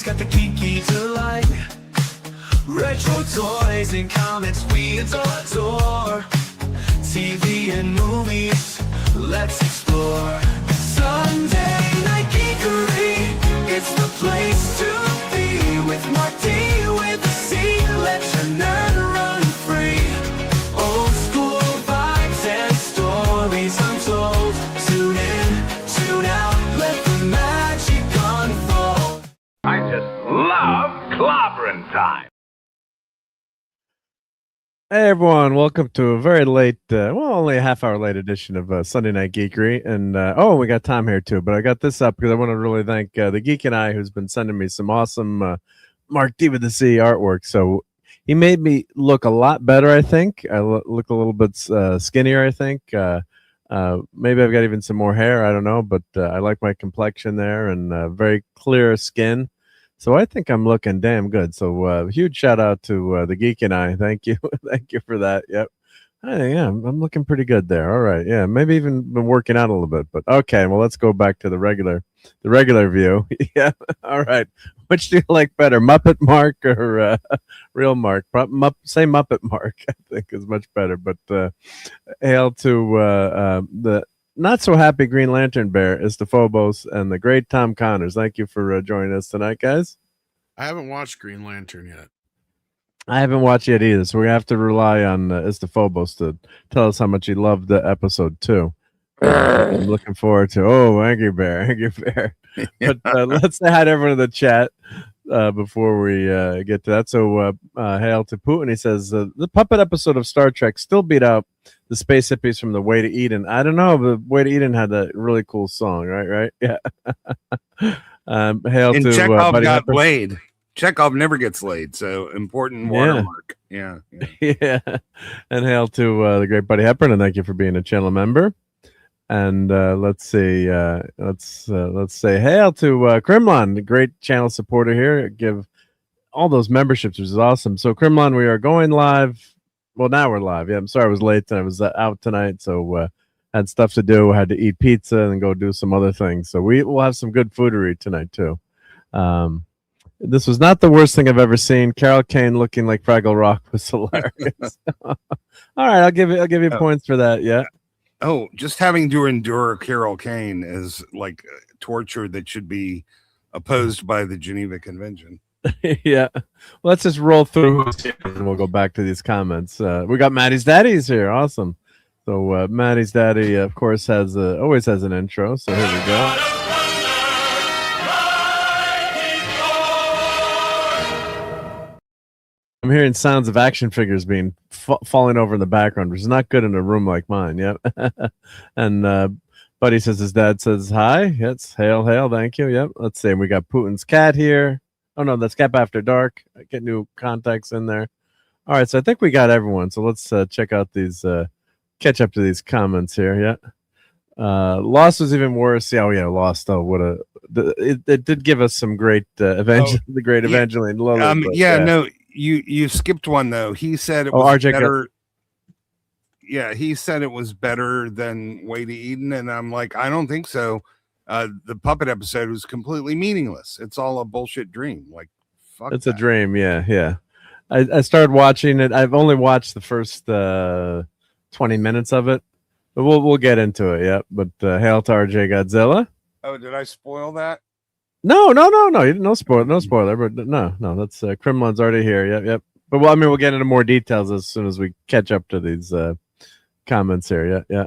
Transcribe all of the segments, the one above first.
got the geeky delight. Retro toys and comics we adore. TV and movies, let's explore. Sunday Night Geekery, it's the place to be. With Marc D with a C, let your nerd run free. Old school vibes and stories untold. Tune in, tune out, let the magic unfold. I just love clobbering time. Hey everyone, welcome to a very late, only a half-hour late edition of Sunday Night Geekery. And we got Tom here too, but I got this up because I want to really thank the Geek and I, who's been sending me some awesome Marc D with the C artwork. So he made me look a lot better, I think. I look a little bit skinnier, I think. Maybe I've got even some more hair, I don't know, but I like my complexion there and very clear skin. So I think I'm looking damn good. So huge shout out to the Geek and I. Thank you. Thank you for that. Yep. Yeah, I'm looking pretty good there. All right. Yeah, maybe even been working out a little bit. But okay, well, let's go back to the regular view. Yeah. All right. Which do you like better, Muppet Marc or real Marc? Say Muppet Marc, I think is much better. But hail to the not so happy Green Lantern Bear, Istophobos, and the great Tom Connors. Thank you for joining us tonight, guys. I haven't watched Green Lantern yet. I haven't watched yet either, so we have to rely on Istophobos to tell us how much he loved the episode 2. I'm looking forward to Angry Bear. But let's say hi to everyone in the chat before we get to that. So hail to Putin. He says the puppet episode of Star Trek still beat out the space hippies from The Way to Eden. I don't know. The Way to Eden had a really cool song, right? Yeah. Hail and to Chekhov Buddy got Hepburn. laid. Chekhov never gets laid, so important watermark. Yeah. Yeah. And hail to the great Buddy Hepburn, and thank you for being a channel member. And let's see, let's say hail to Krimlon, the great channel supporter here. Give all those memberships, which is awesome. So Krimlon, we are going live. Well, now we're live. Yeah, I'm sorry I was late. I was out tonight, so had stuff to do. Had to eat pizza and go do some other things. So we will have some good foodery tonight too. This was not the worst thing I've ever seen. Carol Kane looking like Fraggle Rock was hilarious. All right, I'll give you points for that. Yeah. Oh, just having to endure Carol Kane is like torture that should be opposed by the Geneva Convention. Yeah. Well, let's just roll through and we'll go back to these comments. We got Maddie's Daddy's here. Awesome. So Maddie's Daddy, of course, always has an intro. So here we go. I'm hearing sounds of action figures being falling over in the background, which is not good in a room like mine. Yep. And Buddy says his dad says hi. Yes, hail, thank you. Yep. Let's see. We got Putin's cat here. Oh no, that's Cap After Dark. Get new contacts in there. All right, so I think we got everyone. So let's check out these, catch up to these comments here. Yeah. Lost was even worse. Yeah, Lost. Oh, it did give us some great the great Evangeline Lilly. No. You skipped one though. He said it was RJ better. Yeah, he said it was better than Way to Eden, and I'm like, I don't think so. The puppet episode was completely meaningless. It's all a bullshit dream. Like, fuck. It's a dream. Yeah. I started watching it. I've only watched the first 20 minutes of it, but we'll get into it. Yeah. But hail to RJ Godzilla. Oh, did I spoil that? No. No spoiler. But no. That's Krimlon's already here. Yep. But we'll get into more details as soon as we catch up to these comments here. Yeah.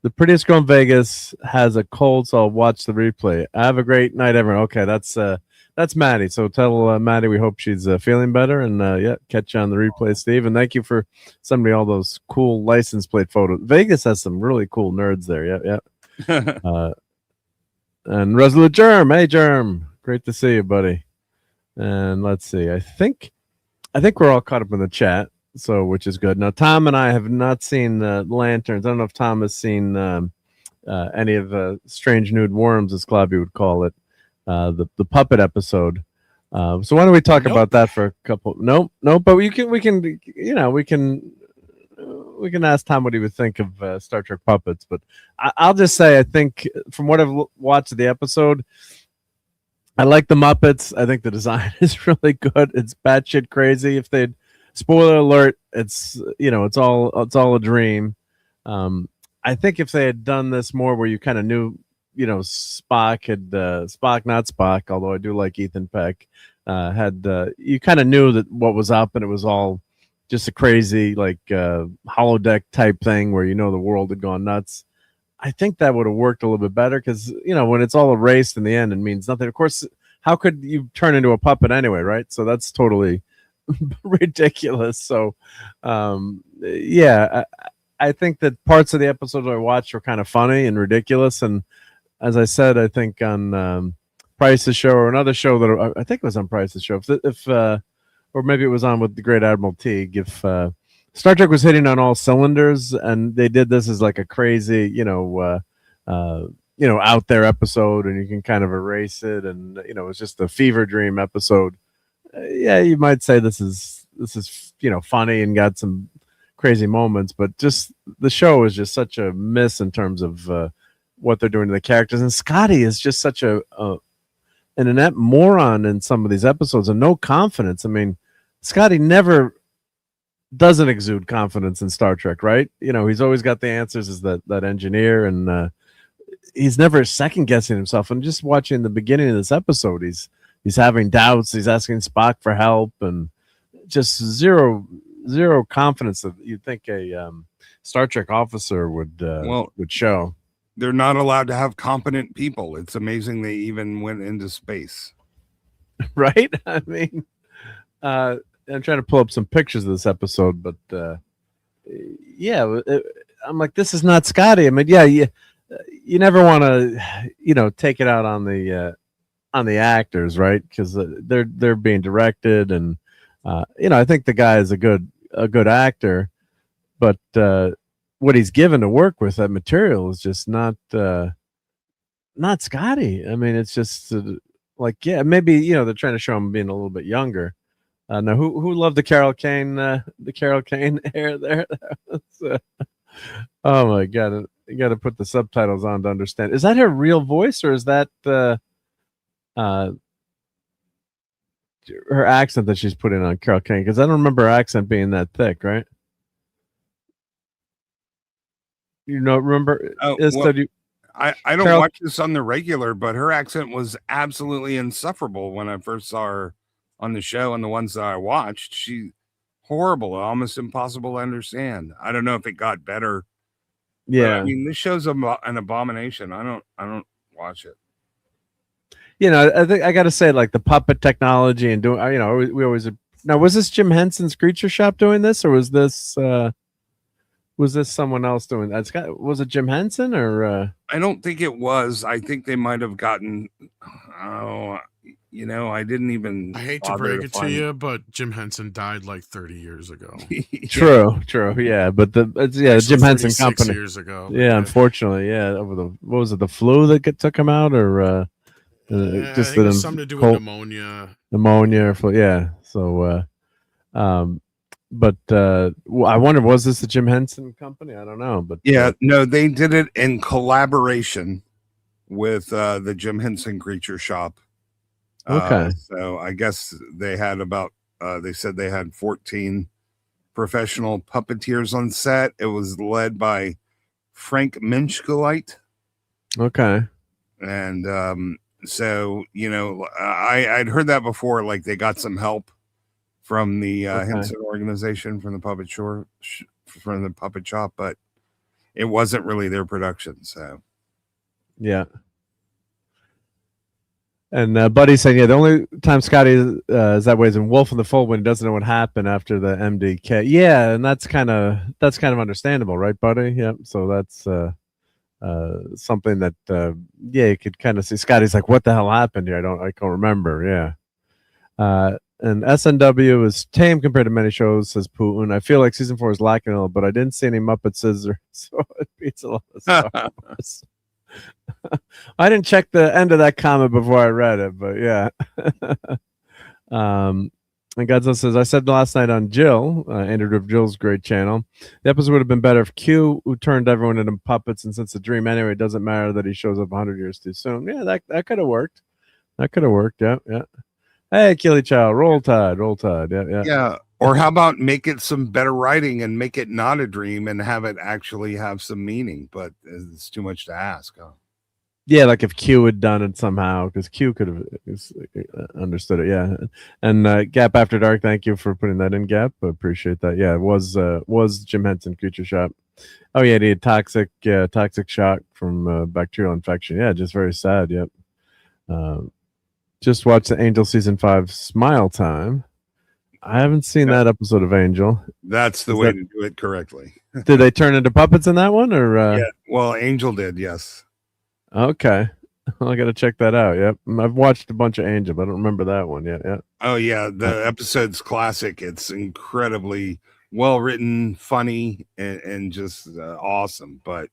The prettiest girl in Vegas has a cold, so I'll watch the replay. Have a great night, everyone. Okay, that's Maddie. So tell Maddie we hope she's feeling better, and catch you on the replay, Steve. And thank you for sending me all those cool license plate photos. Vegas has some really cool nerds there. Yeah. And Resolute Germ, hey Germ, great to see you, buddy. And let's see, I think we're all caught up in the chat. So, which is good. Now, Tom and I have not seen Lanterns. I don't know if Tom has seen any of Strange Nude Worms, as Claudia would call it, the puppet episode. So why don't we talk about that for a couple? Nope. But we can ask Tom what he would think of Star Trek puppets. But I'll just say, I think from what I've watched of the episode, I like the Muppets. I think the design is really good. It's batshit crazy. If they'd spoiler alert, it's it's all a dream. I think if they had done this more, where you kind of knew, Spock had Spock, not Spock, although I do like Ethan Peck, had you kind of knew that what was up, and it was all just a crazy like holodeck type thing where the world had gone nuts. I think that would have worked a little bit better because, when it's all erased in the end, it means nothing. Of course, how could you turn into a puppet anyway, right? So that's totally ridiculous. So, yeah, I think that parts of the episodes I watched were kind of funny and ridiculous. And as I said, I think on Price's show or another show that I think it was on Price's show, if or maybe it was on with the Great Admiral Teague, if Star Trek was hitting on all cylinders, and they did this as like a crazy, out there episode, and you can kind of erase it, and it's just a fever dream episode. Yeah, you might say this is funny and got some crazy moments, but just the show is just such a miss in terms of what they're doing to the characters. And Scotty is just such an inept moron in some of these episodes, and no confidence. I mean, Scotty never doesn't exude confidence in Star Trek, right? He's always got the answers as that engineer, and he's never second guessing himself. And just watching the beginning of this episode, he's having doubts. He's asking Spock for help, and just zero confidence that you'd think a Star Trek officer would show. They're not allowed to have competent people. It's amazing they even went into space. Right? I mean, I'm trying to pull up some pictures of this episode, but I'm like, this is not Scotty. I mean, you never want to, take it out on the actors, right? Because they're being directed, and I think the guy is a good actor, but what he's given to work with, that material, is just not Scotty. I mean, it's just maybe they're trying to show him being a little bit younger. Now, who loved the Carol Kane hair there? Oh my God! You got to put the subtitles on to understand. Is that her real voice, or is that her accent that she's putting on Carol Kane? Because I don't remember her accent being that thick, right? Remember? I don't Carol... watch this on the regular, but her accent was absolutely insufferable when I first saw her on the show, and the ones that I watched, she horrible, almost impossible to understand. I don't know if it got better. Yeah, I mean, this show's an abomination. I don't watch it. I think I got to say, like, the puppet technology and doing, we always. Now, was this Jim Henson's Creature Shop doing this, or was this someone else doing that? Was it Jim Henson, or? I don't think it was. I think they might have gotten. I didn't even. I hate to break it to you, but Jim Henson died like 30 years ago. True. Yeah, but the Jim Henson Company. Years ago. Yeah, unfortunately, over the flu that took him out, or just it was something to do with pneumonia. Pneumonia, or flu. Yeah. So, but I wonder, was this the Jim Henson Company? I don't know, but no, they did it in collaboration with the Jim Henson Creature Shop. Okay. So I guess they had they said they had 14 professional puppeteers on set. It was led by Frank Minchkulite. Okay. And so, I'd heard that before, like they got some help from the Henson organization, from the puppet shop, but it wasn't really their production. So, yeah. And Buddy's saying, the only time Scotty is that way is in Wolf in the Fold, when he doesn't know what happened after the MDK. Yeah, and that's kind of understandable, right, Buddy? Yeah. So that's something that you could kind of see. Scotty's like, what the hell happened here? I can't remember. Yeah. And SNW is tame compared to many shows, says Putin. I feel like season 4 is lacking a little, but I didn't see any Muppet Scissors, so it beats a lot of Star Wars. I didn't check the end of that comment before I read it, but yeah. And Godzilla says, I said last night on Jill, Andrew of Jill's great channel, the episode would have been better if Q, who turned everyone into puppets, and since the dream anyway, it doesn't matter that he shows up 100 years too soon. Yeah, that could have worked. That could have worked. Yeah, yeah. Hey, Killy Child, roll tide, roll tide. Yeah, yeah. Yeah. Or how about make it some better writing and make it not a dream and have it actually have some meaning? But it's too much to ask. Huh? Yeah, like if Q had done it somehow, because Q could have understood it. Yeah, and Gap After Dark, thank you for putting that in, Gap. I appreciate that. Yeah, it was Jim Henson Creature Shop. Oh yeah, the toxic shock from bacterial infection. Yeah, just very sad. Yep. Just watched the Angel season 5 Smile Time. I haven't seen that episode of Angel. That's the way to do it correctly. Did they turn into puppets in that one, or? Yeah. Well, Angel did. Yes. Okay. I got to check that out. Yep. I've watched a bunch of Angel, but I don't remember that one yet. Yeah. Oh, yeah. The episode's classic. It's incredibly well written, funny, and just awesome. But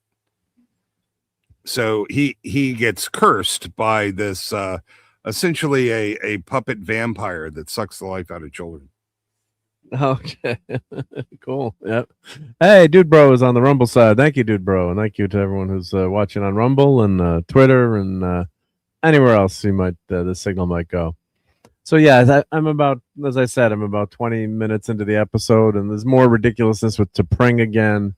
so he gets cursed by this essentially a puppet vampire that sucks the life out of children. Okay. Cool. Yep. Hey, Dude Bro is on the Rumble side. Thank you, Dude Bro. And thank you to everyone who's watching on Rumble and Twitter and anywhere else you might the signal might go. So yeah, I'm about, as I said, I'm about 20 minutes into the episode, and there's more ridiculousness with T'Pring again.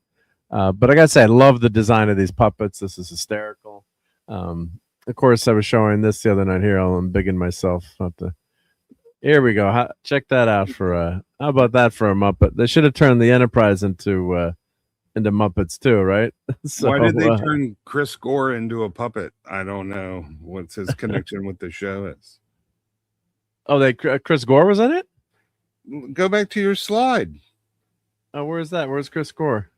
But I gotta say, I love the design of these puppets. This is hysterical. Of course, I was showing this the other night here. I'm bigging myself. Here we go. Check that out for how about that for a Muppet? They should have turned the Enterprise into Muppets too, right? So, why did they turn Chris Gore into a puppet? I don't know what's his connection with the show is. Oh, Chris Gore was in it? Go back to your slide. Oh, where's that? Where's Chris Gore?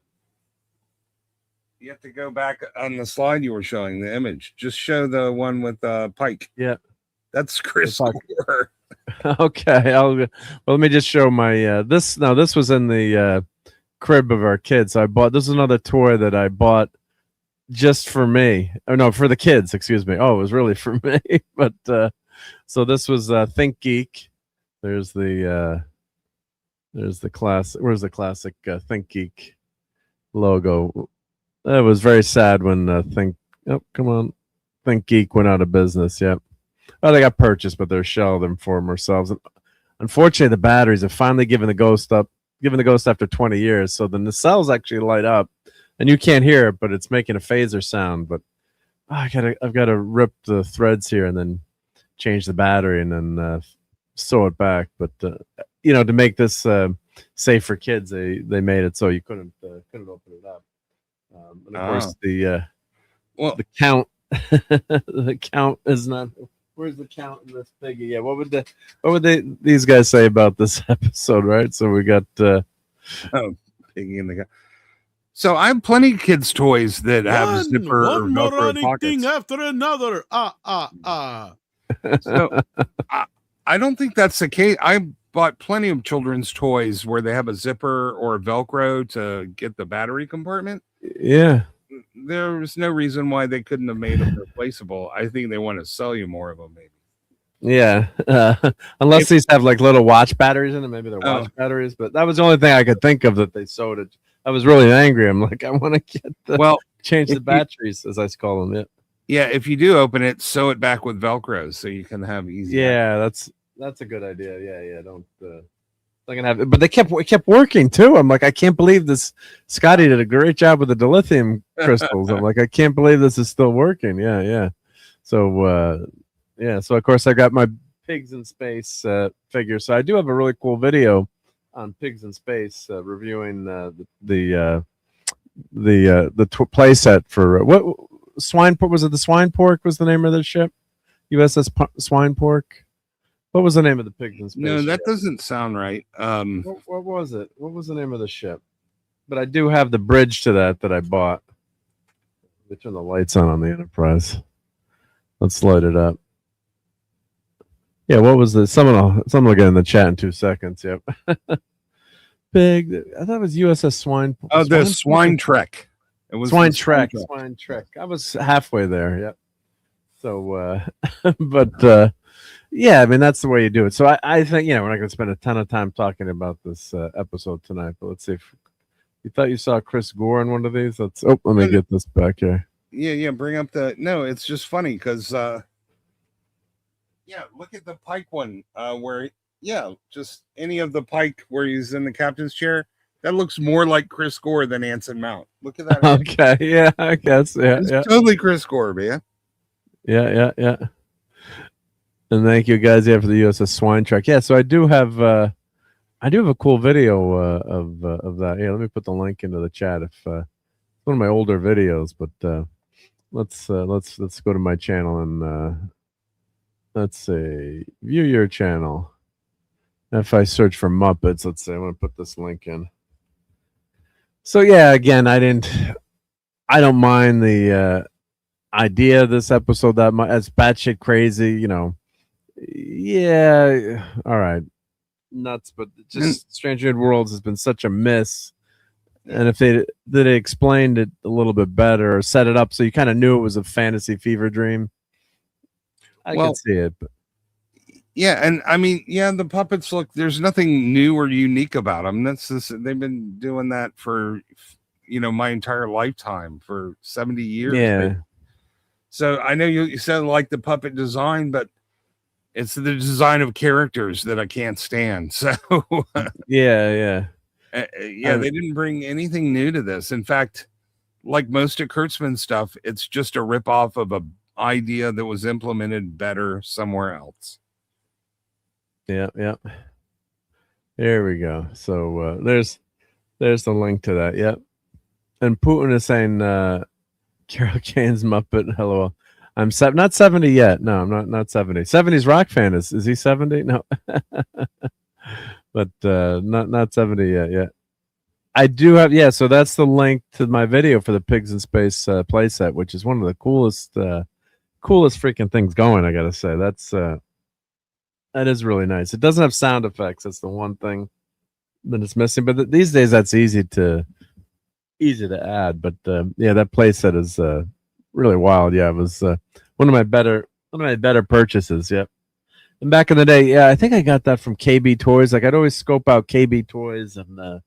You have to go back on the slide you were showing, the image. Just show the one with Pike. Yeah. That's Chris Gore. Okay. Well, let me just show my this. Now, this was in the crib of our kids. This is another toy that I bought just for me. Oh, no, for the kids, excuse me. Oh, it was really for me. But so this was Think Geek. There's the class. Where's the classic Think Geek logo? It was very sad when Think Geek went out of business. Yep. Oh, they got purchased, but they're shelled them for themselves. And unfortunately, the batteries have finally given the ghost after 20 years. So the nacelles actually light up, and you can't hear it, but it's making a phaser sound. But I've got to rip the threads here and then change the battery and then sew it back. But to make this safe for kids, they made it so you couldn't open it up. And of course, the count the count is not. Where's the count in this figure? Yeah, what would these guys say about this episode, right? So we got Piggy in the guy. So I have plenty of kids' toys that have zipper or Velcro pockets. Thing after another. So I don't think that's the case. I bought plenty of children's toys where they have a zipper or a Velcro to get the battery compartment. Yeah. There was no reason why they couldn't have made them replaceable. I think they want to sell you more of them, maybe. Yeah, unless these have like little watch batteries in them, maybe they're watch batteries. But that was the only thing I could think of that they sold it. I was really angry. I'm like, I want to get change the batteries, as I call them. Yeah, if you do open it, sew it back with Velcro so you can have easy. Yeah, that's a good idea. Yeah. Don't. I can have it, but it kept working too. I'm like, I can't believe this. Scotty did a great job with the dilithium crystals. I'm like, I can't believe this is still working. Yeah. So so of course I got my Pigs in Space figure. So I do have a really cool video on Pigs in Space reviewing the play set for what Swine Pork was it? The Swine Pork was the name of the ship. USS Swine Pork. What was the name of the Pigs in Space? No, that ship? doesn't sound right. What was it? What was the name of the ship? But I do have the bridge to that I bought. Let me turn the lights on the Enterprise. Let's light it up. Yeah, what was the someone will get in the chat in 2 seconds. Yep. Big. I thought it was USS Swine. Oh, the Swine Trek. It was Swine Trek. Swine Trek. I was halfway there. Yep. So, but. Yeah, I mean, that's the way you do it. So I think, we're not going to spend a ton of time talking about this episode tonight, but let's see if you thought you saw Chris Gore in one of these. Let me get this back here. Yeah. Bring up no, it's just funny because Yeah, look at the Pike one, where just any of the Pike where he's in the captain's chair. That looks more like Chris Gore than Anson Mount. Look at that. Okay, yeah, I guess, yeah, It's yeah, totally Chris Gore, man. yeah. And thank you guys, for the USS Swine Truck. Yeah, so I do have a cool video of that. Yeah, let me put the link into the chat. If it's one of my older videos, but let's go to my channel and let's say view your channel. If I search for Muppets, let's say I want to put this link in. So yeah, again, I don't mind the idea of this episode that much. It's batshit crazy, Yeah, all right, nuts, but just Stranger Worlds has been such a miss. And if they explained it a little bit better or set it up so you kind of knew it was a fantasy fever dream, I can see it. But yeah, and I mean, the puppets look. There's nothing new or unique about them. They've been doing that for my entire lifetime for 70 years. Yeah. So I know you said like the puppet design, but it's the design of characters that I can't stand. So yeah. They didn't bring anything new to this. In fact, like most of Kurtzman's stuff, it's just a ripoff of a idea that was implemented better somewhere else. Yeah. There we go. So there's the link to that. Yep. And Putin is saying Carol Kane's Muppet. Hello. I'm not 70 yet. No, I'm not 70. 70's rock fan. Is he 70? No. But not 70 yet. Yeah. I do have, so that's the link to my video for the Pigs in Space playset, which is one of the coolest freaking things going, I gotta say. That is really nice. It doesn't have sound effects. That's the one thing that it's missing. But these days, that's easy to add. But that playset is really wild. Yeah, it was one of my better purchases. Yep. And back in the day, I think I got that from KB Toys. Like I'd always scope out KB Toys and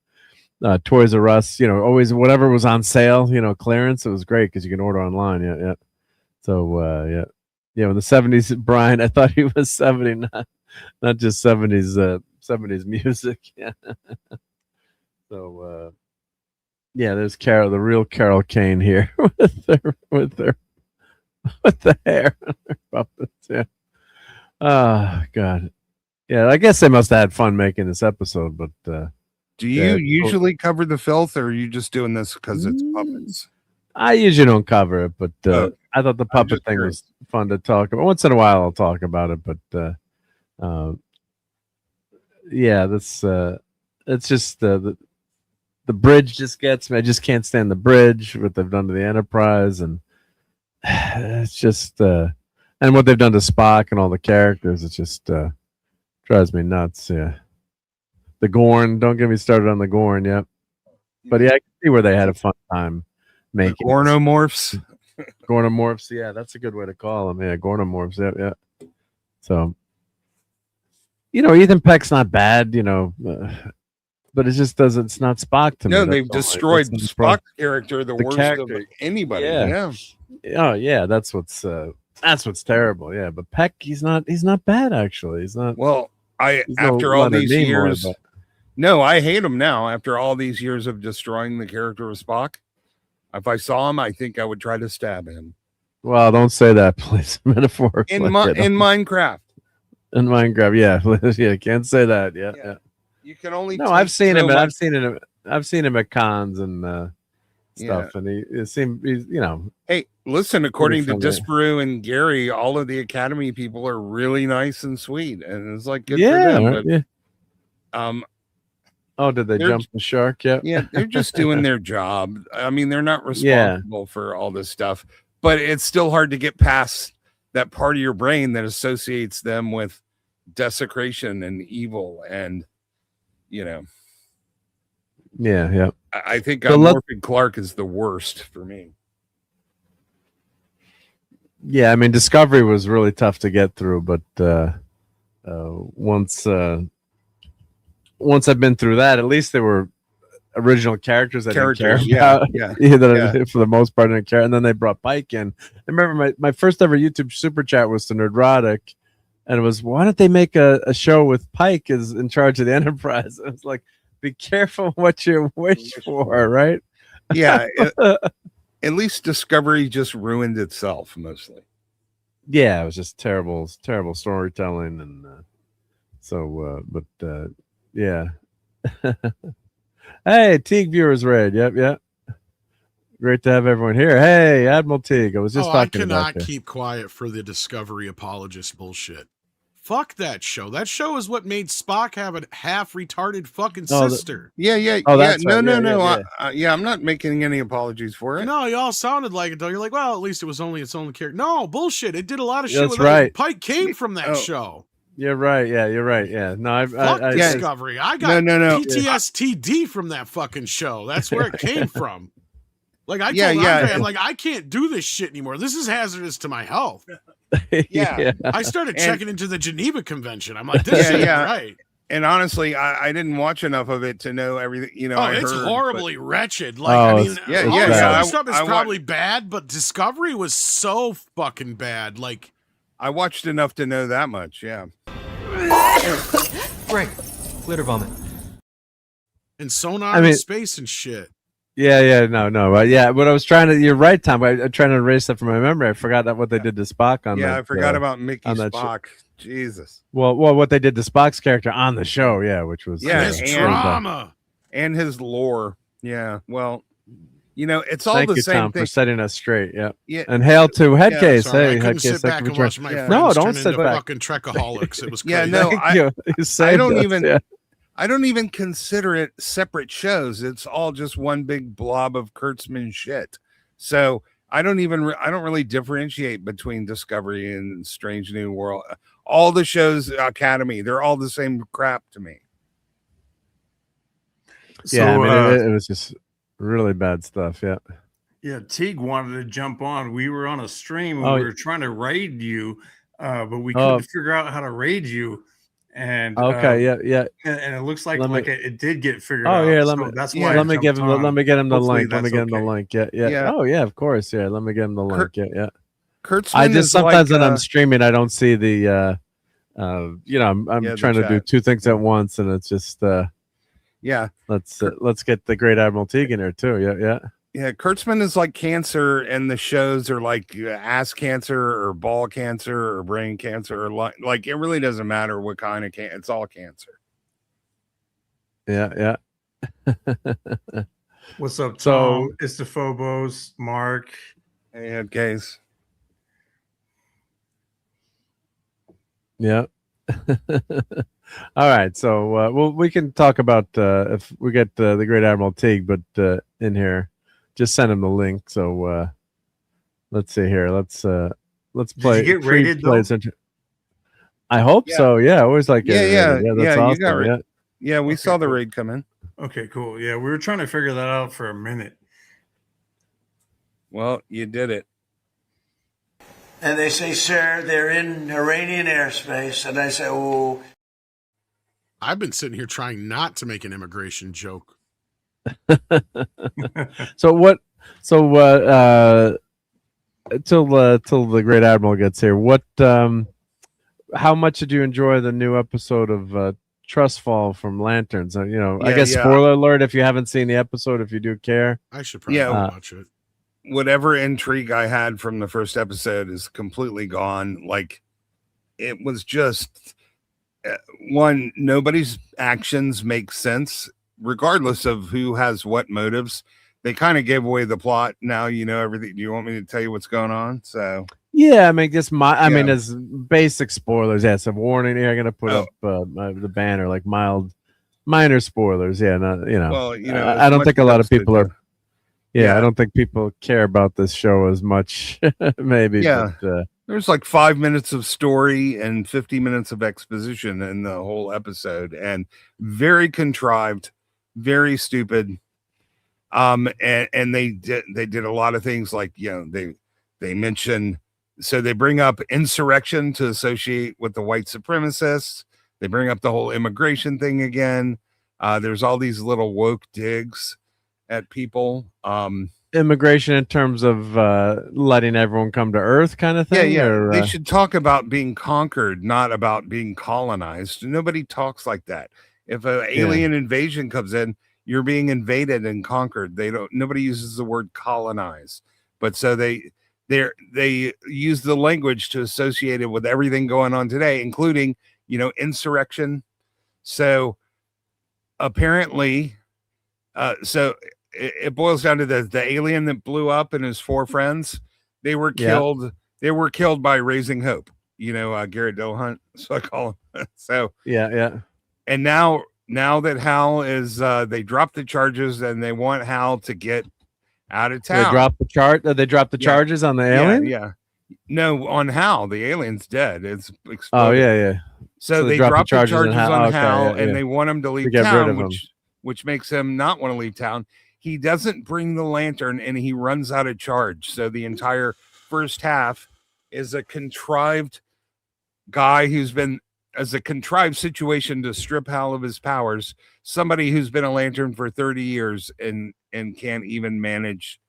Toys R Us. Always whatever was on sale. Clearance. It was great because you can order online. Yeah. So when the 70s, Brian, I thought he was 70, not just 70s music. Yeah. So there's Carol, the real Carol Kane here with the hair on her puppets. Yeah. Oh God. Yeah, I guess they must have had fun making this episode, but do you usually cover the filth, or are you just doing this because it's puppets? I usually don't cover it, but I thought the puppet thing was fun to talk about. Once in a while I'll talk about it, but this it's just the bridge just gets me. I just can't stand the bridge, what they've done to the Enterprise, and it's just and what they've done to Spock and all the characters. It just drives me nuts. Yeah, the Gorn. Don't get me started on the Gorn. Yep. But I can see where they had a fun time making the Gornomorphs. Gornomorphs. Yeah, that's a good way to call them. Yeah, Gornomorphs. Yeah. So, Ethan Peck's not bad. But it just doesn't. It's not Spock to me. No, they've destroyed Spock's character, the worst of anybody. Yeah. Oh yeah, that's what's terrible. Yeah, but Peck, he's not bad actually. He's not. Well, after all these years, no, I hate him now. After all these years of destroying the character of Spock, if I saw him, I think I would try to stab him. Well, don't say that, please. Metaphorically. In Minecraft. In Minecraft, yeah, can't say that. Yeah. You can only. No, I've seen him. I've seen him at cons and stuff, and he seemed, Hey, listen. According to Disparu and Gary, all of the Academy people are really nice and sweet, and it's like good for them. But, oh, did they jump the shark? Yeah, they're just doing their job. I mean, they're not responsible for all this stuff, but it's still hard to get past that part of your brain that associates them with desecration and evil and. Yeah. I think Morgan Clark is the worst for me. Yeah, I mean, Discovery was really tough to get through, but once I've been through that, at least they were original characters. For the most part, I didn't care. And then they brought Pike in. I remember my first ever YouTube super chat was to Nerdrotic, and it was, why don't they make a show with Pike is in charge of the Enterprise? It was like, be careful what you wish for, right? Yeah. At least Discovery just ruined itself mostly. Yeah, it was just terrible storytelling, and yeah. Hey, Teague viewers raid. Yep. Great to have everyone here. Hey, Admiral Teague. I was just talking about I cannot keep quiet for the Discovery apologist bullshit. Fuck that show. That show is what made Spock have a half retarded fucking sister. Yeah. Oh, yeah. that's No, right. no, Yeah, no. yeah, Yeah, I'm not making any apologies for it. No, y'all sounded like it though. You're like, well, at least it was only its own character. No, bullshit. It did a lot of shit. That's with right. Pike came from that show. You're right. Yeah, you're right. Yeah. No, Fuck Discovery. I got no. PTSD from that fucking show. That's where it came from. Like I told Yeah. Andre, I'm like, I can't do this shit anymore. This is hazardous to my health. Yeah. I started checking into the Geneva Convention. I'm like, this ain't right. And honestly, I didn't watch enough of it to know everything. You know, it's horribly wretched. Like, Oh, I mean, it's all this bad. other stuff is probably bad, but Discovery was so fucking bad. Like, I watched enough to know that much. Yeah. Great. Glitter vomit. and sonar in space and shit. Yeah, no. Yeah, but I was trying to. You're right, Tom. I'm trying to erase that from my memory. I forgot that what they did to Spock on. Yeah, that, I forgot about Mickey on that Spock. Jesus. Well, what they did to Spock's character on the show, yeah, which was his drama and his lore. Yeah, well, you know, it's all Thank the you, same Tom, thing. for setting us straight. Yeah, yeah. And hail to Headcase. Sorry, Hey, I couldn't Headcase. sit back and watch my friends no, don't turn sit into back. fucking Trekaholics. It was crazy. Yeah, no, I don't even. I don't even consider it separate shows. It's all just one big blob of Kurtzman shit. So I don't really differentiate between Discovery and Strange New World. All the shows, Academy, they're all the same crap to me. Yeah, I mean, it was just really bad stuff. Yeah. Yeah, Teague wanted to jump on. We were on a stream and we were trying to raid you, but we couldn't figure out how to raid you. And okay, yeah, and it looks like it did get figured out. Oh yeah, so that's why. Let me get him the link. Let me get him the link. Yeah. Yeah. Oh yeah, of course. Yeah, let me get him the link. Yeah. Kurtzman I just sometimes like, when I'm streaming, I don't see the. I'm trying to do two things at once, and it's just. Yeah. Let's get the great Admiral Teague in here too. Yeah. Yeah, Kurtzman is like cancer, and the shows are like ass cancer or ball cancer or brain cancer, or like it really doesn't matter what kind of cancer. It's all cancer. Yeah. What's up, Tom? It's the Phobos, Mark. Hey, Headcase. Yeah. All right, so we can talk about if we get the great Admiral Teague, but in here. Just send him the link. So let's see here. Let's play. Did you get rated though? I hope so. Yeah, I always like it. Yeah. That's awesome. You got yeah, we saw the raid come in. Okay, cool. Yeah, we were trying to figure that out for a minute. Well, you did it. And they say, sir, they're in Iranian airspace. And I say, oh. I've been sitting here trying not to make an immigration joke. Till the great Admiral gets here, how much did you enjoy the new episode of Trustfall from Lanterns? I guess spoiler alert if you haven't seen the episode, if you do care. I should probably watch it. Whatever intrigue I had from the first episode is completely gone. Like, it was just one, nobody's actions make sense regardless of who has what motives. They kind of gave away the plot. Now you know everything. Do you want me to tell you what's going on? So yeah, I mean, mean, as basic spoilers. Yes, a warning here. I'm gonna put up the banner, like minor spoilers. Yeah, Well, I don't think a lot of people are. Yeah, I don't think people care about this show as much. Maybe. Yeah. But, there's like 5 minutes of story and 50 minutes of exposition in the whole episode, and very contrived, very stupid. And they did a lot of things like, they mention, so they bring up insurrection to associate with the white supremacists. They bring up the whole immigration thing again. There's all these little woke digs at people. immigration in terms of letting everyone come to Earth, kind of thing? Yeah. Or, They should talk about being conquered, not about being colonized. Nobody talks like that. If an alien invasion comes in, you're being invaded and conquered. Nobody uses the word colonize, but so they use the language to associate it with everything going on today, including, insurrection. So apparently, so it boils down to the alien that blew up and his 4 friends. They were killed. Yeah. They were killed by Raising Hope. Garrett Dillahunt. So I call him. So yeah. And now that Hal is, they dropped the charges and they want Hal to get out of town. They dropped the charges on the alien. Yeah. No, on Hal. The alien's dead. It's exploded. Oh yeah. So they dropped the charges on Hal, and they want him to leave town, which makes him not want to leave town. He doesn't bring the lantern, and he runs out of charge. So the entire first half is a contrived guy who's been as a contrived situation to strip Hal of his powers. Somebody who's been a lantern for 30 years and can't even manage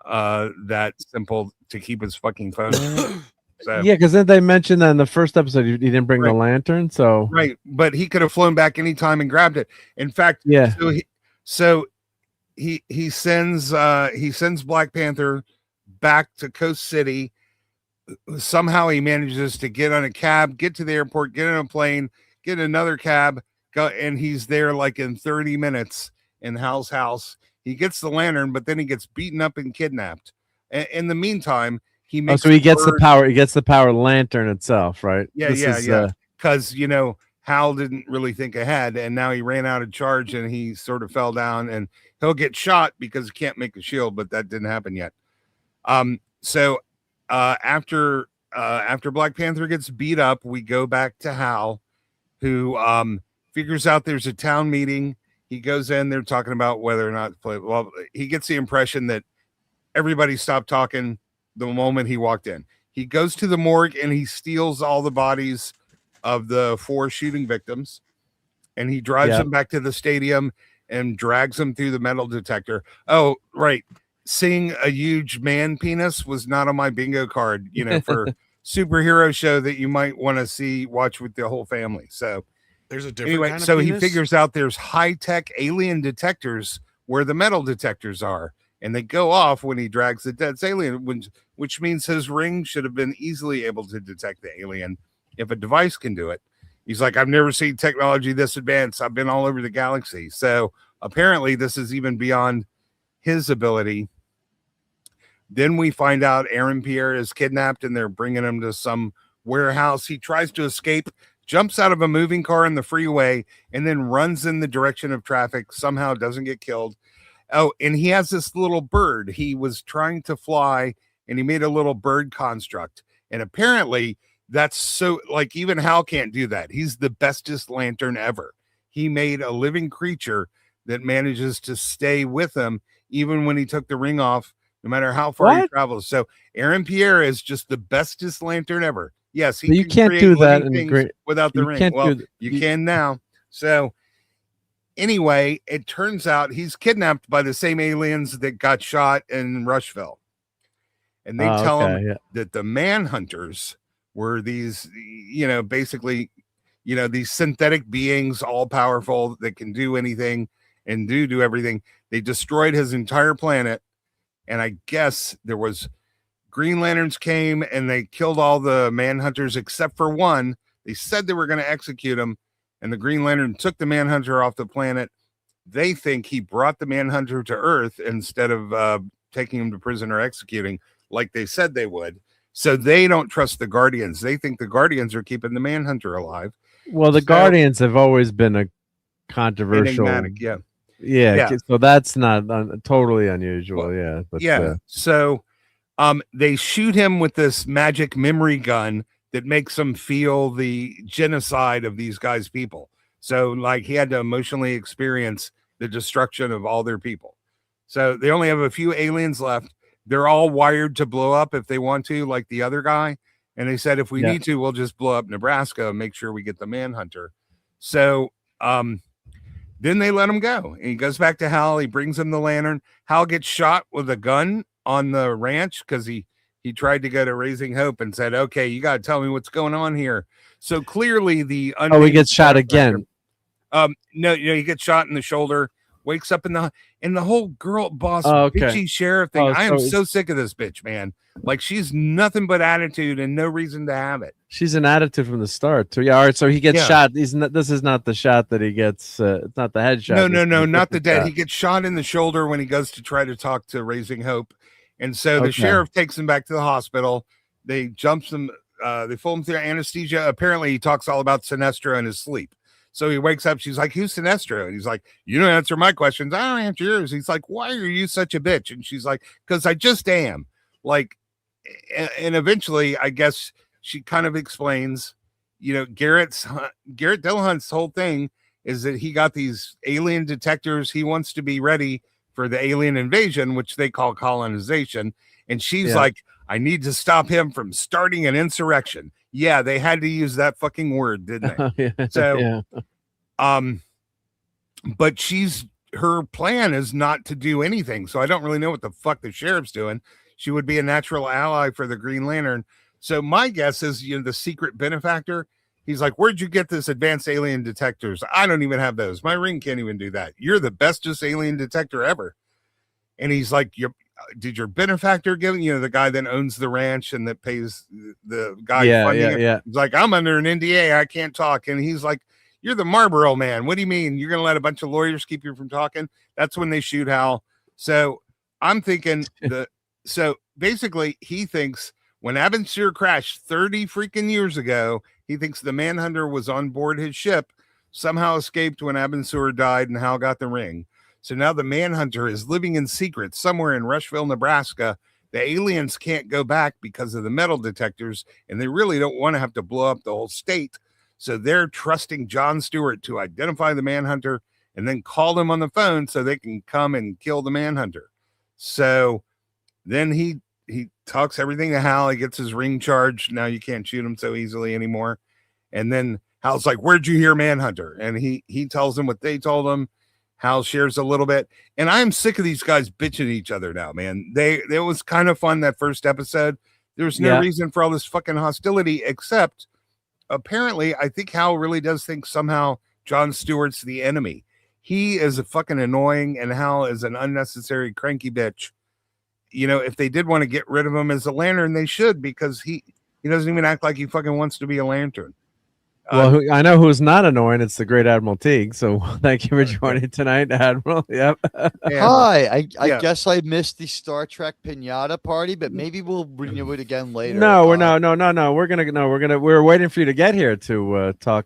that simple to keep his fucking phone. So, yeah, because then they mentioned that in the first episode he didn't bring the lantern, so right, but he could have flown back anytime and grabbed it. In fact, so he sends Black Panther back to Coast City. Somehow he manages to get on a cab, get to the airport, get on a plane, get another cab, go, and he's there like in 30 minutes in Hal's house. He gets the lantern, but then he gets beaten up and kidnapped. In the meantime, he makes he gets the power. He gets the power lantern itself, right? Yeah. Because Hal didn't really think ahead, and now he ran out of charge, and he sort of fell down, and he'll get shot because he can't make a shield, but that didn't happen yet. So after Black Panther gets beat up, we go back to Hal, who figures out there's a town meeting. He goes in, they're talking about whether or not to play. Well, he gets the impression that everybody stopped talking the moment he walked in. He goes to the morgue and he steals all the bodies of the 4 shooting victims, and he drives them back to the stadium and drags them through the metal detector. Oh, right. Seeing a huge man penis was not on my bingo card, for superhero show that you might want to watch with the whole family. So there's a different kind of so penis? He figures out there's high-tech alien detectors where the metal detectors are, and they go off when he drags the dead alien, which means his ring should have been easily able to detect the alien if a device can do it. He's like, I've never seen technology this advanced. I've been all over the galaxy. So apparently this is even beyond his ability. Then we find out Aaron Pierre is kidnapped and they're bringing him to some warehouse. He tries to escape, jumps out of a moving car in the freeway, and then runs in the direction of traffic, somehow doesn't get killed. Oh, and he has this little bird. He was trying to fly, and he made a little bird construct. And apparently that's so, like, even Hal can't do that. He's the bestest lantern ever. He made a living creature that manages to stay with him even when he took the ring off, no matter how far he travels. So Aaron Pierre is just the bestest lantern ever. Yes, you can't do that without the ring. Well, you can now. So anyway, it turns out he's kidnapped by the same aliens that got shot in Rushville. And they tell him that the Manhunters were these, basically, these synthetic beings, all powerful, that can do anything and do everything. They destroyed his entire planet. And I guess there was Green Lanterns came and they killed all the Manhunters except for one. They said they were going to execute him, and the Green Lantern took the Manhunter off the planet. They think he brought the Manhunter to Earth instead of taking him to prison or executing like they said they would. So they don't trust the Guardians. They think the Guardians are keeping the Manhunter alive. Well, the Guardians have always been a controversial. Enigmatic, yeah. So that's not totally unusual. But, So they shoot him with this magic memory gun that makes him feel the genocide of these guys' people. So like he had to emotionally experience the destruction of all their people. So they only have a few aliens left. They're all wired to blow up if they want to, like the other guy. And they said, if we need to, we'll just blow up Nebraska and make sure we get the Manhunter. So then they let him go. And he goes back to Hal. He brings him the lantern. Hal gets shot with a gun on the ranch because he tried to go to Raising Hope and said, okay, you got to tell me what's going on here. So clearly the he gets shot again. No, he gets shot in the shoulder, wakes up in the whole girl boss bitchy sheriff thing. I am so sick of this bitch, man. Like, she's nothing but attitude and no reason to have it. She's an attitude from the start too. Yeah, all right. So he gets shot. This is not the shot that he gets. It's not the headshot. No, not the dead. He gets shot in the shoulder when he goes to try to talk to Raising Hope. And so the sheriff takes him back to the hospital. They jumps him. They fool him through anesthesia. Apparently, he talks all about Sinestro in his sleep. So he wakes up. She's like, "Who's Sinestro?" And he's like, "You don't answer my questions. I don't answer yours." He's like, "Why are you such a bitch?" And she's like, "Because I just am." Like, and eventually, I guess she kind of explains. Garrett Dillahunt's whole thing is that he got these alien detectors. He wants to be ready for the alien invasion, which they call colonization. And she's like, I need to stop him from starting an insurrection. Yeah, they had to use that fucking word, didn't they? But her plan is not to do anything. So I don't really know what the fuck the sheriff's doing. She would be a natural ally for the Green Lantern. So my guess is, the secret benefactor, he's like, where'd you get this advanced alien detectors? I don't even have those. My ring can't even do that. You're the bestest alien detector ever. And he's like, did your benefactor give the guy that owns the ranch and that pays the guy funding it? He's like, I'm under an NDA. I can't talk. And he's like, you're the Marlboro man. What do you mean? You're going to let a bunch of lawyers keep you from talking? That's when they shoot Hal. So I'm thinking so basically he thinks when Abensur crashed 30 freaking years ago, he thinks the Manhunter was on board his ship, somehow escaped when Abensur died, and Hal got the ring. So now the Manhunter is living in secret somewhere in Rushville, Nebraska. The aliens can't go back because of the metal detectors, and they really don't want to have to blow up the whole state. So they're trusting John Stewart to identify the Manhunter and then call them on the phone so they can come and kill the Manhunter. So then he talks everything to Hal. He gets his ring charged. Now you can't shoot him so easily anymore. And then Hal's like, where'd you hear Manhunter? And he tells him what they told him. Hal shares a little bit. And I'm sick of these guys bitching at each other now, man. It was kind of fun that first episode. There was no reason for all this fucking hostility, except apparently I think Hal really does think somehow John Stewart's the enemy. He is a fucking annoying, and Hal is an unnecessary cranky bitch. If they did want to get rid of him as a lantern, they should, because he doesn't even act like he fucking wants to be a lantern. Well, I know who's not annoying. It's the great Admiral Teague. So thank you for joining tonight, Admiral. Yep. Hi. I guess I missed the Star Trek Pinata party, but maybe we'll renew it again later. No, we're waiting for you to get here to talk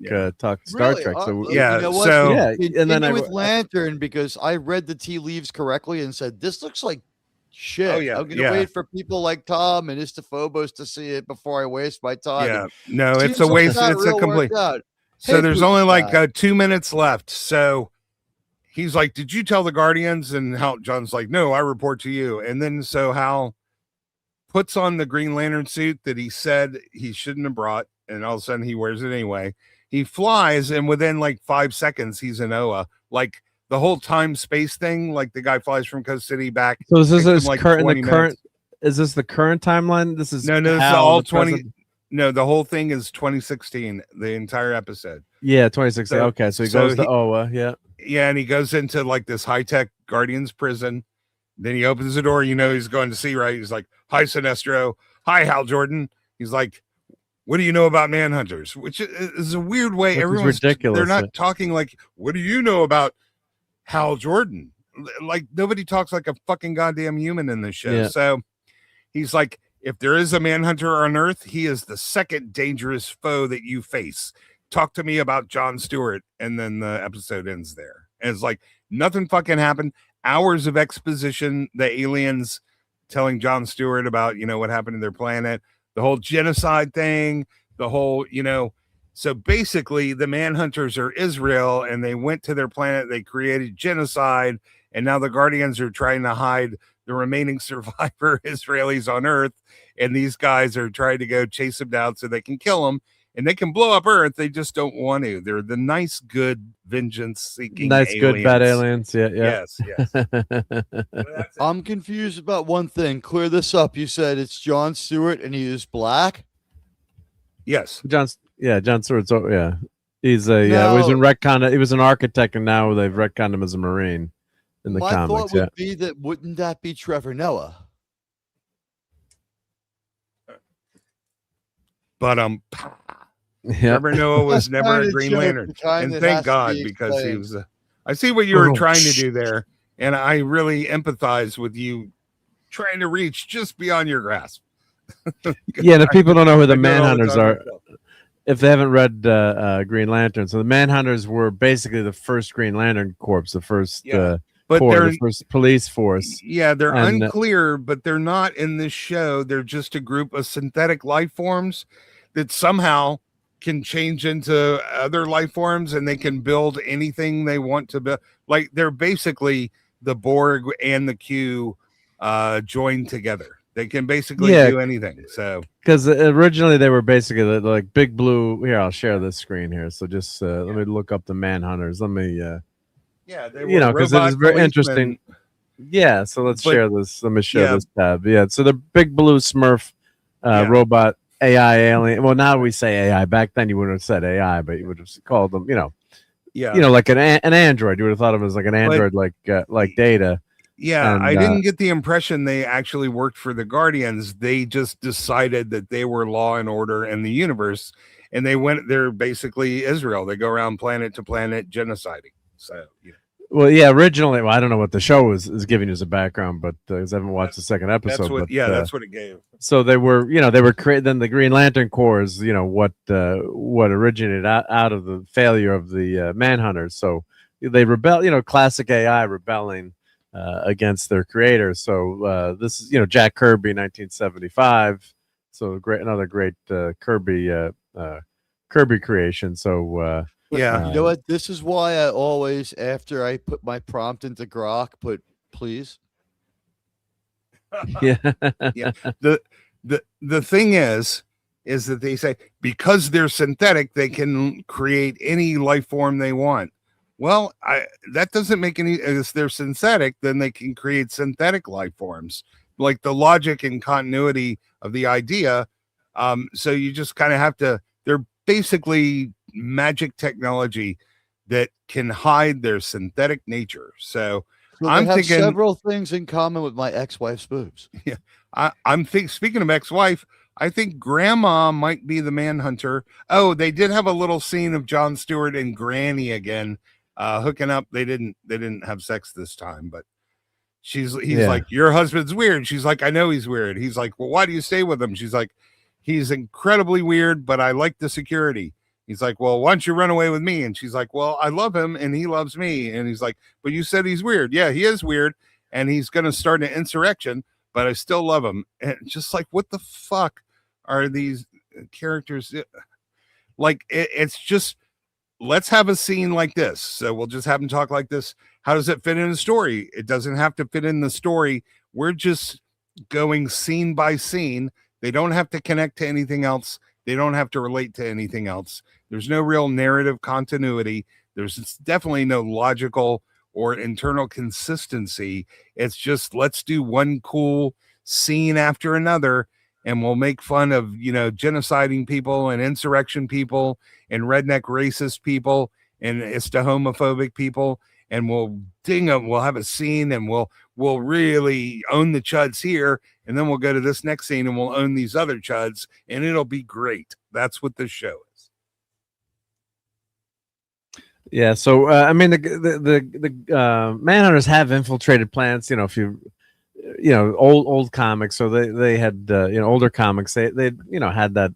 Star Trek. So you know what? And then with Lantern, because I read the tea leaves correctly and said this looks like shit. I'm gonna wait for people like Tom and Istophobos to see it before I waste my time. No, it's a waste. It's a complete. So there's only like 2 minutes left. So he's like, "Did you tell the Guardians?" And John's like, "No, I report to you." And then so Hal puts on the Green Lantern suit that he said he shouldn't have brought, and all of a sudden he wears it anyway. He flies, and within like 5 seconds, he's in Oa. Like the whole time space thing, like the guy flies from Coast City back. So is this is this the current timeline? This is no, this is all 20. No, the whole thing is 2016, the entire episode. Yeah, 2016. Okay, so he goes to Oa. Yeah, and he goes into like this high-tech Guardians prison. Then he opens the door. He's going to see, right? He's like, "Hi, Sinestro. Hi, Hal Jordan." He's like, "What do you know about Manhunters?" Which is a weird way. Everyone's ridiculous. They're not talking like, "What do you know about Hal Jordan?" Like nobody talks like a fucking goddamn human in this show. So he's like, if there is a Manhunter on Earth, he is the second dangerous foe that you face. Talk to me about John Stewart. And then the episode ends there. And it's like nothing fucking happened. Hours of exposition, the aliens telling John Stewart about, what happened to their planet, the whole genocide thing, the whole, So basically, the Manhunters are Israel, and they went to their planet. They created genocide, and now the Guardians are trying to hide the remaining survivor Israelis on Earth, and these guys are trying to go chase them down so they can kill them. and they can blow up Earth. They just don't want to. They're the nice, good, vengeance-seeking nice, aliens. good, bad aliens. Yeah, yeah. Yes. I'm confused about one thing. Clear this up. You said it's Jon Stewart and he is black. Yes, Jon Stewart's. Yeah, he's a he's been retconned. He was an architect, and now they've retconned him as a Marine in the comics. My thought would be that wouldn't that be Trevor Noah? But Trevor Noah was never a Green Lantern, and thank God, because he was. I see what you were trying to do there, and I really empathize with you trying to reach just beyond your grasp. Yeah, the people don't know who the Manhunters are. If they haven't read Green Lantern, so the Manhunters were basically the first Green Lantern Corps, the first but corps, they're the first police force. Yeah, they're unclear, but they're not in this show. They're just a group of synthetic life forms that somehow can change into other life forms, and they can build anything they want to build. Like, they're basically the Borg and the Q joined together. They can basically do anything. So, because originally they were basically like Big Blue. Here, I'll share this screen here. So just let me look up the Manhunters. Let me, they were because it is very interesting. Yeah, so let's share this. Let me share this tab. Yeah, so the Big Blue Smurf robot AI alien. Well, now we say AI. Back then you wouldn't have said AI, but you would have called them, like an android. You would have thought of it as like an android, like Data. Yeah, and I didn't get the impression they actually worked for the Guardians. They just decided that they were law and order in the universe, and they're basically Israel. They go around planet to planet genociding. So, Well, yeah, originally, I don't know what the show is giving you as a background, but because I haven't watched the second episode. That's what it gave. So they were created. Then the Green Lantern Corps is, what originated out of the failure of the Manhunters. So they rebel, classic AI rebelling against their creator. So this is, Jack Kirby, 1975. So another great Kirby creation. So you know what? This is why I always, after I put my prompt into Grok, put please. Yeah. The thing is that they say because they're synthetic, they can create any life form they want. Well, that doesn't make any. If they're synthetic, then they can create synthetic life forms, like the logic and continuity of the idea. So you just kind of have to. They're basically magic technology that can hide their synthetic nature. So I'm thinking several things in common with my ex-wife's boobs. Yeah, I'm speaking of ex-wife. I think Grandma might be the Manhunter. Oh, they did have a little scene of Jon Stewart and Granny again. Hooking up. They didn't have sex this time, but he's like, your husband's weird. She's like, I know he's weird. He's like, well, why do you stay with him? She's like, he's incredibly weird, but I like the security. He's like, well, why don't you run away with me? And she's like, well, I love him and he loves me. And he's like, but you said he's weird. Yeah, he is weird, and he's going to start an insurrection, but I still love him. And just like, what the fuck are these characters? Like, it's just, let's have a scene like this. So we'll just have them talk like this. How does it fit in the story? It doesn't have to fit in the story. We're just going scene by scene. They don't have to connect to anything else. They don't have to relate to anything else. There's no real narrative continuity. There's definitely no logical or internal consistency. It's just, let's do one cool scene after another, and we'll make fun of, genociding people and insurrection people and redneck racist people and homophobic people, and we'll ding them. We'll have a scene, and we'll really own the chuds here, and then we'll go to this next scene and we'll own these other chuds, and it'll be great. That's what this show is. Yeah. So I mean, the Manhunters have infiltrated planets. If you old comics, so they had older comics. They had that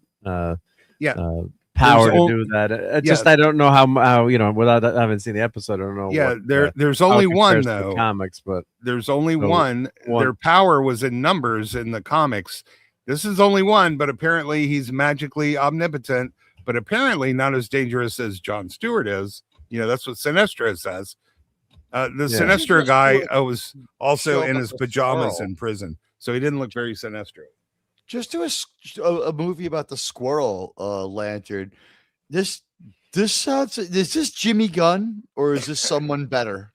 power to do that. Just I don't know how without having seen the episode, I don't know. Yeah, there's only one though. Comics, but there's only one. Their power was in numbers in the comics. This is only one, but apparently he's magically omnipotent, but apparently not as dangerous as Jon Stewart is. That's what Sinestro says. The Sinestro guy was also in his pajamas in prison, so he didn't look very Sinestro. Just do a movie about the squirrel lantern. This sounds. Is this Jimmy Gunn or is this someone better?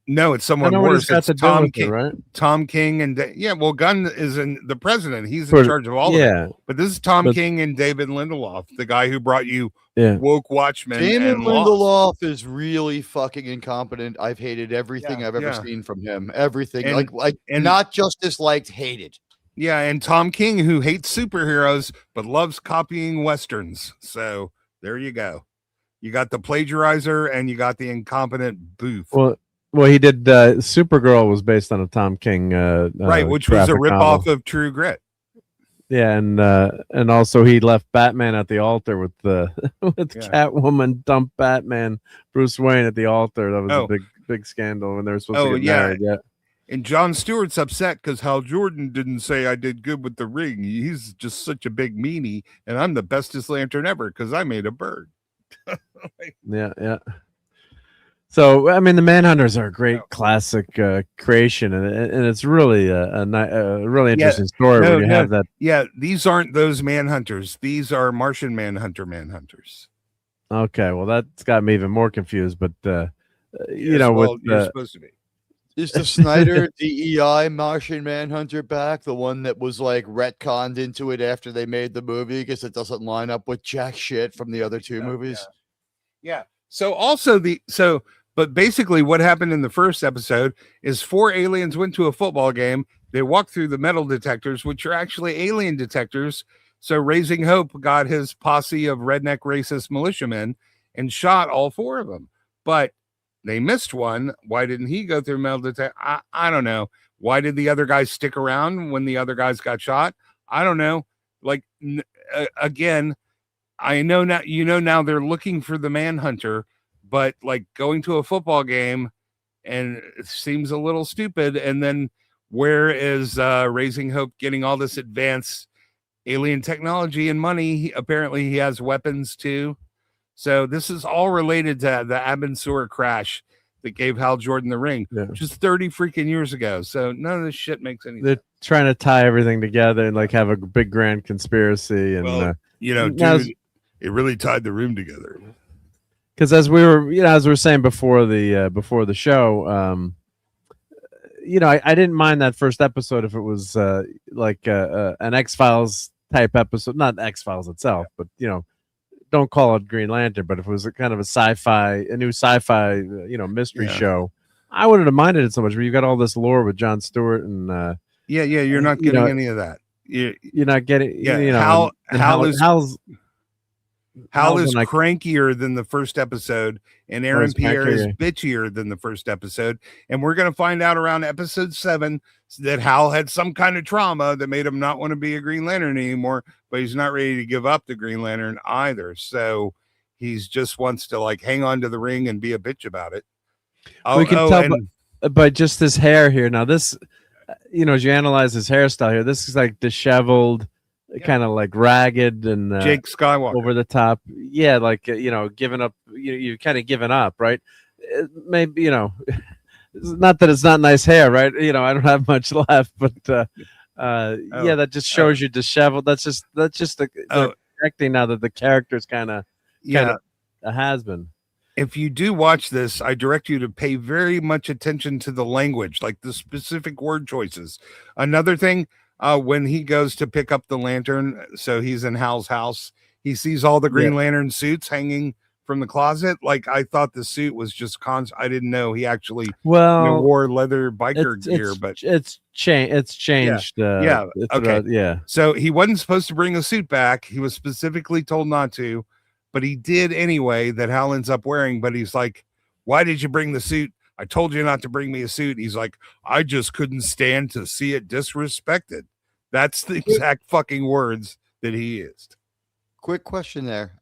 No, it's someone worse. It's Tom King, right? Tom King and well, Gunn is the president. He's in charge of all of it. But this is Tom King and David Lindelof, the guy who brought you Woke Watchmen. David Lindelof is really fucking incompetent. I've hated everything I've ever seen from him. Everything, and not just disliked, hated. Yeah, and Tom King, who hates superheroes but loves copying westerns. So there you go. You got the plagiarizer and you got the incompetent Booth. Well, he did. Supergirl was based on a Tom King, right, which was a ripoff of True Grit. Yeah, and also he left Batman at the altar with Catwoman dumped Batman, Bruce Wayne at the altar. That was a big scandal when they were supposed to get married. Yeah. And Jon Stewart's upset because Hal Jordan didn't say I did good with the ring. He's just such a big meanie, and I'm the bestest lantern ever because I made a bird. Yeah. So, I mean, the Manhunters are a great classic creation, and it's really a really interesting story when you have that. Yeah, these aren't those Manhunters. These are Martian Manhunters. Okay, well, that's got me even more confused, but, you're supposed to be. Is the Snyder DEI Martian Manhunter back? The one that was like retconned into it after they made the movie because it doesn't line up with jack shit from the other two movies? Yeah. But basically what happened in the first episode is 4 aliens went to a football game. They walked through the metal detectors, which are actually alien detectors. So Raising Hope got his posse of redneck racist militiamen and shot all 4 of them. But they missed one. Why didn't he go through metal detector? I don't know. Why did the other guys stick around when the other guys got shot? I don't know. Like, again, I know now, now they're looking for the Manhunter, but like going to a football game and it seems a little stupid. And then where is Raising Hope getting all this advanced alien technology and money? Apparently he has weapons too. So this is all related to the Abensur crash that gave Hal Jordan the ring, which is 30 freaking years ago. So none of this shit makes any sense. They're trying to tie everything together and like have a big grand conspiracy. And dude, it really tied the room together. Because as we were saying before the show, I didn't mind that first episode if it was like an X-Files type episode, not X-Files itself, but don't call it Green Lantern, but if it was a kind of a new sci-fi, mystery show, I wouldn't have minded it so much. But you got all this lore with Jon Stewart and you're not getting any of that. You're not getting Hal is crankier than the first episode, and Aaron Pierre is bitchier than the first episode. And we're going to find out around episode 7 that Hal had some kind of trauma that made him not want to be a Green Lantern anymore, but he's not ready to give up the Green Lantern either. So he's just wants to like hang on to the ring and be a bitch about it. We can tell by just his hair here. Now this, as you analyze his hairstyle here, this is like disheveled, kind of like ragged and Jake Skywalker over the top. Yeah, like giving up. You've kind of given up, right? Maybe not that it's not nice hair, right? I don't have much left, but that just shows you disheveled. That's just the acting now that the character's kind of a has-been. If you do watch this, I direct you to pay very much attention to the language, like the specific word choices. Another thing. When he goes to pick up the lantern, so he's in Hal's house, he sees all the Green Lantern suits hanging from the closet. Like I thought the suit was just I didn't know he actually wore leather biker gear, but it's changed. Okay. So he wasn't supposed to bring a suit back. He was specifically told not to, but he did anyway. That Hal ends up wearing. But he's like, "Why did you bring the suit? I told you not to bring me a suit." He's like, "I just couldn't stand to see it disrespected." That's the exact fucking words that he used. Quick question there.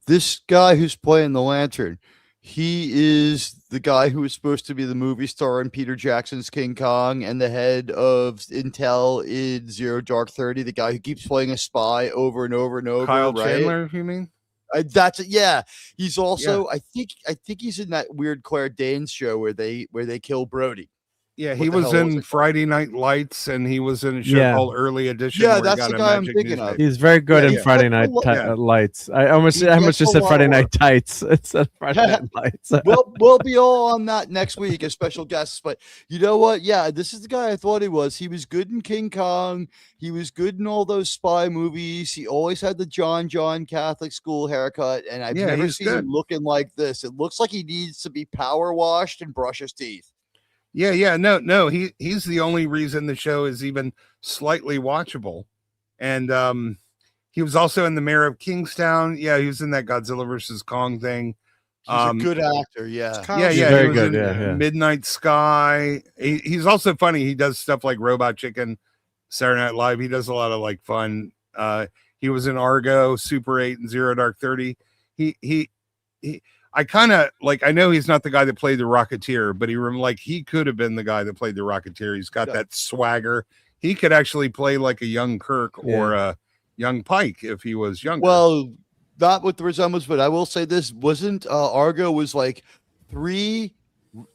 This guy who's playing the Lantern, he is the guy who was supposed to be the movie star in Peter Jackson's King Kong and the head of Intel in Zero Dark 30, the guy who keeps playing a spy over and over and over. Kyle Chandler, you mean? That's it. Yeah, he's also. I think he's in that weird Claire Danes show where they kill Brody. Yeah, he was in Friday Night Lights, and he was in a show called Early Edition. Yeah, that's the guy I'm thinking of. He's very good in Friday Night Lights. I almost just said Friday Night Tights. It's Friday Night Lights. We'll be all on that next week as special guests. But you know what? Yeah, this is the guy I thought he was. He was good in King Kong. He was good in all those spy movies. He always had the John Catholic school haircut, and I've never seen him looking like this. It looks like he needs to be power washed and brush his teeth. No, he's the only reason the show is even slightly watchable. And he was also in The Mayor of Kingstown. Yeah, he was in that Godzilla versus Kong thing. He's a good actor. Yeah, very good. Midnight Sky. He's also funny. He does stuff like Robot Chicken, Saturday Night Live. He does a lot of like fun. He was in Argo, Super 8, and Zero Dark 30. I kind of like, I know he's not the guy that played the Rocketeer, but he could have been the guy that played the Rocketeer. He's got that swagger. He could actually play like a young Kirk or a young Pike if he was younger. Well, not with the resemblance, but I will say this wasn't Argo was like 3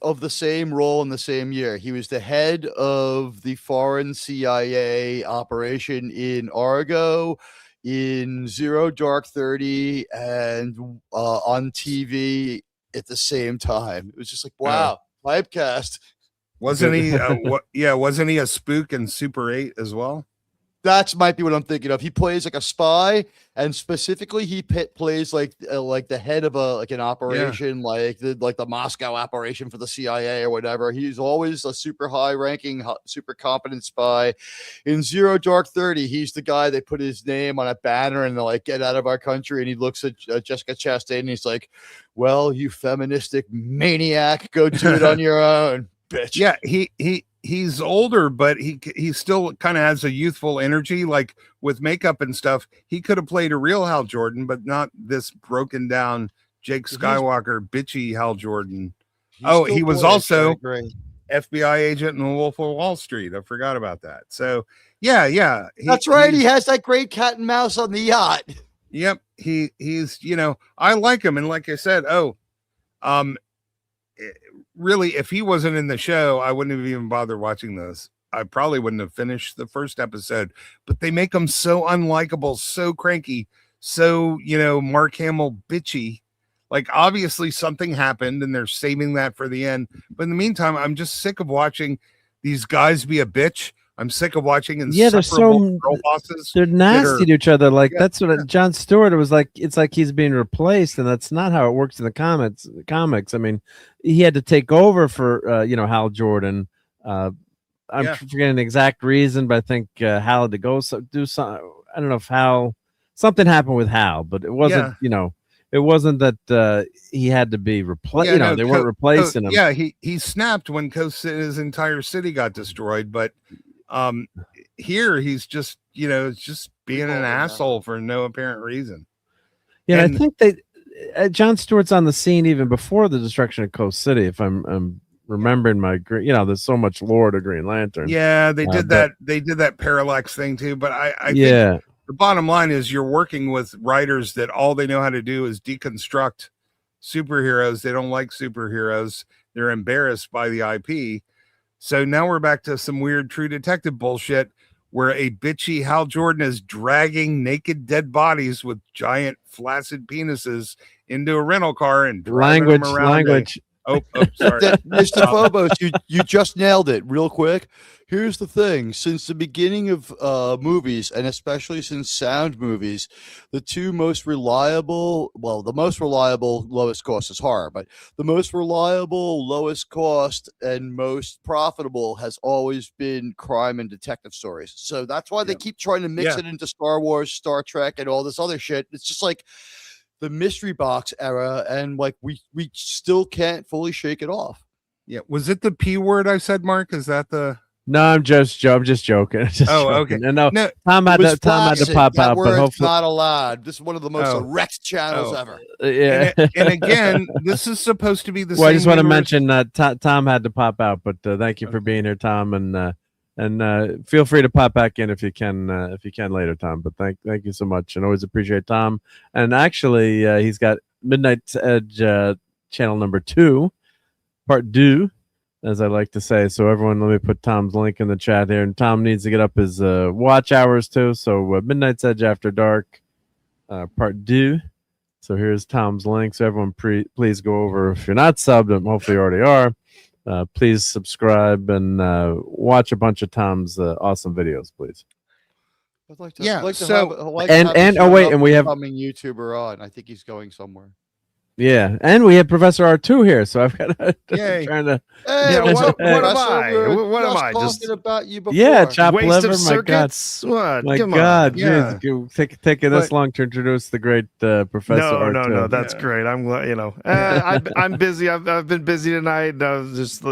of the same role in the same year. He was the head of the foreign CIA operation in Argo, in Zero Dark 30, and on TV at the same time. It was just like, wow, typecast. Wasn't he? Wasn't he a spook in Super 8 as well? That might be what I'm thinking of. He plays like a spy, and specifically, he plays like the head of an operation, like the Moscow operation for the CIA or whatever. He's always a super high-ranking, super competent spy. In Zero Dark 30, he's the guy they put his name on a banner and they're like, "Get out of our country." And he looks at Jessica Chastain and he's like, "Well, you feministic maniac, go do it on your own, bitch." Yeah, he's older, but he still kind of has a youthful energy, like with makeup and stuff. He could have played a real Hal Jordan, but not this broken down Jake Skywalker bitchy Hal Jordan. He was also FBI agent in The Wolf of Wall Street. I forgot about that. So yeah. That's right. He has that great cat and mouse on the yacht. Yep. He's, I like him. And like I said, really, if he wasn't in the show, I wouldn't have even bothered watching this. I probably wouldn't have finished the first episode, but they make him so unlikable, so cranky, so, Mark Hamill bitchy. Like, obviously something happened and they're saving that for the end. But in the meantime, I'm just sick of watching these guys be a bitch. I'm sick of watching insufferable girl bosses. They're nasty to each other. Like that's what Jon Stewart was like. It's like he's being replaced, and that's not how it works in the comics. I mean, he had to take over for Hal Jordan. I'm forgetting the exact reason, but I think Hal had to go do something. I don't know if something happened with Hal, but it wasn't. It wasn't that he had to be replaced. They weren't replacing him. Yeah, he snapped when his entire city got destroyed, but. Here he's just just being an asshole for no apparent reason. I think Jon Stewart's on the scene even before the destruction of Coast City, if I'm remembering there's so much lore to Green Lantern. They did that parallax thing too, but I think the bottom line is you're working with writers that all they know how to do is deconstruct superheroes. They don't like superheroes. They're embarrassed by the IP. So now we're back to some weird True Detective bullshit where a bitchy Hal Jordan is dragging naked dead bodies with giant flaccid penises into a rental car and driving them around. Language. Oh, sorry. Mr. Phobos, you just nailed it real quick. Here's the thing. Since the beginning of movies, and especially since sound movies, the most reliable, lowest cost is horror, but the most reliable, lowest cost, and most profitable has always been crime and detective stories. So that's why they keep trying to mix it into Star Wars, Star Trek, and all this other shit. It's just like the mystery box era, and like we still can't fully shake it off. Yeah. Was it the P word I said, Mark? Is that the... No, I'm just joking. Okay. No, Tom had to pop out, but hopefully not allowed. This is one of the most erect channels ever. Yeah. And again, this is supposed to be the same. Well, I just want to mention Tom had to pop out, but thank you for being here, Tom, and feel free to pop back in if you can later, Tom. But thank you so much, and always appreciate Tom. And actually, he's got Midnight's Edge channel number 2, part 2. as I like to say. So everyone, let me put Tom's link in the chat here. And Tom needs to get up his watch hours too. So Midnight's Edge After Dark, part 2. So here's Tom's link. So everyone, please go over. If you're not subbed, and hopefully you already are, please subscribe and watch a bunch of Tom's awesome videos, please. I'd like to, Yeah, I'd like to so- have, I'd like and- to have and- a oh, wait, shout and we out have- coming YouTuber on. I think he's going somewhere. Yeah, and we have Professor R2 here, so I've got to Yay. trying to. Hey, Yeah, what's what- up, what am Professor? I? We were What am just I? talking Just- about you before. Yeah, chop Waste liver. of My God, circuits? What? my Come God, on. Yeah. jeez, taking this long to introduce the great Professor R2. No. That's Yeah. great. I'm glad. I'm busy. I've been busy tonight. I was just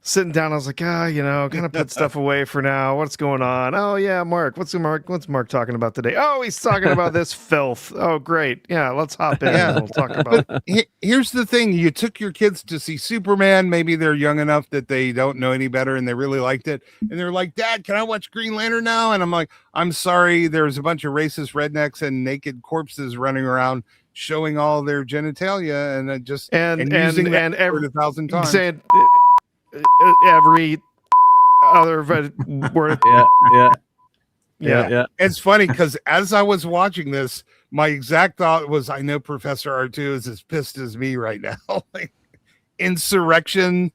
sitting down. I was like, kind of put stuff away for now. What's going on? Oh yeah, Mark. What's Mark talking about today? Oh, he's talking about this filth. Oh, great. Yeah, let's hop in. Yeah. And we'll talk about. Here's the thing: you took your kids to see Superman. Maybe they're young enough that they don't know any better, and they really liked it. And they're like, "Dad, can I watch Green Lantern now?" And I'm like, "I'm sorry. There's a bunch of racist rednecks and naked corpses running around, showing all their genitalia, and using that word 1,000 times." Saying every other word. Yeah. It's funny because as I was watching this, my exact thought was, I know Professor R2 is as pissed as me right now. Like, insurrection,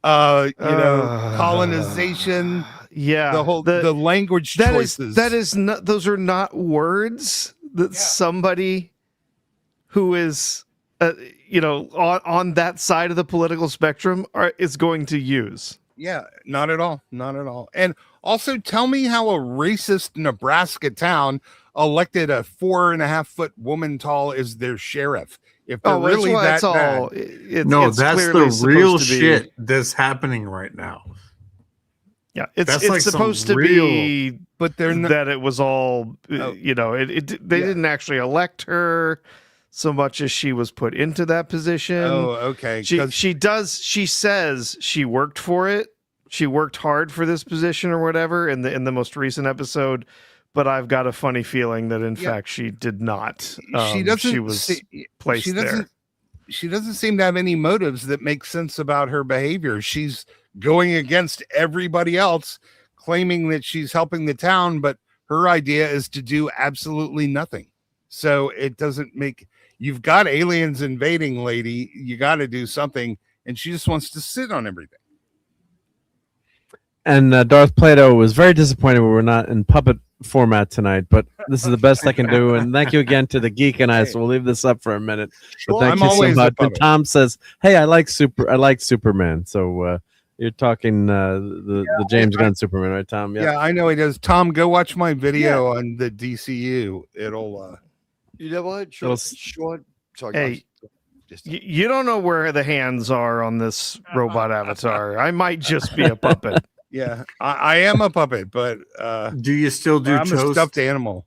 colonization, the language choices. Those are not words that somebody who is on that side of the political spectrum is going to use. Yeah, not at all. And also, tell me how a racist Nebraska town elected a 4.5-foot woman tall as their sheriff. If they're really that bad. That's the real shit that's happening right now. Yeah, it's like supposed to real, be, but they're not, that it was all, they didn't actually elect her so much as she was put into that position. Oh, okay. She says she worked for it. She worked hard for this position or whatever in the most recent episode, but I've got a funny feeling that in fact she did not. She doesn't. She was placed there. She doesn't seem to have any motives that make sense about her behavior. She's going against everybody else, claiming that she's helping the town, but her idea is to do absolutely nothing. So it doesn't make. You've got aliens invading, lady. You got to do something, and she just wants to sit on everything. And Darth Plato was very disappointed we were not in puppet format tonight, but this is the best I can do. And thank you again to the Geek and I. So we'll leave this up for a minute. But thank you so much. And Tom says, "Hey, I like Superman." So you're talking the James Gunn Superman, right, Tom? Yeah, I know he does. Tom, go watch my video on the DCU. It'll. You know what? Sean, sorry, hey, you don't know where the hands are on this robot avatar. I might just be a puppet. Yeah, I am a puppet, but do you still do I'm a stuffed animal?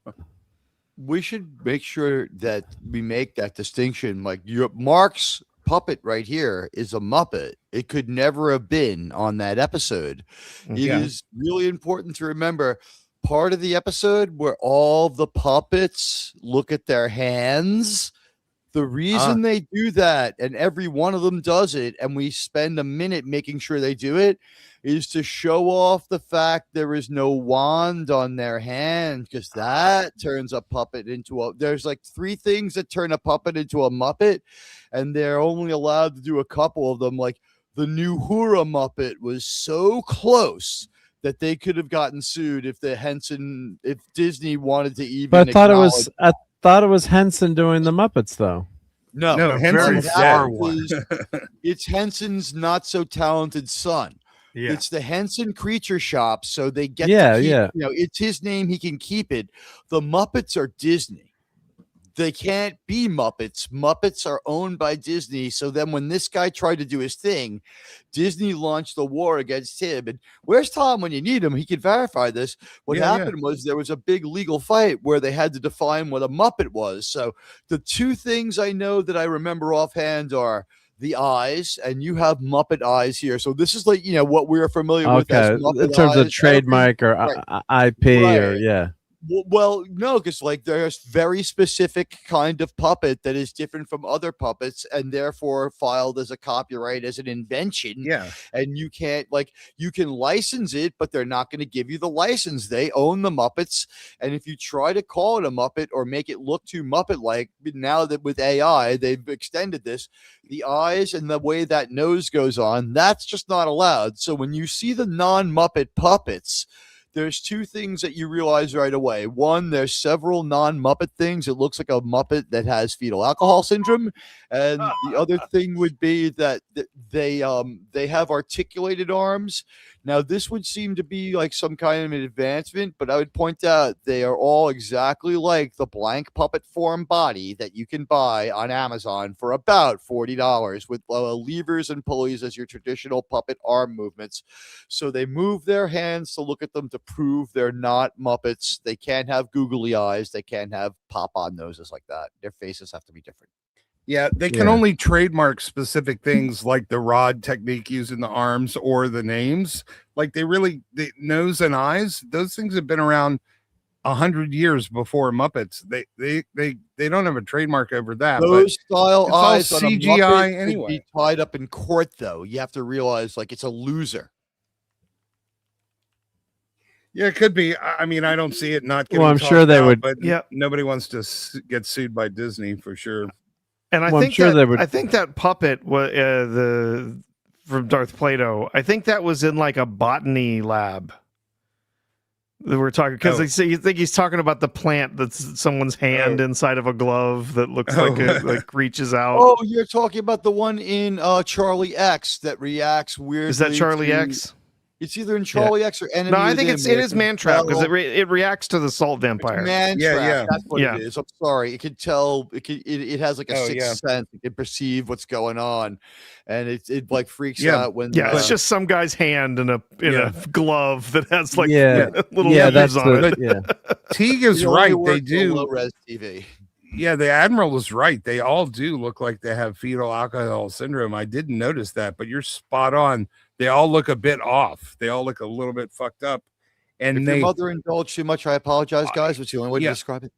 We should make sure that we make that distinction. Like Mark's puppet right here is a Muppet. It could never have been on that episode. It is really important to remember part of the episode where all the puppets look at their hands. The reason they do that, and every one of them does it, and we spend a minute making sure they do it, is to show off the fact there is no wand on their hand, because that turns a puppet into a. There's like 3 things that turn a puppet into a Muppet, and they're only allowed to do a couple of them. Like the new Hura Muppet was so close that they could have gotten sued if Disney wanted to even. But I thought it was Henson doing the Muppets, though. No, Henson's dead. It's Henson's not so talented son. Yeah. It's the Henson Creature Shop, so they get to keep, it's his name, he can keep it. The Muppets are Disney. They can't be Muppets. Muppets are owned by Disney. So then when this guy tried to do his thing, Disney launched the war against him. And where's Tom when you need him? He can verify this. What happened was there was a big legal fight where they had to define what a Muppet was. So the 2 things I know that I remember offhand are the eyes, and you have Muppet eyes here. So this is like, what we're familiar with as Muppet in terms eyes. of trademark or IP or Well, no, because like there's very specific kind of puppet that is different from other puppets, and therefore filed as a copyright as an invention. Yeah, and you can't you can license it, but they're not going to give you the license. They own the Muppets, and if you try to call it a Muppet or make it look too Muppet-like, now that with AI they've extended this, the eyes and the way that nose goes on, that's just not allowed. So when you see the non-Muppet puppets, there's two things that you realize right away. One, there's several non-Muppet things. It looks like a Muppet that has fetal alcohol syndrome. And the other thing would be that they have articulated arms. Now, this would seem to be like some kind of an advancement, but I would point out they are all exactly like the blank puppet form body that you can buy on Amazon for about $40 with levers and pulleys as your traditional puppet arm movements. So they move their hands to look at them to prove they're not Muppets. They can't have googly eyes. They can't have pop-on noses like that. Their faces have to be different. Yeah, they can only trademark specific things like the rod technique using the arms or the names. Like the nose and eyes, those things have been around 100 years before Muppets. They don't have a trademark over that. Those style eyes all on CGI a anyway. Be tied up in court, though. You have to realize like it's a loser. Yeah, it could be. I mean, I don't see it not getting. Well, I'm sure they would. But nobody wants to get sued by Disney for sure. And I think I think that puppet was from Darth Plato. I think that was in like a botany lab. That we're talking because you think he's talking about the plant that's someone's hand inside of a glove that looks like it like reaches out. Oh, you're talking about the one in Charlie X that reacts weirdly. Is that Charlie X? It's either in Charlie X or Enemy. No, I think it is Man-Trap because it reacts to the salt vampire. Man-Trap, that's what it is. I'm sorry. It can tell. It has like a sixth sense. It can perceive what's going on, and it like freaks out when. Yeah, it's just some guy's hand in a glove that has like little leaves on it. Yeah, Teague is right. They do. Low-res TV. Yeah, the Admiral is right. They all do look like they have fetal alcohol syndrome. I didn't notice that, but you're spot on. They all look a bit off. They all look a little bit fucked up. And if your mother indulged too much, I apologize, guys. It's the only way to describe it.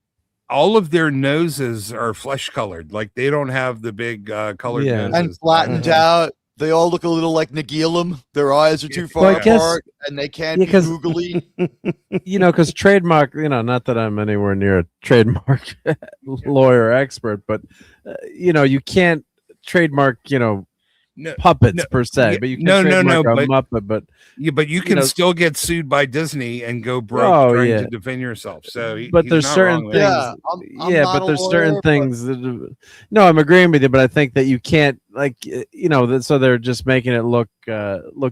All of their noses are flesh colored. Like they don't have the big colored noses. And flattened out. They all look a little like Nagilum. Their eyes are too far apart, and they can't be googly. Because trademark, not that I'm anywhere near a trademark lawyer expert, but, you can't trademark, puppets per se, but you can trademark a Muppet, but you can still get sued by Disney and go broke trying to defend yourself. So, but there's certain things, but there's certain things that, no, I'm agreeing with you, but I think that you can't so they're just making it look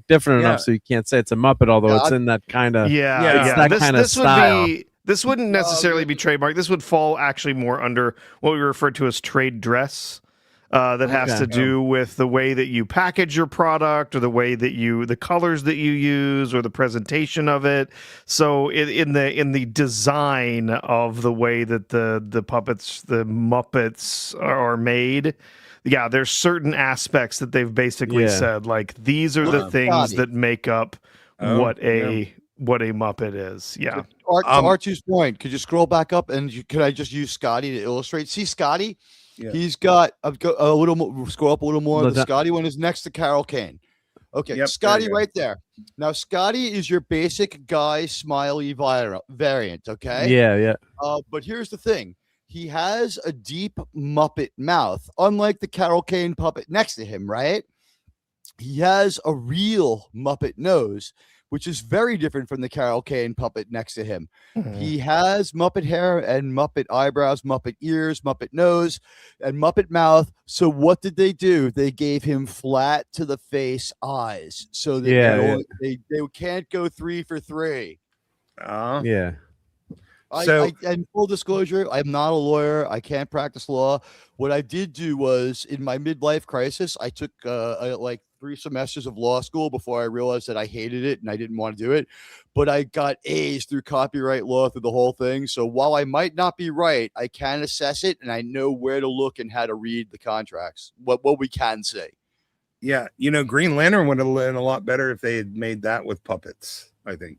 different enough so you can't say it's a Muppet, although it's in that kind of that kind of style. This wouldn't necessarily be trademark. This would fall actually more under what we refer to as trade dress. That has to do with the way that you package your product or the way that the colors that you use or the presentation of it. So in the design of the way that the puppets, the Muppets are made, there's certain aspects that they've basically said, like, these are the things that make up what a Muppet is. Yeah. To R2's point, could you scroll back up and could I just use Scotty to illustrate? See Scotty? Yeah. He's got a little more, scroll up a little more. The Scotty one is next to Carol Kane. Okay, Scotty right there. Now, Scotty is your basic guy smiley variant, okay? Yeah. But here's the thing. He has a deep Muppet mouth, unlike the Carol Kane puppet next to him, right? He has a real Muppet nose, which is very different from the Carol Kane puppet next to him. Mm-hmm. He has Muppet hair and Muppet eyebrows, Muppet ears, Muppet nose, and Muppet mouth. So what did they do? They gave him flat to the face eyes. So that they can't go 3 for 3. Yeah. And full disclosure, I'm not a lawyer. I can't practice law. What I did do was, in my midlife crisis, I took like 3 semesters of law school before I realized that I hated it and I didn't want to do it. But I got A's through copyright law through the whole thing. So while I might not be right, I can assess it and I know where to look and how to read the contracts, what we can say. Yeah. Green Lantern would have been a lot better if they had made that with puppets, I think.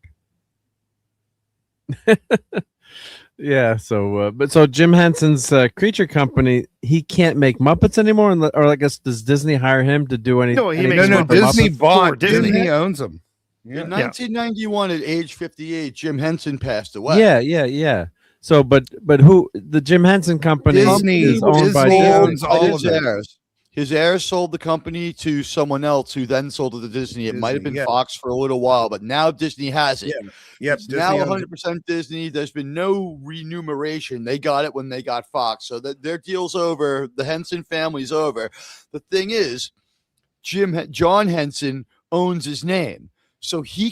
Yeah. So, but so Jim Henson's creature company, he can't make Muppets anymore, or I guess does Disney hire him to do anything? No, he makes No, Disney Muppets bought. for Disney. Disney owns them. In 1991, at age 58, Jim Henson passed away. Yeah. So, but who the Jim Henson company is owned by Disney Disney. owns all of his it. heirs. His heirs sold the company to someone else, who then sold it to Disney. It might have been Fox for a little while, but now Disney has it. Yep. It's now 100% Disney. There's been no remuneration. They got it when they got Fox, so that their deal's over. The Henson family's over. The thing is, John Henson owns his name. So you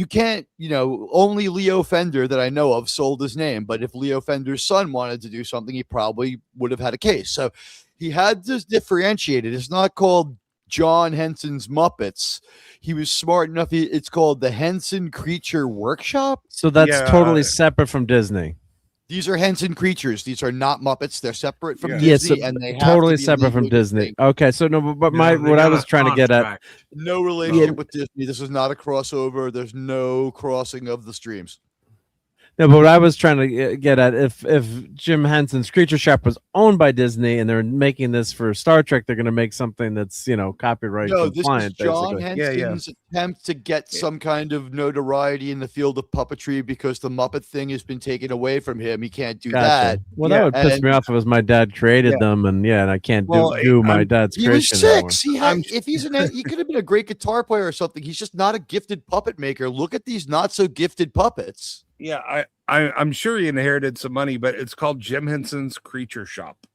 can't, only Leo Fender that I know of sold his name. But if Leo Fender's son wanted to do something, he probably would have had a case. So he had to differentiate it. It's not called John Henson's Muppets. He was smart enough. It's called the Henson Creature Workshop. So that's totally separate from Disney. These are Henson creatures. These are not Muppets. They're separate from Disney, and they have totally to be separate from Disney. Okay, so what I was trying to get at, no relationship with Disney. This is not a crossover. There's no crossing of the streams. No, but what I was trying to get at, if Jim Henson's Creature Shop was owned by Disney and they're making this for Star Trek, they're going to make something that's copyright compliant. This is John Henson's attempt to get some kind of notoriety in the field of puppetry because the Muppet thing has been taken away from him. He can't do that. Well, that would piss me off if my dad created them, and I can't do my dad's creation. He was 6. He could have been a great guitar player or something. He's just not a gifted puppet maker. Look at these not so gifted puppets. Yeah, I'm sure he inherited some money, but it's called Jim Henson's Creature Shop.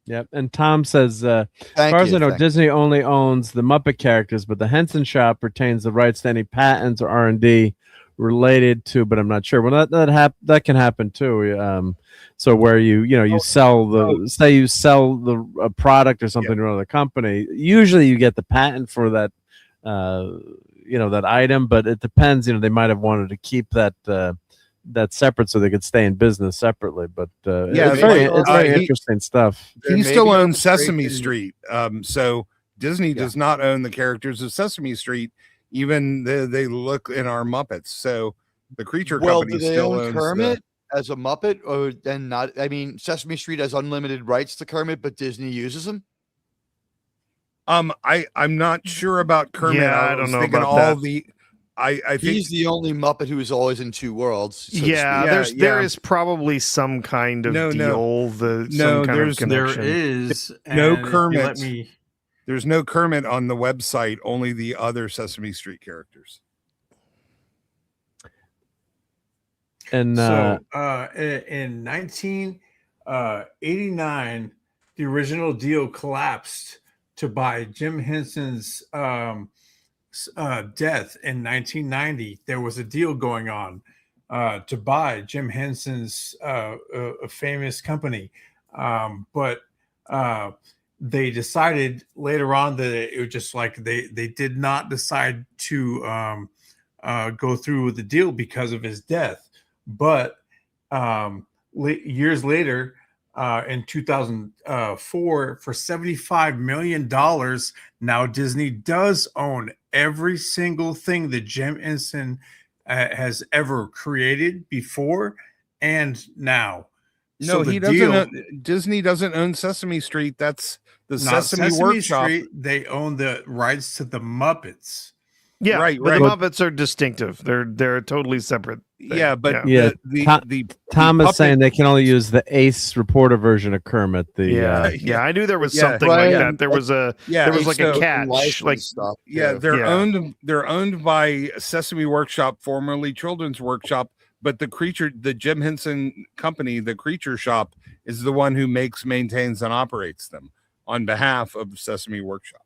Yep. And Tom says, as far as I know, Disney only owns the Muppet characters, but the Henson Shop retains the rights to any patents or R&D related to, but I'm not sure. Well, that can happen too. So where you sell a product or something to another company, usually you get the patent for that, that item, but it depends. They might have wanted to keep that separate so they could stay in business separately. But it's very interesting stuff. He still owns Sesame Street. So Disney does not own the characters of Sesame Street, even they look in our Muppets. So the creature company still owns Kermit as a Muppet, or then not. I mean, Sesame Street has unlimited rights to Kermit, but Disney uses him. I'm not sure about Kermit. Yeah, I don't know about that. I think he's the only Muppet who is always in two worlds. There is probably some kind of deal. There is no Kermit. There's no Kermit on the website. Only the other Sesame Street characters. And in 1989, the original deal collapsed to buy Jim Henson's death in 1990. There was a deal going on to buy Jim Henson's a famous company, but they decided later on that it was just like they did not decide to go through with the deal because of his death. But years later, in 2004, for $75 million, now Disney does own every single thing that Jim Henson has ever created before and now. No, he doesn't. Disney doesn't own Sesame Street. That's the Sesame Workshop. Street, they own the rights to the Muppets. Yeah, right. The Muppets are distinctive. They're totally separate. Yeah, but Tom is saying they can only use the Ace Reporter version of Kermit. I knew there was something like that. There was a like a catch, like stuff. They're owned by Sesame Workshop, formerly Children's Workshop, but the Jim Henson company, the Creature Shop, is the one who makes, maintains, and operates them on behalf of Sesame Workshop.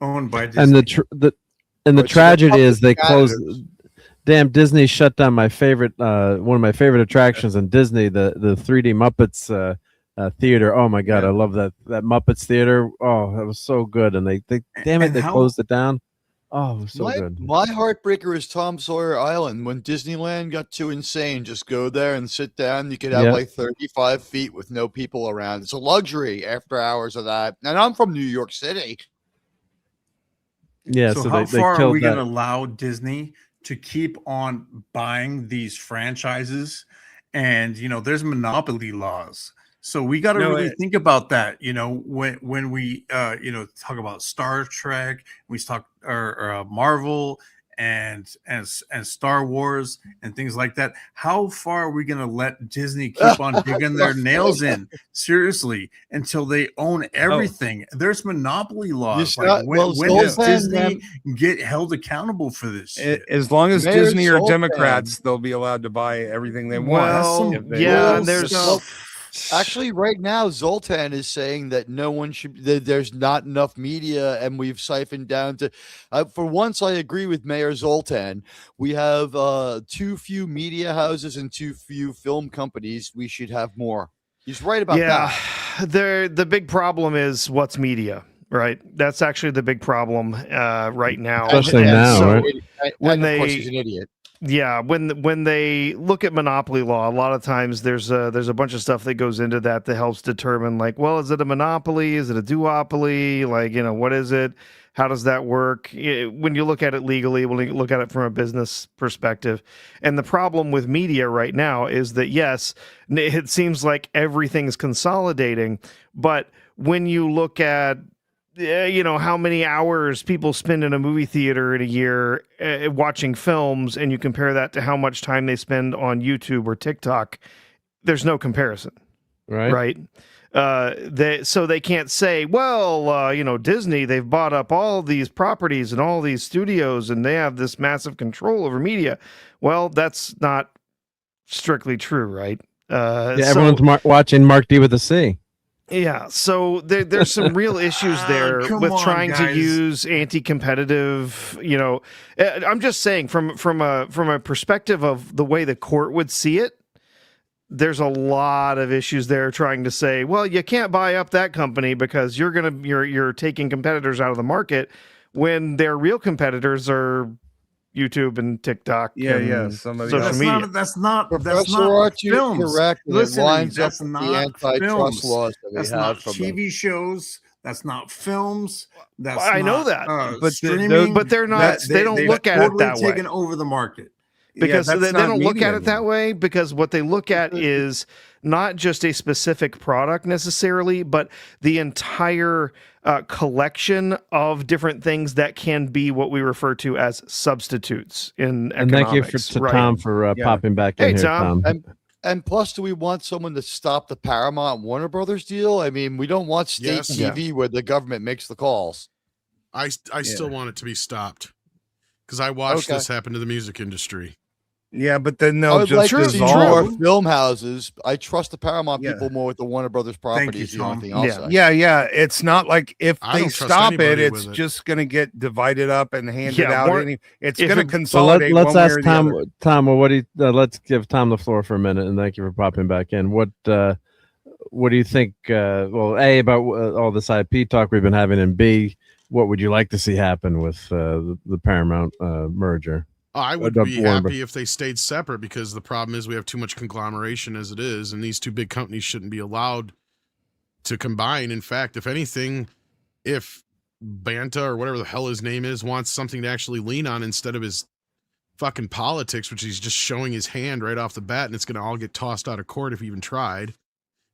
Owned by Disney. And the tragedy is they closed. Damn, Disney shut down my favorite, one of my favorite attractions in Disney, the 3D Muppets theater. Oh my god, I love that Muppets theater. Oh, that was so good. And they closed it down. Oh, it was so good. My heartbreaker is Tom Sawyer Island. When Disneyland got too insane, just go there and sit down. You could have like 35 feet with no people around. It's a luxury after hours of that. And I'm from New York City. Yeah, so how far are we going to allow Disney to keep on buying these franchises, and there's monopoly laws. So we got to really think about that. When we talk about Star Trek, we talk or Marvel and Star Wars and things like that. How far are we going to let Disney keep on digging their nails in seriously until they own everything? There's monopoly laws. When does Disney get held accountable for this shit? As long as Disney are Democrats, they'll be allowed to buy everything they want. And there's actually right now Zoltan is saying that no one should, that there's not enough media, and we've siphoned down to for once I agree with Mayor Zoltan. We have too few media houses and too few film companies. We should have more. He's right about that. The big problem is what's media, right? That's actually the big problem right now. Especially now, right? When of course he's an idiot. Yeah, when they look at monopoly law, a lot of times there's a bunch of stuff that goes into that helps determine, like, well, is it a monopoly? Is it a duopoly? Like, what is it? How does that work? When you look at it legally, when you look at it from a business perspective. And the problem with media right now is that, yes, it seems like everything's consolidating, but when you look at how many hours people spend in a movie theater in a year watching films, and you compare that to how much time they spend on YouTube or TikTok, there's no comparison. Right. They can't say, well, Disney, they've bought up all these properties and all these studios, and they have this massive control over media. Well, that's not strictly true, right? Everyone's watching Marc D with a C. Yeah, so there's some real issues there with trying to use anti-competitive. I'm just saying from a perspective of the way the court would see it, there's a lot of issues there trying to say, well, you can't buy up that company because you're taking competitors out of the market when their real competitors are YouTube and TikTok. Social media. That's not films. Correct. Listen, that's not antitrust laws that that's not TV shows. That's not films. That's I know that, but streaming. But they're not. They don't look at it that way. Taken over the market. Because they don't look at it that way, because what they look at is not just a specific product necessarily, but the entire collection of different things that can be what we refer to as substitutes in economics. And thank you to Tom for popping back in here, Tom. And plus, do we want someone to stop the Paramount Warner Brothers deal? I mean, we don't want state TV where the government makes the calls. I still want it to be stopped, because I watched this happen to the music industry. Yeah, but then they'll just like to see more film houses. I trust the Paramount people more with the Warner Brothers properties. The only thing I'll say. Yeah. It's not like if they stop it, it's just going to get divided up and handed out. It's going to consolidate. Let's ask Tom. Tom, well, what do you? Let's give Tom the floor for a minute, and thank you for popping back in. What do you think? Well, A, about all this IP talk we've been having, and B, what would you like to see happen with the Paramount merger? I would be happy if they stayed separate, because the problem is we have too much conglomeration as it is, and these two big companies shouldn't be allowed to combine. In fact, if anything, if Banta or whatever the hell his name is wants something to actually lean on instead of his fucking politics, which he's just showing his hand right off the bat, and it's going to all get tossed out of court if he even tried.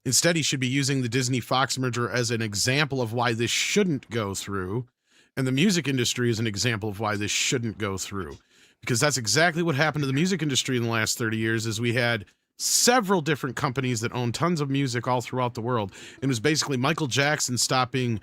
Instead, he should be using the Disney-Fox merger as an example of why this shouldn't go through, and the music industry is an example of why this shouldn't go through. Because that's exactly what happened to the music industry in the last 30 years, is we had several different companies that own tons of music all throughout the world. It was basically Michael Jackson stopping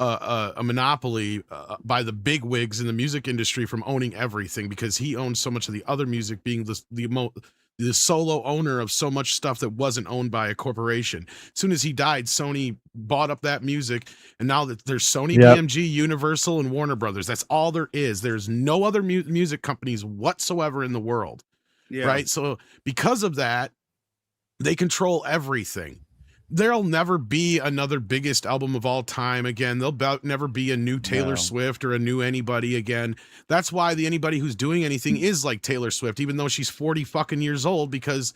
a monopoly by the big wigs in the music industry from owning everything, because he owned so much of the other music, being the solo owner of so much stuff that wasn't owned by a corporation. As soon as he died, Sony bought up that music, and now that there's Sony, BMG, Universal, and Warner Brothers. That's all there is. There's no other music companies whatsoever in the world, right? So because of that, they control everything. There'll never be another biggest album of all time again. There'll never be a new Taylor Swift or a new anybody again. That's why anybody who's doing anything is like Taylor Swift, even though she's 40 fucking years old, because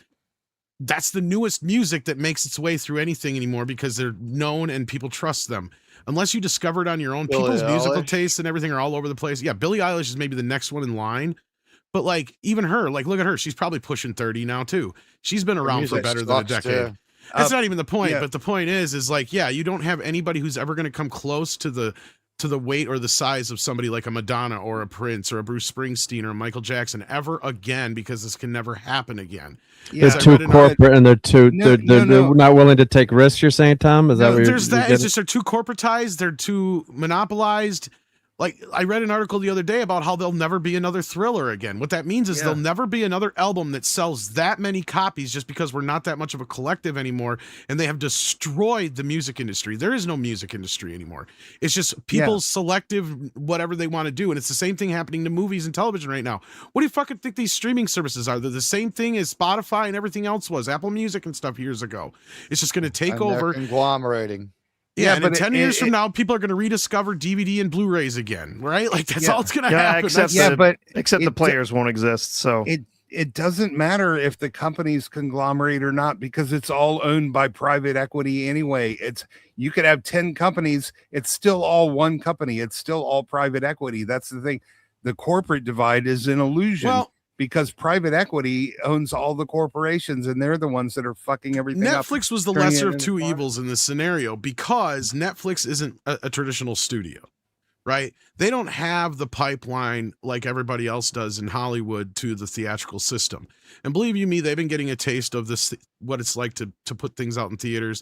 that's the newest music that makes its way through anything anymore, because they're known and people trust them. Unless you discover it on your own, people's musical tastes and everything are all over the place. Yeah, Billie Eilish is maybe the next one in line, But like even her, like look at her, she's probably pushing 30 now too. She's been around for better than a decade. That's not even the point, but the point is like, yeah, you don't have anybody who's ever going to come close to the weight or the size of somebody like a Madonna or a Prince or a Bruce Springsteen or a Michael Jackson ever again, because this can never happen again. They're too corporate and they're not willing to take risks. You're saying, Tom? Is that what there's that? It's just they're too corporatized. They're too monopolized. Like I read an article the other day about how there'll never be another Thriller again. What that means is there'll never be another album that sells that many copies, just because we're not that much of a collective anymore, and they have destroyed the music industry. There is no music industry anymore. It's just people's selective whatever they want to do, and it's the same thing happening to movies and television right now. What do you fucking think these streaming services are? They're the same thing as Spotify and everything else was, Apple Music and stuff years ago. It's just going to take over. Conglomerating. Yeah, and in 10 years from now, people are going to rediscover DVD and Blu-rays again, right? Like that's all it's going to happen. Except the players won't exist. So it doesn't matter if the company's conglomerate or not, because it's all owned by private equity anyway. You could have 10 companies, it's still all one company. It's still all private equity. That's the thing. The corporate divide is an illusion. Because private equity owns all the corporations, and they're the ones that are fucking everything up. Netflix was the lesser of two evils in this scenario, because Netflix isn't a traditional studio, right? They don't have the pipeline like everybody else does in Hollywood to the theatrical system. And believe you me, they've been getting a taste of this, what it's like to put things out in theaters.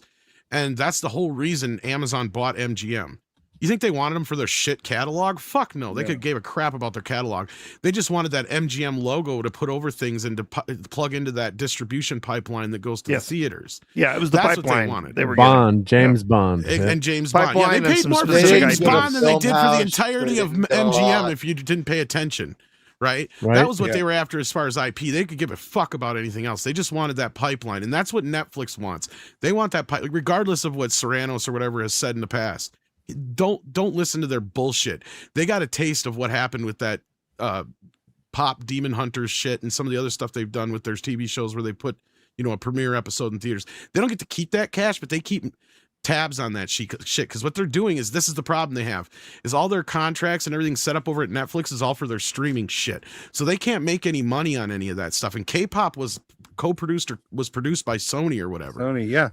And that's the whole reason Amazon bought MGM. You think they wanted them for their shit catalog? Fuck no. They could give a crap about their catalog. They just wanted that MGM logo to put over things and to plug into that distribution pipeline that goes to the theaters. Yeah, it was the That's pipeline. what they wanted. They were Bond, James Bond. And James Bond. Yeah, they paid more for James Bond than they did for the entirety of MGM if you didn't pay attention. Right? That was what they were after as far as IP. They could give a fuck about anything else. They just wanted that pipeline. And that's what Netflix wants. They want that pipeline, regardless of what Serranos or whatever has said in the past. Don't listen to their bullshit. They got a taste of what happened with that Pop Demon Hunters shit and some of the other stuff they've done with their TV shows where they put, a premiere episode in theaters. They don't get to keep that cash, but they keep tabs on that shit, because what they're doing is, this is the problem they have, is all their contracts and everything set up over at Netflix is all for their streaming shit. So they can't make any money on any of that stuff. And K-pop was co-produced or was produced by Sony or whatever. Sony, yeah.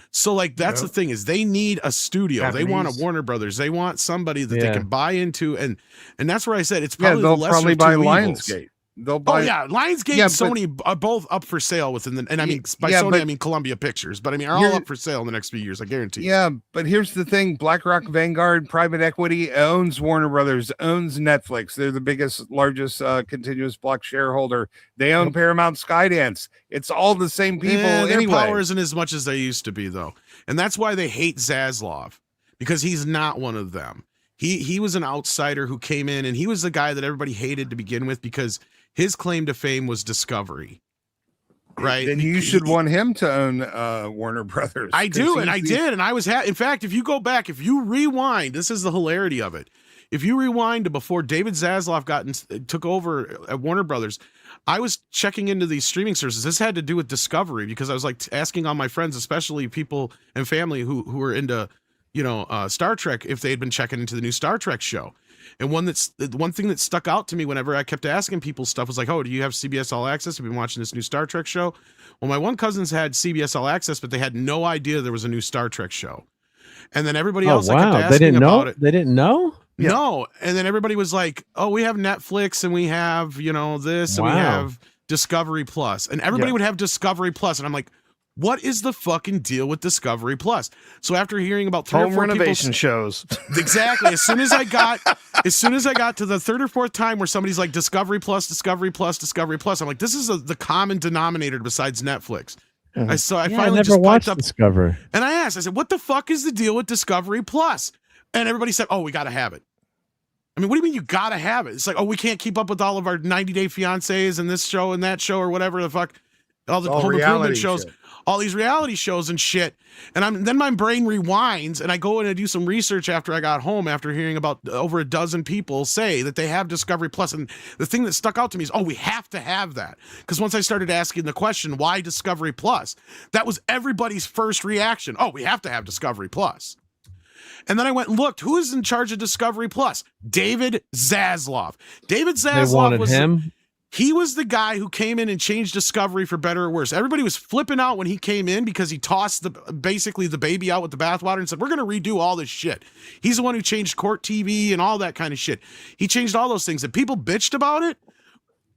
So like that's the thing, is they need a studio. Japanese. They want a Warner Brothers. They want somebody that they can buy into, and that's where I said it's probably they'll the lesser probably buy two Lionsgate. evils. They'll buy. Lionsgate and Sony are both up for sale within the. And I mean by Sony I mean Columbia Pictures, but I mean are all up for sale in the next few years. I guarantee. Yeah, but here's the thing: BlackRock, Vanguard, private equity owns Warner Brothers, owns Netflix. They're the biggest, largest continuous block shareholder. They own Paramount, Skydance. It's all the same people. Their anyway. power isn't as much as they used to be, though, and that's why they hate Zaslav, because he's not one of them. He was an outsider who came in, and he was the guy that everybody hated to begin with, because his claim to fame was Discovery, right? Then you should want him to own Warner Brothers. I do, and I did, and I was. In fact, if you go back, if you rewind, this is the hilarity of it. If you rewind to before David Zaslav took over at Warner Brothers, I was checking into these streaming services. This had to do with Discovery, because I was like asking all my friends, especially people and family who were into, Star Trek, if they had been checking into the new Star Trek show. And one thing that stuck out to me whenever I kept asking people stuff was like, oh, do you have CBS All Access? Have you been watching this new Star Trek show? Well, my one cousin's had CBS All Access, but they had no idea there was a new Star Trek show. And then everybody else, I kept asking about it. They didn't know? Yeah. No. And then everybody was like, oh, we have Netflix and we have, this and we have Discovery Plus. And everybody would have Discovery Plus. And I'm like, what is the fucking deal with Discovery Plus? So after hearing about three or four renovation shows, exactly. As soon as I got to the third or fourth time where somebody's like Discovery Plus, Discovery Plus, Discovery Plus, I'm like, this is the common denominator besides Netflix. I finally never watched Discovery. And I said, what the fuck is the deal with Discovery Plus? And everybody said, oh, we got to have it. I mean, what do you mean you got to have it? It's like, oh, we can't keep up with all of our 90-Day Fiancés and this show and that show or whatever the fuck. All the home improvement shows. Shit. All these reality shows and shit. And then my brain rewinds and I go in and do some research after I got home, after hearing about over a dozen people say that they have Discovery Plus. And the thing that stuck out to me is, oh, we have to have that. Because once I started asking the question, why Discovery Plus? That was everybody's first reaction. Oh, we have to have Discovery Plus. And then I went and looked, who is in charge of Discovery Plus? David Zaslav. David Zaslav they wanted him. He was the guy who came in and changed Discovery for better or worse. Everybody was flipping out when he came in because he tossed basically the baby out with the bathwater and said, we're going to redo all this shit. He's the one who changed Court TV and all that kind of shit. He changed all those things and people bitched about it.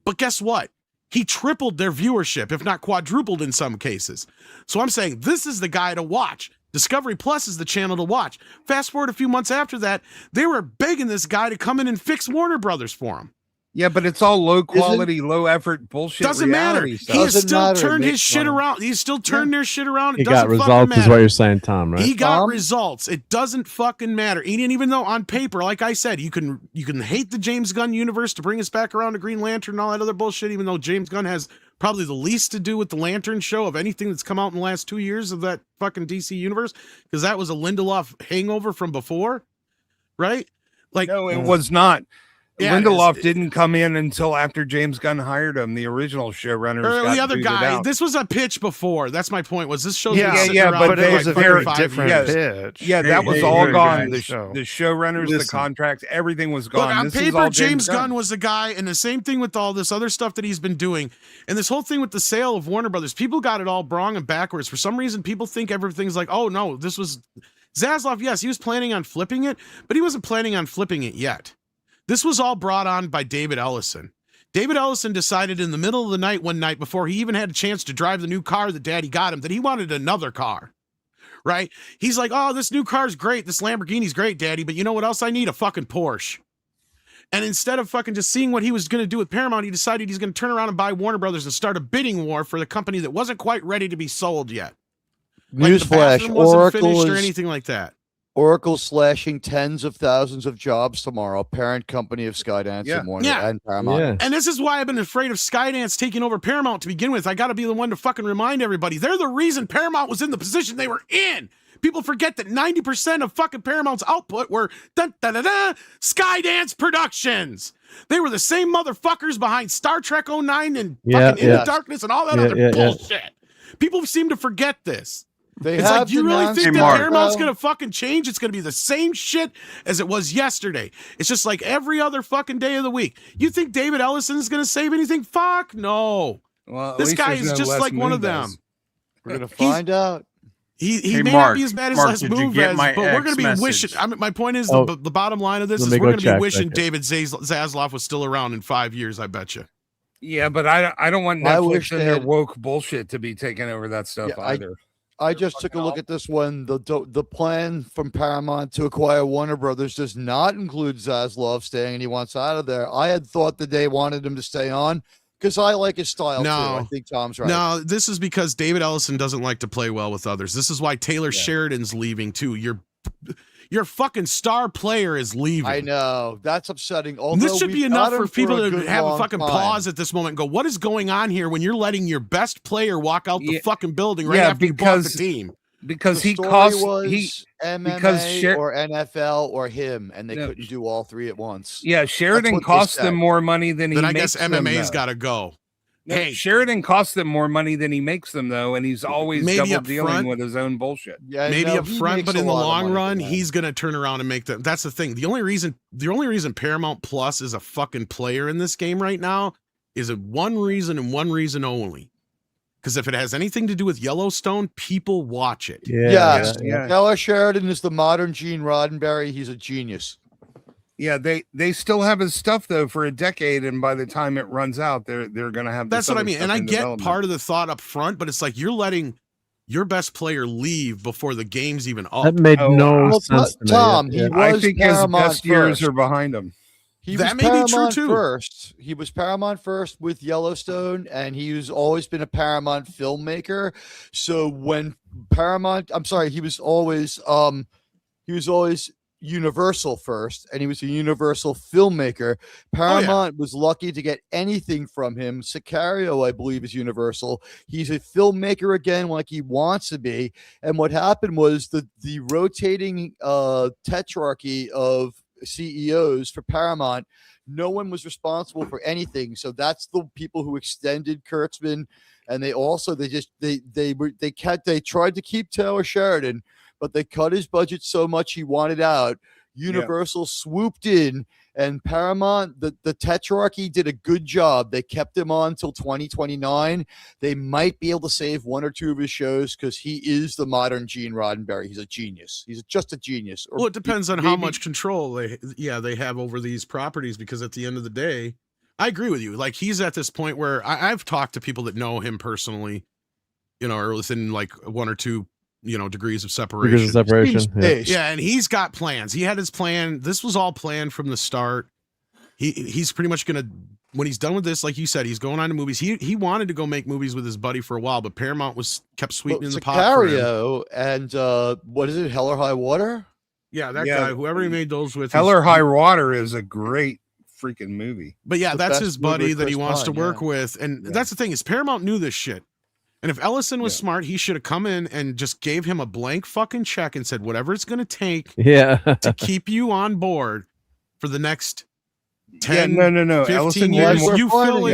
But guess what? He tripled their viewership, if not quadrupled in some cases. So I'm saying this is the guy to watch. Discovery Plus is the channel to watch. Fast forward a few months after that, they were begging this guy to come in and fix Warner Brothers for him. Yeah, but it's all low quality, low effort bullshit. Doesn't matter. Stuff. He has still turned his shit around. He's still turned their shit around. He got results, is what you're saying, Tom, right? He got results. It doesn't fucking matter. And even though on paper, like I said, you can hate the James Gunn universe to bring us back around to Green Lantern and all that other bullshit, even though James Gunn has probably the least to do with the Lantern show of anything that's come out in the last 2 years of that fucking DC universe, because that was a Lindelof hangover from before, right? Like, no, it was not. Yeah, Lindelof didn't come in until after James Gunn hired him. The original showrunners, the other guy. This was a pitch before. That's my point. Was this show? Yeah, but it was a very different pitch. Yeah, that was all gone. The showrunners, the contracts, everything was gone. Look, on paper, James Gunn was the guy, and the same thing with all this other stuff that he's been doing, and this whole thing with the sale of Warner Brothers. People got it all wrong and backwards. For some reason, people think everything's like, oh no, this was Zaslav. Yes, he was planning on flipping it, but he wasn't planning on flipping it yet. This was all brought on by David Ellison. David Ellison decided in the middle of the night one night before he even had a chance to drive the new car that Daddy got him that he wanted another car, right? He's like, oh, this new car's great. This Lamborghini's great, Daddy. But you know what else I need? A fucking Porsche. And instead of fucking just seeing what he was going to do with Paramount, he decided he's going to turn around and buy Warner Brothers and start a bidding war for the company that wasn't quite ready to be sold yet. Newsflash, like wasn't finished or anything like that. Oracle slashing tens of thousands of jobs tomorrow. Parent company of Skydance and Warner and Paramount. Yeah. And this is why I've been afraid of Skydance taking over Paramount to begin with. I got to be the one to fucking remind everybody. They're the reason Paramount was in the position they were in. People forget that 90% of fucking Paramount's output were Skydance Productions. They were the same motherfuckers behind Star Trek 09 and fucking Into Darkness and all that other bullshit. People seem to forget this. It's like, you really think that Paramount's going to fucking change? It's going to be the same shit as it was yesterday. It's just like every other fucking day of the week. You think David Ellison is going to save anything? Fuck no. Well, this guy is just like one of them. We're going to find out. He may not be as bad as Les Move as, but we're going to be wishing. I mean, my point is, the bottom line of this is we're going to be wishing David Zaslav was still around in 5 years, I bet you. Yeah, but I don't want Netflix and their woke bullshit to be taking over that stuff either. I just took a look at this one. The plan from Paramount to acquire Warner Brothers does not include Zaslav staying, and he wants out of there. I had thought that they wanted him to stay on because I like his style too. I think Tom's right. No, this is because David Ellison doesn't like to play well with others. This is why Taylor Sheridan's leaving too. Your fucking star player is leaving. I know. That's upsetting. Although this should be enough for people to have a fucking pause at this moment and go, what is going on here when you're letting your best player walk out the fucking building right after you bought the team? Because he cost MMA or NFL or him, and they couldn't do all three at once. Yeah, Sheridan cost them more money than he makes. Then I guess MMA's got to go. Hey, Sheridan costs them more money than he makes them, though, and he's always double dealing with his own bullshit. Yeah, maybe up front, but in the long run, he's going to turn around and make them. That's the thing. The only reason Paramount Plus is a fucking player in this game right now is one reason and one reason only. Because if it has anything to do with Yellowstone, people watch it. Yes. Taylor Sheridan is the modern Gene Roddenberry. He's a genius. Yeah, they still have his stuff though for a decade, and by the time it runs out, they're gonna have. That's what I mean, and I get part of the thought up front, but it's like you're letting your best player leave before the game's even up. That made no sense. Tom, I think his best years are behind him. That may be true too. First, he was Paramount first with Yellowstone, and he's always been a Paramount filmmaker. So when Paramount, he was always Universal first, and he was a Universal filmmaker. Paramount was lucky to get anything from him. Sicario, I believe, is Universal. He's a filmmaker again, like he wants to be. And what happened was the rotating tetrarchy of CEOs for Paramount, no one was responsible for anything. So that's the people who extended Kurtzman, and they tried to keep Taylor Sheridan, but they cut his budget so much he wanted out. Universal swooped in, and Paramount, the Tetrarchy did a good job. They kept him on till 2029. They might be able to save one or two of his shows because he is the modern Gene Roddenberry. He's a genius. He's just a genius. Well, it depends on how much control they have over these properties, because at the end of the day, I agree with you. Like, he's at this point where I've talked to people that know him personally, or within like one or two, degrees of separation. Yeah, and he's got plans. He had his plan. This was all planned from the start. He's pretty much gonna, when he's done with this, like you said, he's going on to movies. He wanted to go make movies with his buddy for a while, but Paramount kept sweetening the pot for him. And what is it, Hell or High Water? Yeah, that guy, whoever he made those with. Hell or High Water is a great freaking movie. But yeah, that's his buddy that he wants to work with. And that's the thing, is Paramount knew this shit. And if Ellison was smart, he should have come in and just gave him a blank fucking check and said, whatever it's going to take to keep you on board for the next 10, 15 Ellison years. You fill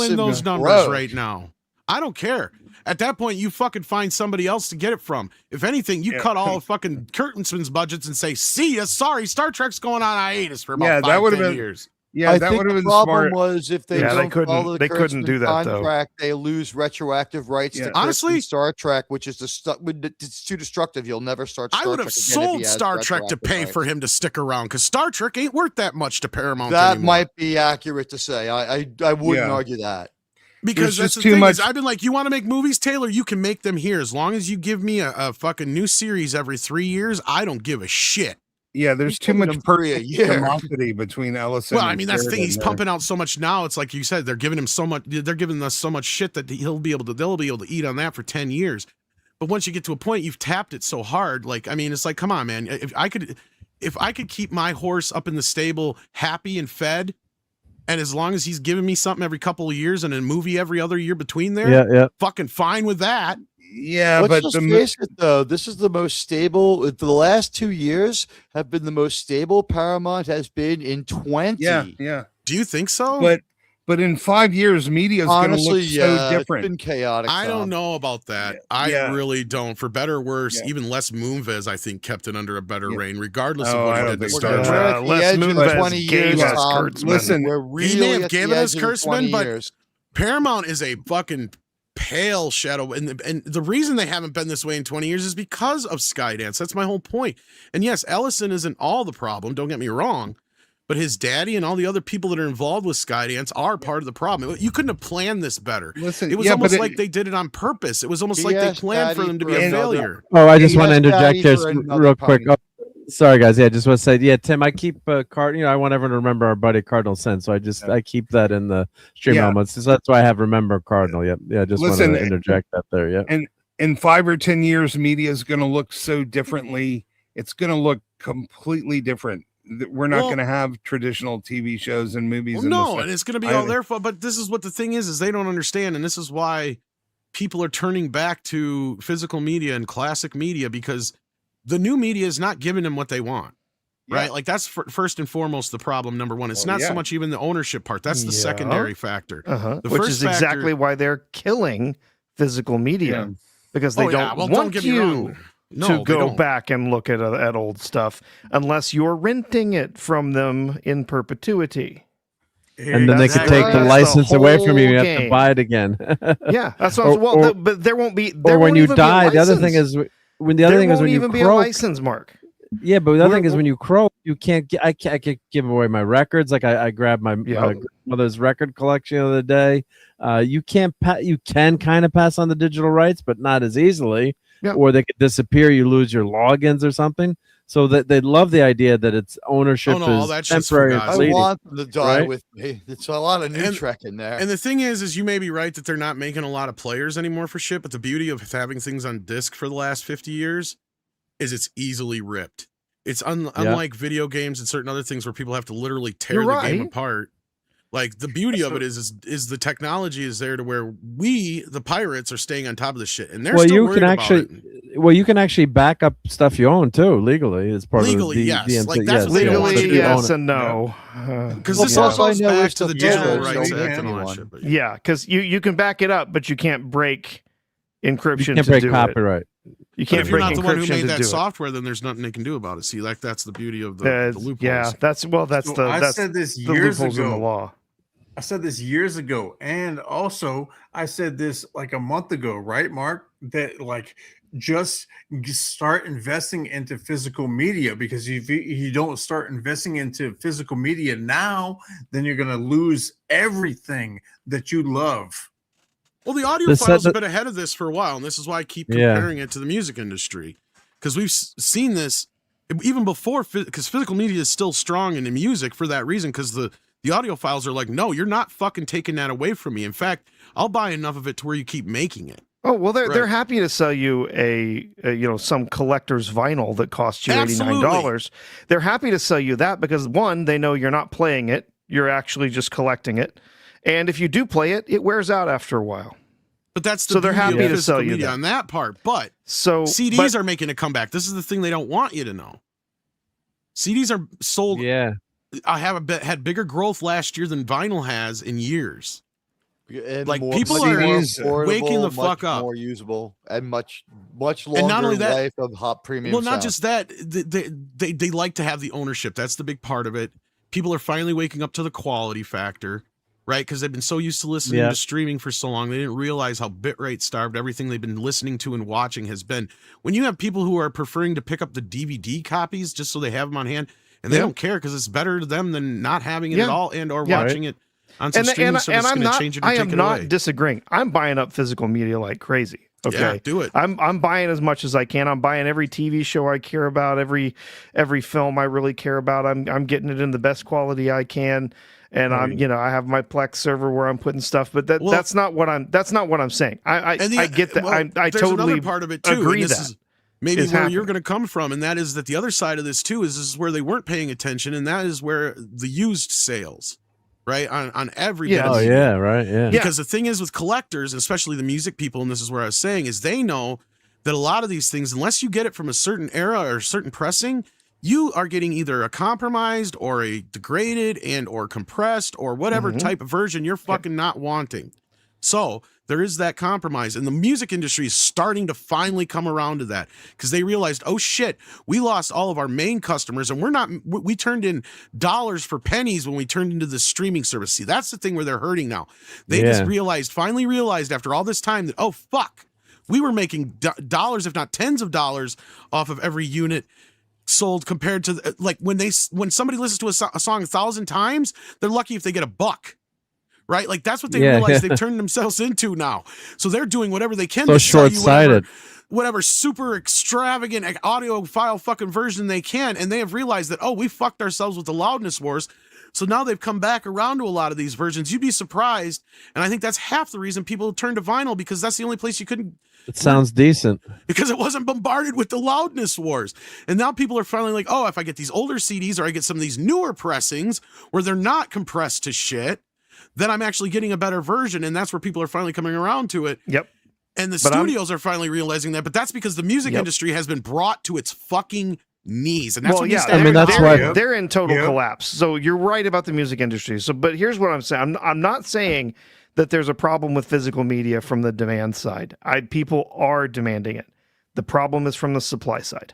in those numbers right now. I don't care. At that point, you fucking find somebody else to get it from. If anything, you cut all fucking Curtinsman's budgets and say, see ya, sorry, Star Trek's going on hiatus for about 5-10 years. Yeah, I that think would have the been problem smart. was if they don't follow the couldn't do that contract, they lose retroactive rights to honestly Star Trek, which is it's too destructive. You'll never start Star Trek. I would have sold Star Trek to pay for him to stick around, because Star Trek ain't worth that much to Paramount That anymore. might be accurate to say. I wouldn't argue that. Because that's the thing is, I've been like, you want to make movies, Taylor? You can make them here. As long as you give me a fucking new series every 3 years, I don't give a shit. Yeah, there's too much animosity between Ellison. Well, I mean, that's the thing. He's pumping out so much now. It's like you said, they're giving him so much. They're giving us so much shit that they'll be able to eat on that for 10 years. But once you get to a point, you've tapped it so hard. Like, I mean, it's like, come on, man. If I could keep my horse up in the stable happy and fed, and as long as he's giving me something every couple of years and a movie every other year between there, fucking fine with that. Yeah, Let's just face it, though. This is the most stable. The last 2 years have been the most stable Paramount has been in 20. Yeah. Do you think so? But in 5 years, media is going to look so different. It's been chaotic. I don't know about that. I really don't. For better or worse, even Les Moonves, I think, kept it under a better reign, regardless of what he did to Star Trek. Les Moonves gave us Kurtzman. Listen, he may have given us Kurtzman, but Paramount is a fucking pale shadow, and the reason they haven't been this way in 20 years is because of Skydance. That's my whole point. And yes, Ellison isn't all the problem, don't get me wrong, but his daddy and all the other people that are involved with Skydance are part of the problem. You couldn't have planned this better. Listen, it was almost like they did it on purpose. It was almost like they planned for them to be a failure. Oh, I just want to interject here real quick. Oh, sorry, guys. Yeah, I just want to say, Tim, I keep I want everyone to remember our buddy Cardinal Sense, so I keep that in the stream elements. So that's why I have remember Cardinal. Yeah, just want to interject that there. Yeah, and in 5 or 10 years, media is going to look so differently. It's going to look completely different. We're not going to have traditional TV shows and movies. No, and it's going to be all their fault. But this is what the thing is they don't understand, and this is why people are turning back to physical media and classic media, because the new media is not giving them what they want, right? Like that's first and foremost the problem. Number one, it's not so much even the ownership part. That's the secondary factor. Which is exactly why they're killing physical media, because they don't want you to go back and look at old stuff unless you're renting it from them in perpetuity. And then they could take the license away from you. You have to buy it again. That's what. But there won't be. Or when you die, the other thing is when you even be a license, Mark. Yeah, but the other thing is when you croak, you can't. I could give away my records. Like I grabbed my grandmother's record collection the other day. You can't. You can kind of pass on the digital rights, but not as easily. Or they could disappear. You lose your logins or something. So that they love the idea that its ownership is temporary. I want them to die with me. It's a lot of new Trek in there. And the thing is you may be right that they're not making a lot of players anymore for shit. But the beauty of having things on disc for the last 50 years is it's easily ripped. It's unlike video games and certain other things where people have to literally tear the game apart. Like the beauty of it is the technology is there to where we, the pirates, are staying on top of this shit, and they're still worried about it. Well, you can actually back up stuff you own too legally as part of the yes. DMC. Like that's legally yes and no. Because this all goes back to the Digital Rights Act and all that shit. Yeah, because you can back it up, but you can't break encryption You can't to break do copyright. it. You But can't if you're break not the one who encryption made to that do software, then there's nothing they can do about it. See, that's the beauty of the it. loopholes. Yeah, that's So the I that's said this the years loopholes in the ago. law. I said this years ago, and also I said this like a month ago, right, Mark? That like just start investing into physical media, because if you don't start investing into physical media now, then you're going to lose everything that you love. Well, the audiophiles have been ahead of this for a while, and this is why I keep comparing it to the music industry, because we've seen this even before, because physical media is still strong in the music for that reason, because the audiophiles are like, no, you're not fucking taking that away from me. In fact, I'll buy enough of it to where you keep making it. Oh, well, they're happy to sell you a some collector's vinyl that costs you $89. They're happy to sell you that because, one, they know you're not playing it. You're actually just collecting it. And if you do play it, it wears out after a while. But that's so they're happy to sell you that. On that part. But CDs are making a comeback. This is the thing they don't want you to know. CDs are sold. Yeah. I had bigger growth last year than vinyl has in years. And like more, people are waking the fuck much up. More usable and much longer and not only that, life of hot premium. Well, not sound. just that, they like to have the ownership. That's the big part of it. People are finally waking up to the quality factor, right? Because they've been so used to listening to streaming for so long, they didn't realize how bitrate starved everything they've been listening to and watching has been. When you have people who are preferring to pick up the DVD copies just so they have them on hand, and they don't care because it's better to them than not having it at all and or watching it on some streaming service. I am not disagreeing. I'm buying up physical media like crazy. Okay, yeah, do it. I'm buying as much as I can. I'm buying every TV show I care about, every film I really care about. I'm getting it in the best quality I can, and I have my Plex server where I'm putting stuff. But that's not what I'm saying. I get that. I totally part of it too, agree this that. Is maybe where you're going to come from, and that is that the other side of this too is where they weren't paying attention, and that is where the used sales. Right on every bit of media. Right, yeah. Because the thing is with collectors, especially the music people, and this is where I was saying, is they know that a lot of these things, unless you get it from a certain era or a certain pressing, you are getting either a compromised or a degraded and or compressed or whatever type of version you're fucking not wanting. So there is that compromise, and the music industry is starting to finally come around to that because they realized, oh shit, we lost all of our main customers, and we turned in dollars for pennies when we turned into the streaming service. See, that's the thing where they're hurting now. They just finally realized after all this time that, oh fuck, we were making dollars, if not tens of dollars, off of every unit sold compared to like when somebody listens to a song 1,000 times, they're lucky if they get $1. Right, like that's what they realize they've turned themselves into now. So they're doing whatever they can to sell you whatever super extravagant audiophile fucking version they can, and they have realized that we fucked ourselves with the loudness wars. So now they've come back around to a lot of these versions. You'd be surprised, and I think that's half the reason people turn to vinyl because that's the only place you couldn't. It sounds decent because it wasn't bombarded with the loudness wars. And now people are finally like, if I get these older CDs or I get some of these newer pressings where they're not compressed to shit, then I'm actually getting a better version, and that's where people are finally coming around to it. Yep. And the studios are finally realizing that, but that's because the music industry has been brought to its fucking knees, and that's why they're in total collapse. So you're right about the music industry. So, but here's what I'm saying: I'm not saying that there's a problem with physical media from the demand side. People are demanding it. The problem is from the supply side.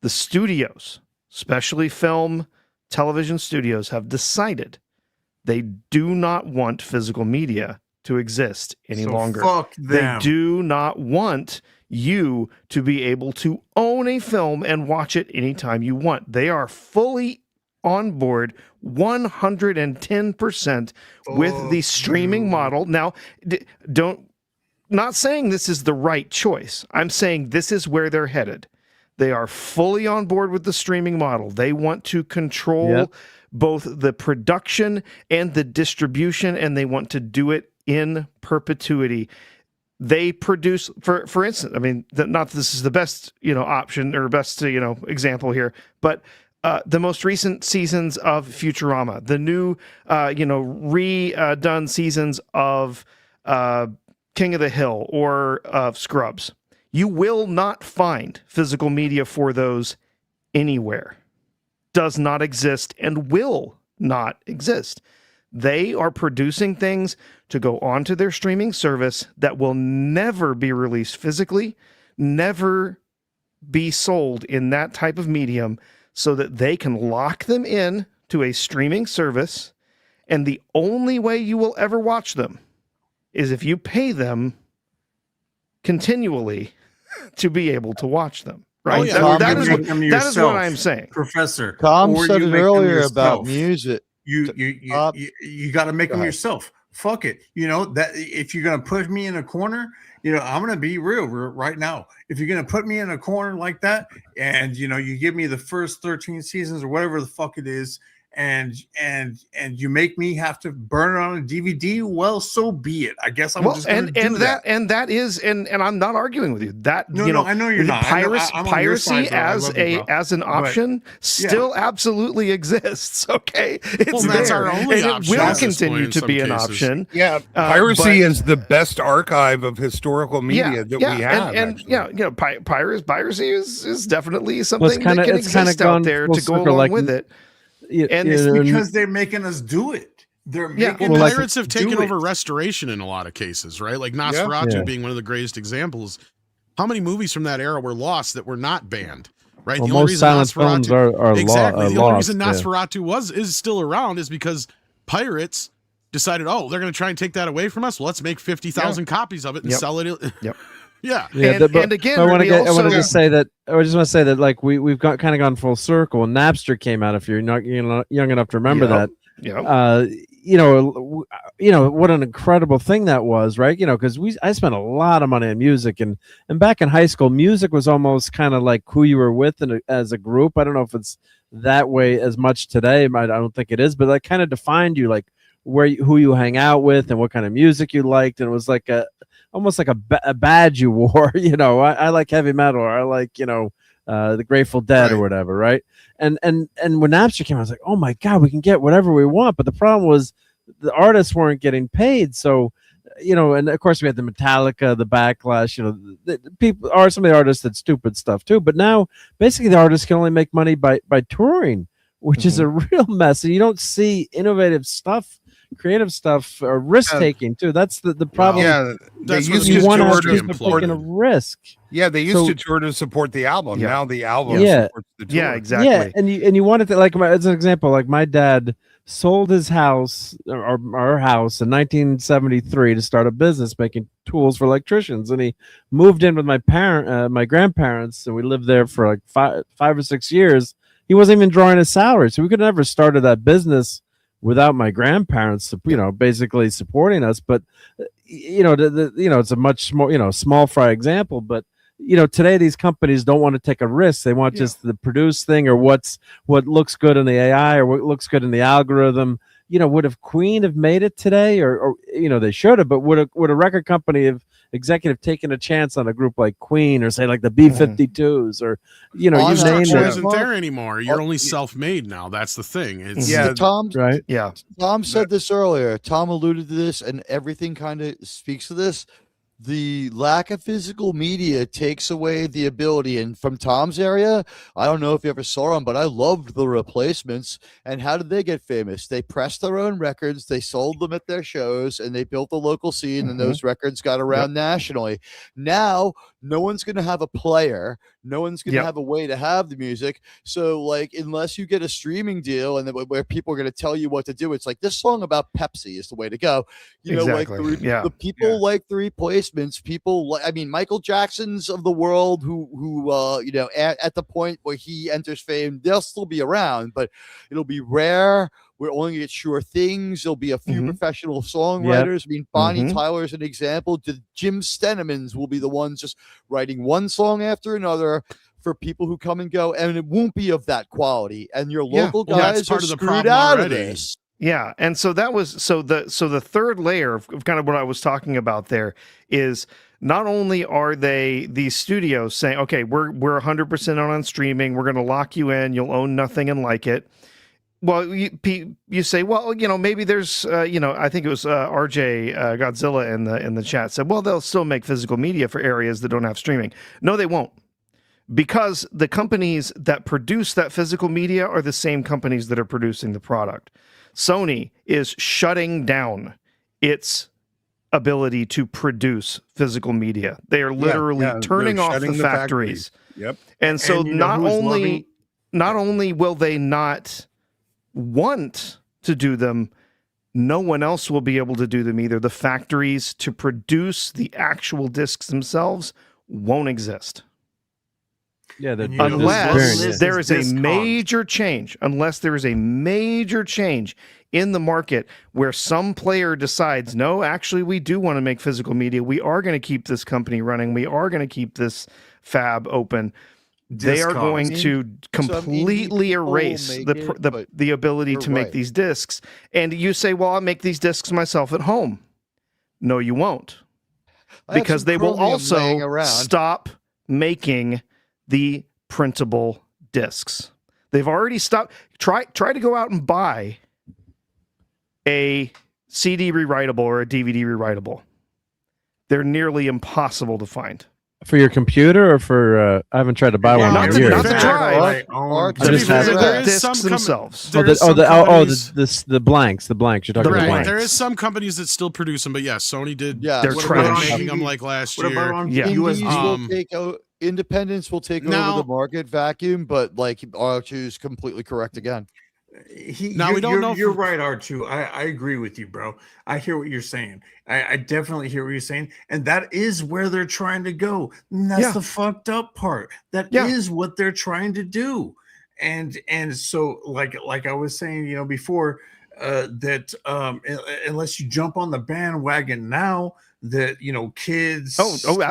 The studios, especially film, television studios, have decided they do not want physical media to exist any longer. Fuck them. They do not want you to be able to own a film and watch it anytime you want. They are fully on board 110% with the streaming model. Now, not saying this is the right choice. I'm saying this is where they're headed. They are fully on board with the streaming model. They want to control both the production and the distribution, and they want to do it in perpetuity. They produce, for instance, I mean, not that this is the best, option or best, example here, but the most recent seasons of Futurama, the new, redone seasons of King of the Hill or of Scrubs, you will not find physical media for those anywhere. Does not exist and will not exist. They are producing things to go onto their streaming service that will never be released physically, never be sold in that type of medium, so that they can lock them in to a streaming service. And the only way you will ever watch them is if you pay them continually to be able to watch them. Right? Oh, yeah. That is what I'm saying. Professor. Tom Or said you it make them earlier yourself. about music. You got to make them ahead. yourself. Fuck it. You know, that if you're going to put me in a corner, you know, I'm going to be real right now. If you're going to put me in a corner like that, and, you know, you give me the first 13 seasons or whatever the fuck it is, and you make me have to burn it on a DVD, well, so be it. I guess I'm just going to do that. And that is, and I'm not arguing with you. That No, you know, I know you're not. Piracy as an option still absolutely exists. Okay, it's that's there. our only and option it will at this continue point in to some be an cases. option. Yeah, piracy is the best archive of historical media that we have. And you know, piracy is definitely something Well, that can exist out there to go along with it. And it's because they're making us do it. They're making well, us pirates have taken do over it. restoration in a lot of cases, right? Like Nosferatu being one of the greatest examples. How many movies from that era were lost that were not banned? Right. Well, the only most reason silent films are the only lost, reason Nosferatu is still around is because pirates decided, oh, they're going to try and take that away from us. Well, let's make 50,000 copies of it and sell it. Yep. Yeah. And again, I want to just say that like we've kind of gone full circle. And Napster came out. If you're not young enough to remember that, you know what an incredible thing that was, right? You know, because I spent a lot of money on music, and back in high school, music was almost kind of like who you were with as a group. I don't know if it's that way as much today. I don't think it is, but that kind of defined you, like who you hang out with and what kind of music you liked, and it was like almost like a badge you wore. You know, I like heavy metal, or I like, you know, the Grateful Dead or whatever, right? And when Napster came out, I was like, oh my God, we can get whatever we want. But the problem was the artists weren't getting paid. So, you know, and of course we had the Metallica, the Backlash, you know, some of the artists did stupid stuff too. But now basically the artists can only make money by touring, which is a real mess. And you don't see innovative stuff, creative stuff, or risk taking too. That's the problem. Yeah, they used you to want to tour have to people support taking a risk. Yeah, they used to tour to support the album. Yeah. Now the album supports the tour. Yeah, exactly. Yeah, and you wanted to, like, as an example, like my dad sold his house, or our house, in 1973 to start a business making tools for electricians, and he moved in with my grandparents, and we lived there for like five or 6 years. He wasn't even drawing his salary, so we could have never started that business without my grandparents, you know, basically supporting us. But you know, you know, it's a much more, you know, small fry example, but you know, today these companies don't want to take a risk. They want just the produce thing, or what looks good in the AI, or what looks good in the algorithm. You know, would have Queen have made it today, or you know, they should have, but would a record company have executive taken a chance on a group like Queen, or say like the B-52s, or you know, you name structure it. isn't there anymore. You're only self-made now. That's the thing. It's Tom, right? Yeah. Tom said this earlier. Tom alluded to this, and everything kind of speaks to this. The lack of physical media takes away the ability. And from Tom's area, I don't know if you ever saw them, but I loved the Replacements. And how did they get famous? They pressed their own records, they sold them at their shows, and they built a local scene, and those records got around nationally. Now, no one's going to have a player. No one's going to have a way to have the music. So, like, unless you get a streaming deal and where people are going to tell you what to do, it's like this song about Pepsi is the way to go. You know, like the people like the Replacements. People like, I mean, Michael Jackson's of the world, who you know, at the point where he enters fame, they'll still be around, but it'll be rare. We're only going to get sure things. There'll be a few professional songwriters. I mean, Bonnie Tyler's an example. The Jim Stenemans will be the ones just writing one song after another for people who come and go, and it won't be of that quality. And your local guys are screwed out of this. Yeah, and so that was the third layer of kind of what I was talking about there is not only are these studios saying, okay, we're 100% on streaming, we're going to lock you in, you'll own nothing and like it. Well, you say, well, you know, maybe there's, you know, I think it was RJ Godzilla in the chat said, well, they'll still make physical media for areas that don't have streaming. No, they won't, because the companies that produce that physical media are the same companies that are producing the product. Sony is shutting down its ability to produce physical media. They are literally turning off the factories. Yep. And so And you know not only will they not want to do them, no one else will be able to do them either. The factories to produce the actual discs themselves won't exist. Yeah, unless there is a major change, in the market where some player decides, no, actually, we do want to make physical media. We are going to keep this company running. We are going to keep this fab open. They are going to completely erase the ability to make these discs. And you say, well, I'll make these discs myself at home. No, you won't. Because they will also stop making the printable discs. They've already stopped. Try to go out and buy a CD rewritable or a DVD rewritable. They're nearly impossible to find. For your computer or for I haven't tried to buy one in years. Not to drive. The blanks you're talking about. Blanks. There is some companies that still produce them, but yeah, Sony did. Yeah, they're trash. Making them like last year. Independents will take over the market vacuum, but like R2's completely correct again. We don't know. You're right, R2. I agree with you, bro. I hear what you're saying. I definitely hear what you're saying, and that is where they're trying to go. And that's the fucked up part. That is what they're trying to do, and so like I was saying, before, that unless you jump on the bandwagon now, that kids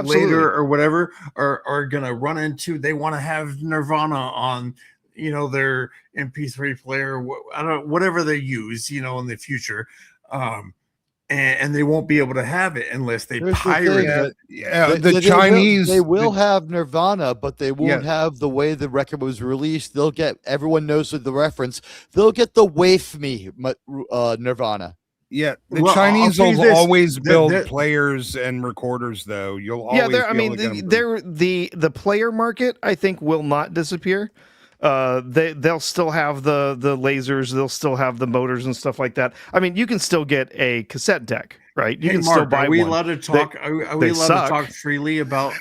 later or whatever are gonna run into. They want to have Nirvana on their MP3 player, I don't know, whatever they use, in the future, and they won't be able to have it unless they pirate it. The Chinese they will have Nirvana, but they won't have the way the record was released. They'll get, everyone knows the reference. They'll get the Wave Me Nirvana. Yeah, the Chinese will always build players and recorders, though. You'll always the player market, I think, will not disappear. They'll still have the lasers, they'll still have the motors and stuff like that. I mean, you can still get a cassette deck, right? You can still buy one. Are we allowed to talk? Are we allowed to talk freely about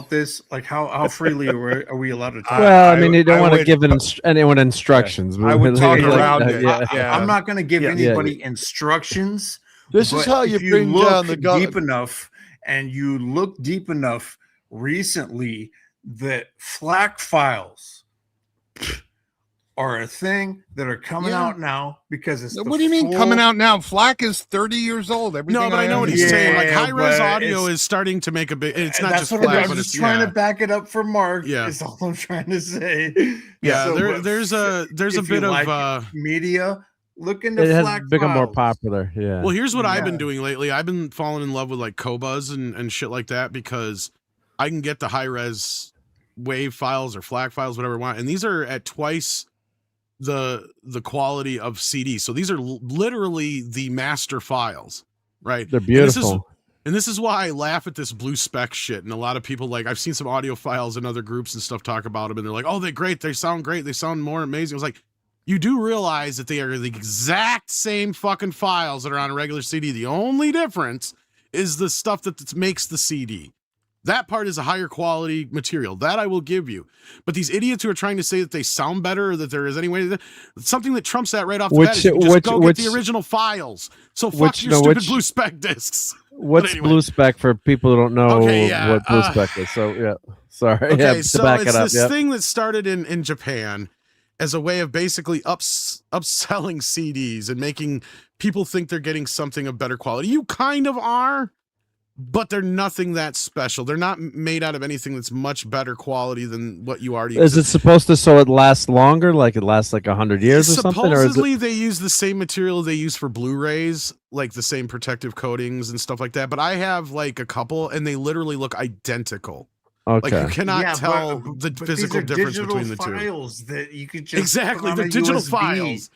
this? Like how freely are we allowed to talk? Well, I mean, you don't want to give anyone instructions. I would talk around it. I'm not going to give anybody instructions. This is how you bring down the deep enough, and you look deep enough recently that FLAC files are a thing that are coming out now because it's. What do you mean coming out now? FLAC is 30 years old. No, but I know what he's saying. Like high-res audio is starting to make a big. It's not just FLAC, but it's trying to back it up for Mark. Yeah, is all I'm trying to say. Yeah, so, there's a bit of media. Look into it FLAC has become files. more popular. Yeah. Well, here's what I've been doing lately. I've been falling in love with like Cobuzz and shit like that because I can get the high-res wave files or FLAC files, whatever I want, and these are at twice the quality of CD. So these are literally the master files, right? They're beautiful. And this is why I laugh at this blue spec shit. And a lot of people, like, I've seen some audio files in other groups and stuff talk about them, and they're like, "Oh, they're great. They sound great. They sound more amazing." I was like, you do realize that they are the exact same fucking files that are on a regular CD. The only difference is the stuff that makes the CD. That part is a higher quality material. That I will give you. But these idiots who are trying to say that they sound better or that there is any way to something that trumps that right off the bat is you just go get the original files. So fuck your stupid blue spec discs. What's blue spec for people who don't know what blue spec is? So yeah, sorry. Okay, so it's this thing that started in Japan as a way of basically upselling CDs and making people think they're getting something of better quality. You kind of are, but they're nothing that special. They're not made out of anything that's much better quality than what you already. Is it supposed to so it lasts longer? Like it lasts like 100 years or something? Supposedly they use the same material they use for Blu-rays, like the same protective coatings and stuff like that. But I have like a couple, and they literally look identical. Okay. Like you cannot tell the physical difference between the two. Files that you could just exactly they're digital files.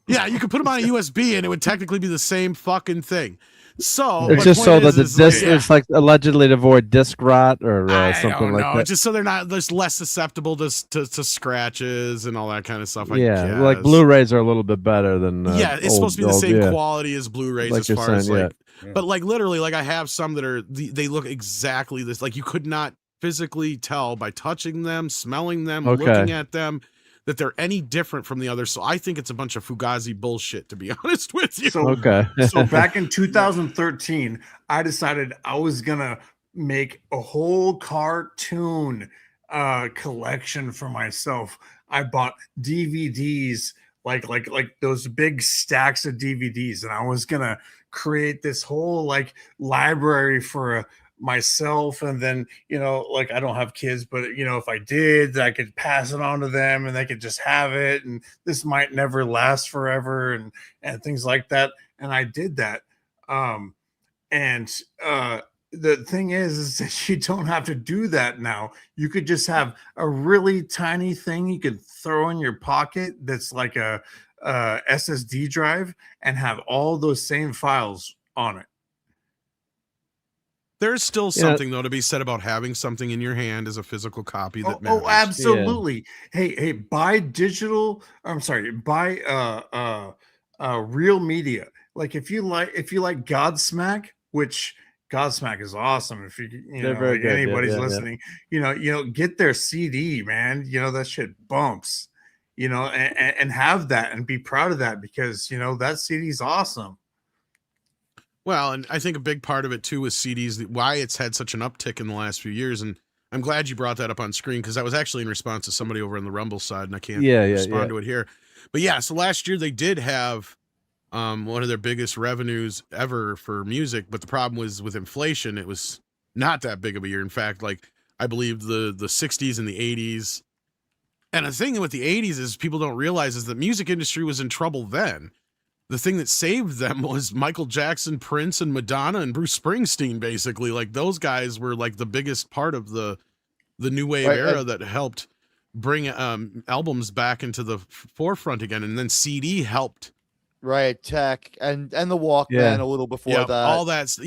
Yeah, you could put them on a USB, and it would technically be the same fucking thing. So it's just so that the disc it's like allegedly to avoid disc rot or something like that. Just so they're not just less susceptible to scratches and all that kind of stuff. Like Blu-rays are a little bit better than it's supposed to be the same quality as Blu-rays like as far as saying, but like literally like I have some that are they look exactly this, like you could not physically tell by touching them, smelling them, looking at them that they're any different from the others. So I think it's a bunch of Fugazi bullshit, to be honest with you. So, so back in 2013, I decided I was gonna make a whole cartoon collection for myself. I bought DVDs, like those big stacks of DVDs, and I was gonna create this whole like library for myself. And then, like I don't have kids, but if I did, I could pass it on to them and they could just have it, and this might never last forever and things like that. And I did that. The thing is that you don't have to do that now. You could just have a really tiny thing you could throw in your pocket that's like a SSD drive and have all those same files on it. There's still something though to be said about having something in your hand as a physical copy that matters. Oh, absolutely. Yeah. Hey, buy digital. I'm sorry, buy real media. Like if you like Godsmack, which Godsmack is awesome. If like anybody's listening, get their CD, man. That shit bumps. And have that and be proud of that, because that CD is awesome. Well, and I think a big part of it too is CDs, why it's had such an uptick in the last few years. And I'm glad you brought that up on screen, because that was actually in response to somebody over on the Rumble side, and I can't respond to it here. But yeah, so last year they did have one of their biggest revenues ever for music, but the problem was with inflation, it was not that big of a year. In fact, like I believe the 60s and the 80s. And the thing with the 80s is people don't realize is the music industry was in trouble then. The thing that saved them was Michael Jackson, Prince, and Madonna, and Bruce Springsteen, basically. Like those guys were like the biggest part of the new wave era that helped bring albums back into the forefront again. And then CD helped. Right, tech and the Walkman a little before that. All that stuff.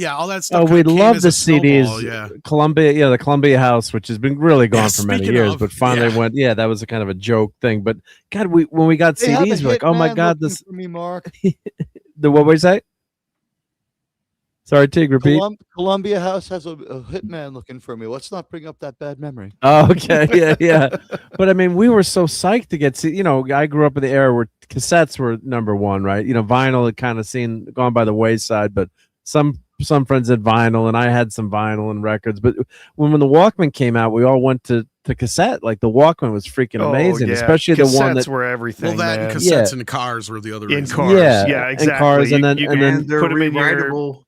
Oh, we love the CDs. Columbia, the Columbia House, which has been really gone for many years, but finally went. Yeah, that was a kind of a joke thing. But God, when we got CDs, we're like, oh my God, this. For me, Mark. The what would you say? Sorry, Tig, repeat. Columbia House has a hitman looking for me. Let's not bring up that bad memory. Oh, okay, yeah. But I mean, we were so psyched to get. I grew up in the era where cassettes were number one, right? Vinyl had kind of gone by the wayside, but some friends had vinyl, and I had some vinyl and records. But when the Walkman came out, we all went to cassette. Like the Walkman was freaking amazing, especially cassettes the one that were everything. Well, that and cassettes in cars were the other in reason. cars. Yeah, exactly. In cars, and then put them in your.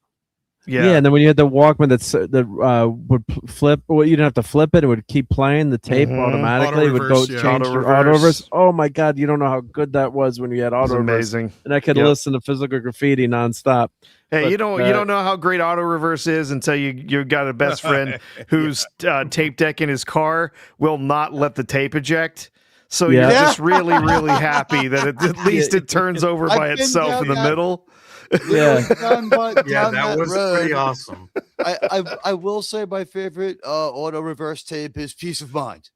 Yeah, and then when you had the Walkman that would flip, well, you didn't have to flip it; it would keep playing the tape automatically. It would go change to auto reverse. Oh my God, you don't know how good that was when you had auto reverse. Amazing, and I could listen to Physical Graffiti nonstop. Hey, you don't know how great auto reverse is until you got a best friend whose tape deck in his car will not let the tape eject. So you're just really, really happy that at least it turns over by itself in the middle. That was pretty awesome. I will say my favorite auto reverse tape is Peace of Mind.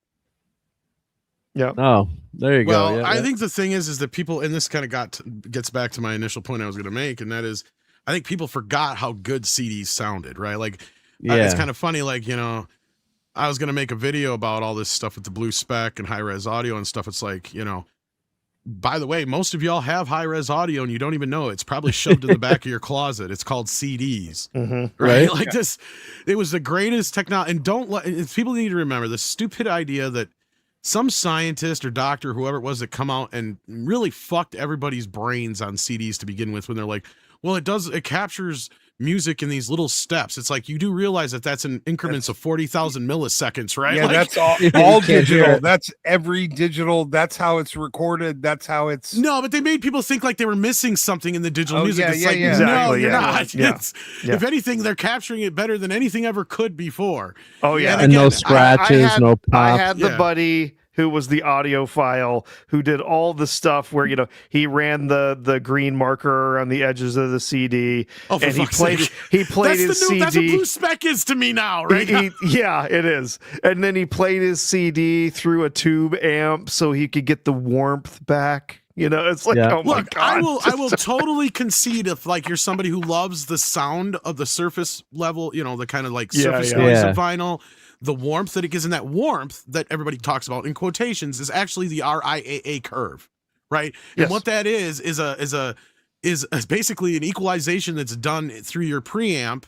Yeah. Oh, there you go. Well, I think the thing is that people, and this kind of gets back to my initial point I was going to make, and that is, I think people forgot how good CDs sounded, right? Like, it's kind of funny, like, I was going to make a video about all this stuff with the blue spec and high res audio and stuff. It's like, by the way, most of y'all have high-res audio and you don't even know it. It's probably shoved in the back of your closet. It's called CDs, right? Like this, it was the greatest technology. And people need to remember the stupid idea that some scientist or doctor, whoever it was, that come out and really fucked everybody's brains on CDs to begin with, when they're like, well, it captures music in these little steps. It's like, you do realize that that's in increments of 40,000 milliseconds, right? Yeah, like, that's all digital. That's every digital. That's how it's recorded. That's how it's. No, but they made people think like they were missing something in the digital music. It's like, exactly. No, you're not. Yeah. If anything, they're capturing it better than anything ever could before. Oh yeah, and no scratches, no pop. I had the buddy who was the audiophile who did all the stuff where, you know, he ran the green marker on the edges of the CD, Oh, for and he fuck's played sake. his That's CD. That's what Blue Spec is to me now, right? Yeah, it is. And then he played his CD through a tube amp so he could get the warmth back. You know, it's like, oh my Look, God. I will totally concede if like you're somebody who loves the sound of the surface level, you know, the kind of like surface noise of vinyl, the warmth that it gives, and that warmth that everybody talks about in quotations is actually the RIAA curve, right? And what that is basically an equalization that's done through your preamp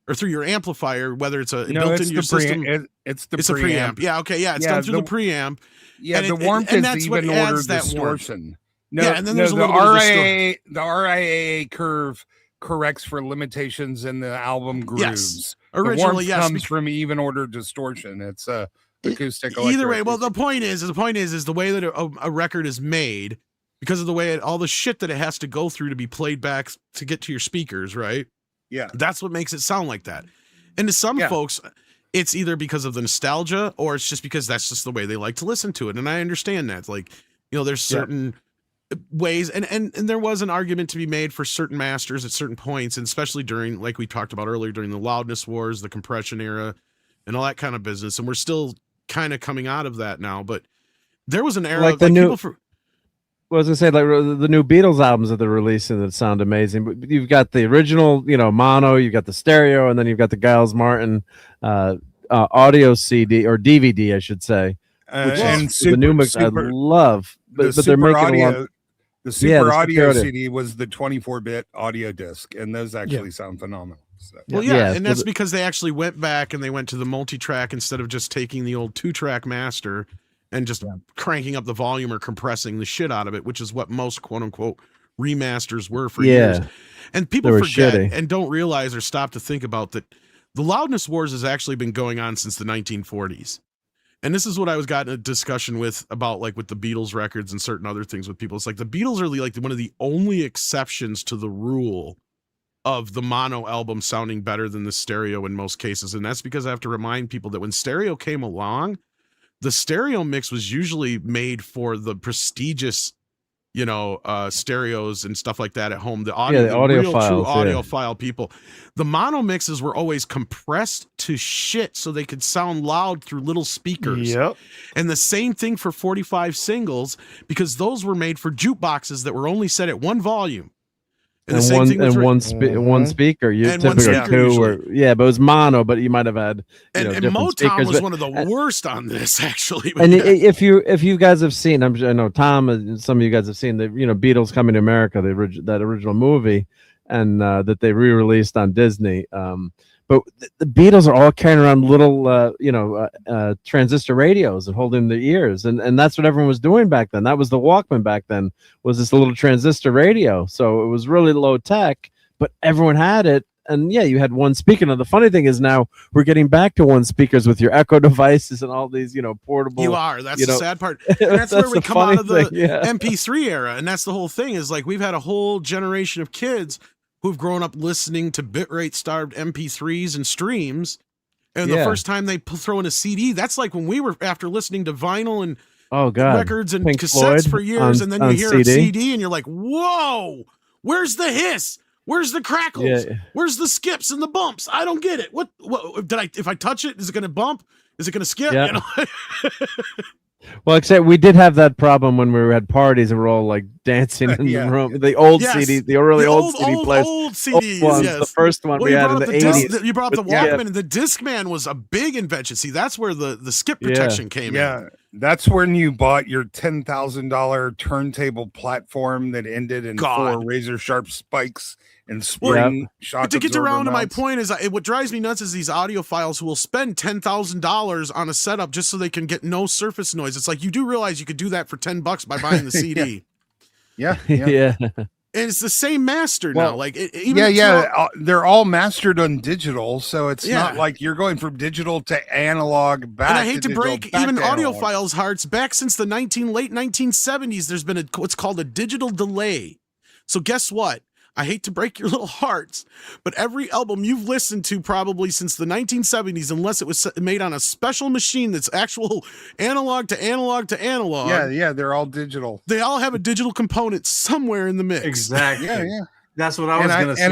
or through your amplifier, whether it's built into your system. It's a preamp. Yeah, okay, yeah, it's done through the preamp. Yeah, and the warmth and is that's even what order adds that distortion. And then there's a little bit of RIAA, the RIAA curve corrects for limitations in the album grooves. Yes. Originally, the warmth comes from even order distortion. It's acoustic. Either way, well, the point is the way that a record is made, because of the way all the shit that it has to go through to be played back to get to your speakers, right? Yeah, that's what makes it sound like that. And to some folks, it's either because of the nostalgia or it's just because that's just the way they like to listen to it. And I understand that. Like, you know, there's certain ways, and there was an argument to be made for certain masters at certain points, and especially during, like we talked about earlier, during the loudness wars, the compression era, and all that kind of business. And we're still kind of coming out of that now, but there was an era like of the like, new. people for, Well, I was gonna say, like the new Beatles albums that they're releasing that sound amazing. But you've got the original, you know, mono, you've got the stereo, and then you've got the Giles Martin audio CD or DVD, I should say. Which is the new mix I love. But they're making audio, the super audio audio CD was the 24-bit audio disc, and those actually sound phenomenal. So. Well, and that's because they actually went back and they went to the multi-track instead of just taking the old 2-track master and just cranking up the volume or compressing the shit out of it, which is what most quote-unquote remasters were for years. And people forget and don't realize or stop to think about that the loudness wars has actually been going on since the 1940s. And this is what I was got in a discussion with about, like, with the Beatles records and certain other things with people. It's like the Beatles are like one of the only exceptions to the rule of the mono album sounding better than the stereo in most cases. And that's because I have to remind people that when stereo came along, the stereo mix was usually made for the prestigious, you know, stereos and stuff like that at home. The audio, the audiophile, true audiophile people. The mono mixes were always compressed to shit so they could sound loud through little speakers. Yep. And the same thing for 45 singles, because those were made for jukeboxes that were only set at one volume. And one speaker. You typically two, or but it was mono. But you might have had and Motown speakers, was one of the worst on this, actually. And if you guys have seen, I know Tom and some of you guys have seen the Beatles Coming to America, that original movie, and that they re-released on Disney. But the Beatles are all carrying around little, transistor radios and holding their ears. And that's what everyone was doing back then. That was the Walkman back then, was this little transistor radio. So it was really low tech, but everyone had it. And you had one speaker. Now, the funny thing is now we're getting back to one speakers with your Echo devices and all these, portable. You are. That's the sad part. And that's where we come out of the MP3 era. And that's the whole thing, is like we've had a whole generation of kids who've grown up listening to bitrate starved MP3s and streams. And the first time they throw in a CD, that's like when we were, after listening to vinyl and records and Pink cassettes Floyd for years, and then you hear CD. a CD and you're like, whoa, where's the hiss? Where's the crackles? Where's the skips and the bumps? I don't get it. What if I touch it, is it going to bump? Is it going to skip? Yeah. You know? Well, except we did have that problem when we were at parties and we're all like dancing in the room. The old CD, the old CD players, old CDs. The first one we had in the 80s. You brought up the Walkman, and the Discman was a big invention. See, that's where the skip protection came in. Yeah, that's when you bought your $10,000 turntable platform that ended in 4 razor sharp spikes and spring shock. But to get around to my mounts. point is, what drives me nuts is these audiophiles who will spend $10,000 on a setup just so they can get no surface noise. It's like, you do realize you could do that for $10 by buying the CD. Yeah. And it's the same master now. Like they're all mastered on digital, so it's not like you're going from digital to analog back. And I hate to digital, break back even to analog. audiophiles' hearts. Back since the late 1970s, there's been what's called a digital delay. So guess what? I hate to break your little hearts, but every album you've listened to probably since the 1970s, unless it was made on a special machine that's actual analog to analog to analog. Yeah, they're all digital. They all have a digital component somewhere in the mix. Exactly. Yeah. That's what I was going to say.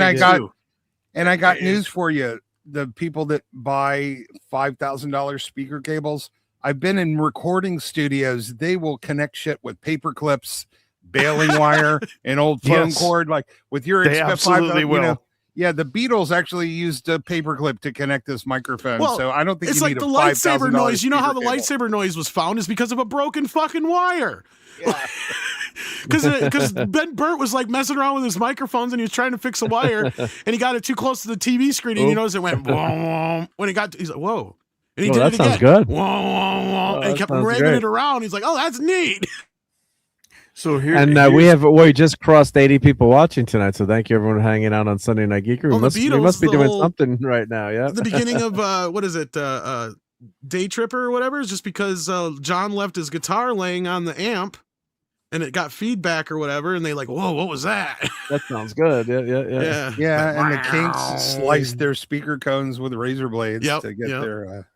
And I got news for you. The people that buy $5,000 speaker cables, I've been in recording studios. They will connect shit with paper clips, baling wire, and old phone cord. Like with your they absolutely will. Yeah, the Beatles actually used a paperclip to connect this microphone. Well, so I don't think it's you like need the a lightsaber noise. You know how the cable. lightsaber noise was found is because of a broken fucking wire. Yeah. Because Ben Burt was like messing around with his microphones and he was trying to fix a wire and he got it too close to the TV screen and you notice it went whoa. When he got he's like whoa, and he did it again. Sounds good. Whoa, whoa, whoa. And he kept raving it around. He's like, oh, that's neat. So here, and we just crossed 80 people watching tonight. So thank you everyone for hanging out on Sunday Night Geekery. We must be doing something right now. Yeah. The beginning of what is it? Day Tripper or whatever is just because John left his guitar laying on the amp and it got feedback or whatever. And they like, whoa, what was that? That sounds good. Yeah. Yeah. And the Kinks sliced their speaker cones with razor blades to get their.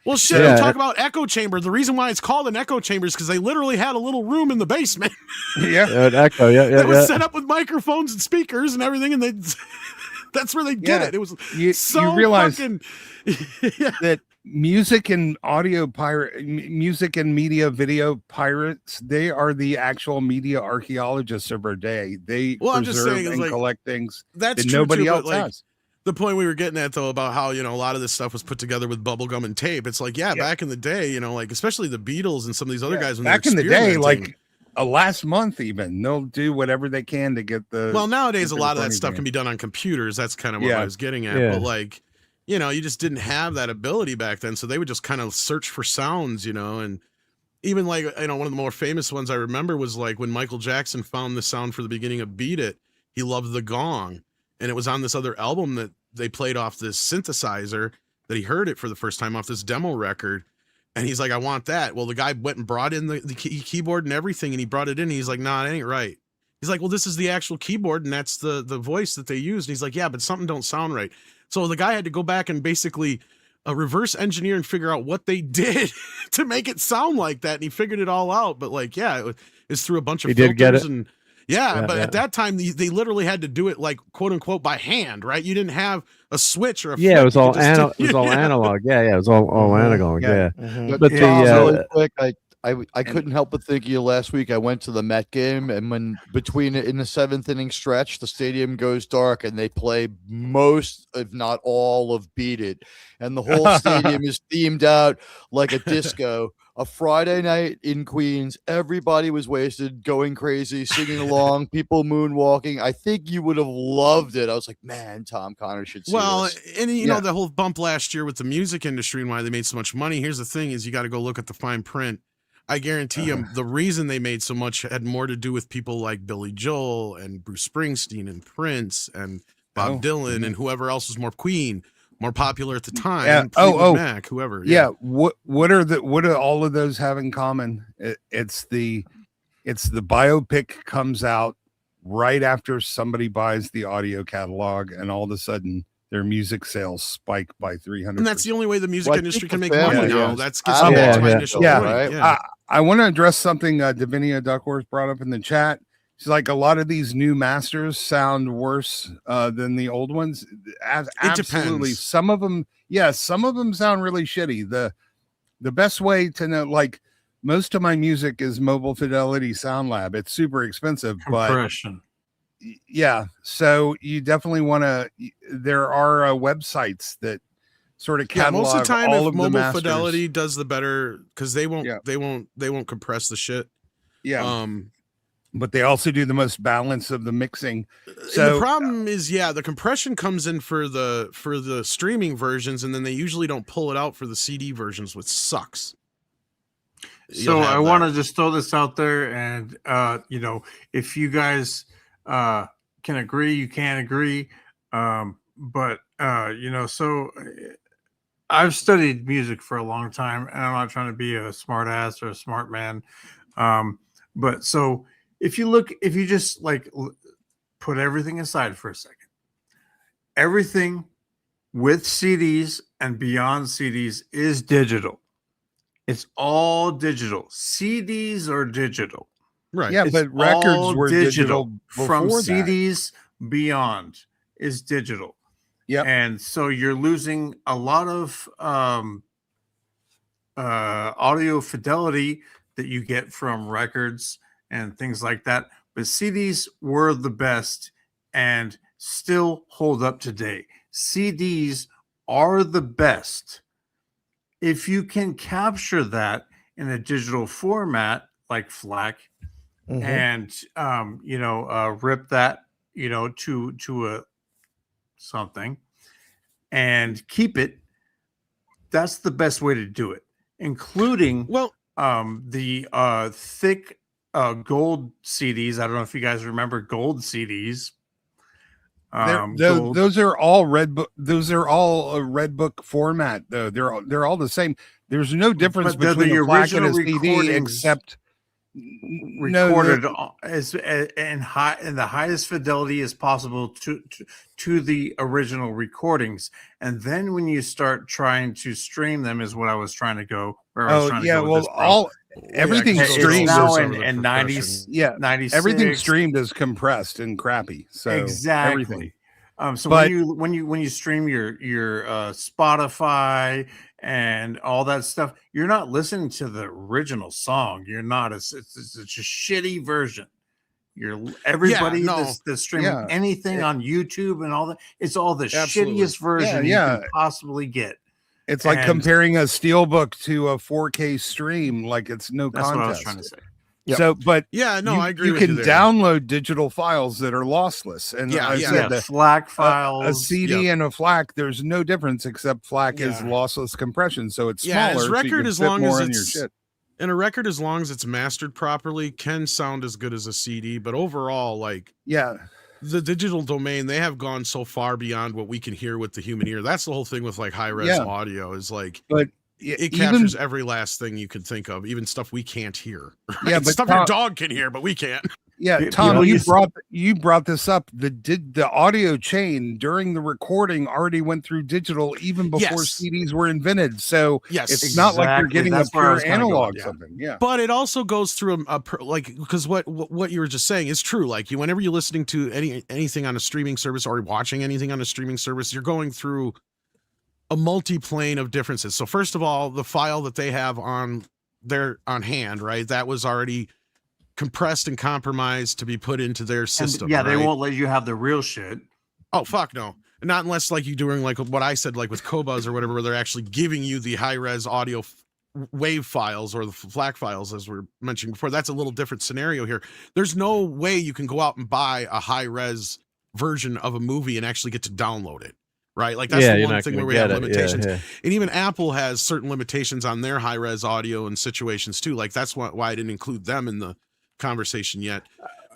Well, shit, talk about echo chamber. The reason why it's called an echo chamber is because they literally had a little room in the basement. An echo, That was set up with microphones and speakers and everything, and that's where they did it. It was you realize fucking that music and music and media video pirates, they are the actual media archaeologists of our day. They preserve and collect things that nobody else has. The point we were getting at, though, about how, a lot of this stuff was put together with bubblegum and tape. It's like, back in the day, like, especially the Beatles and some of these other guys. When back in the day, like last month, even, they'll do whatever they can to get the. Well, nowadays, a lot of that stuff can be done on computers. That's kind of what I was getting at. But, like, you just didn't have that ability back then. So they would just kind of search for sounds, and even like, one of the more famous ones I remember was like when Michael Jackson found the sound for the beginning of Beat It, he loved the gong. And it was on this other album that they played off this synthesizer that he heard it for the first time off this demo record. And he's like, I want that. Well, the guy went and brought in the keyboard and everything. And he brought it in. And he's like, nah, it ain't right. He's like, well, this is the actual keyboard. And that's the voice that they used. And he's like, yeah, but something don't sound right. So the guy had to go back and basically reverse engineer and figure out what they did to make it sound like that. And he figured it all out. But like, it's through a bunch of filters and but at that time they literally had to do it like quote unquote by hand, right? You didn't have a switch or a it was all analog. It was all analog. Yeah. Mm-hmm. But really quick, I couldn't help but think of you last week. I went to the Met game, and when in the 7th inning stretch, the stadium goes dark, and they play most, if not all, of Beat It, and the whole stadium is themed out like a disco. A Friday night in Queens, everybody was wasted, going crazy, singing along, people moonwalking. I think you would have loved it. I was like, man, Tom Connor should see this. And you know, the whole bump last year with the music industry and why they made so much money. Here's the thing is you got to go look at the fine print. I guarantee you the reason they made so much had more to do with people like Billy Joel and Bruce Springsteen and Prince and Bob Dylan and whoever else was more popular at the time. Mac, whoever. What are all of those have in common? It's the biopic comes out right after somebody buys the audio catalog, and all of a sudden their music sales spike by 300%. And that's the only way the music industry can make money now. That's gets back to my initial point. Right? I want to address something Davinia Duckworth brought up in the chat. She's like, a lot of these new masters sound worse than the old ones. Absolutely. Some of them sound really shitty. The best way to know, like, most of my music is Mobile Fidelity Sound Lab. It's super expensive, compression. But so you definitely want to. There are websites that sort of catalog most of the time. All if of Mobile the Fidelity does the better, because they won't compress the shit. But they also do the most balance of the mixing. So and the problem is, the compression comes in for the streaming versions, and then they usually don't pull it out for the CD versions, which sucks. So I want to just throw this out there, and if you guys can agree, you can't agree, but so I've studied music for a long time, and I'm not trying to be a smart ass or a smart man, but so. If you just like put everything aside for a second. Everything with CDs and beyond CDs is digital. It's all digital. CDs are digital. Right. Yeah, It's but records all were digital from before that. CDs beyond is digital. Yep. And so you're losing a lot of audio fidelity that you get from records and things like that. But CDs were the best and still hold up today. CDs are the best. If you can capture that in a digital format like FLAC and rip that to a something and keep it, that's the best way to do it, including the thick gold CDs. I don't know if you guys remember gold CDs. Those are all red book. Those are all a red book format, though. They're all the same. There's no difference between a FLAC and a CD except recorded as in the highest fidelity as possible to the original recordings. And then when you start trying to stream them, is what I was trying to go. Everything streamed now in 90s. Yeah, 96. Everything streamed is compressed and crappy. So exactly. Everything. So when you stream your Spotify and all that stuff, you're not listening to the original song. You're not. It's a shitty version. Everybody that's streaming anything on YouTube and all that. It's all the shittiest version you can possibly get. It's like comparing a steelbook to a 4K stream. Like it's no contest. That's what I was trying to say. Yep. So, but I agree. You can download digital files that are lossless, and the FLAC files, a CD and a FLAC. There's no difference except FLAC is lossless compression, so it's smaller. His record, so as long as it's and a record, as long as it's mastered properly, can sound as good as a CD. But overall, the digital domain, they have gone so far beyond what we can hear with the human ear. That's the whole thing with like high res audio is like, but it captures every last thing you can think of, even stuff we can't hear. Right? Yeah, but stuff your dog can hear, but we can't. Yeah, Tom, you brought this up. The audio chain during the recording already went through digital even before CDs were invented. So it's not like you're getting a pure analog something. Yeah, but it also goes through because what you were just saying is true. Like whenever you're listening to anything on a streaming service or watching anything on a streaming service, you're going through a multi-plane of differences. So first of all, the file that they have on hand, right? That was already compressed and compromised to be put into their system. They won't let you have the real shit. Oh, fuck no. Not unless like you're doing like what I said, like with Qobuz or whatever, where they're actually giving you the high-res audio wave files or the FLAC files, as we were mentioning before. That's a little different scenario here. There's no way you can go out and buy a high-res version of a movie and actually get to download it. Right, like that's the one thing where we have limitations, and even Apple has certain limitations on their high-res audio and situations too. Like that's why I didn't include them in the conversation yet.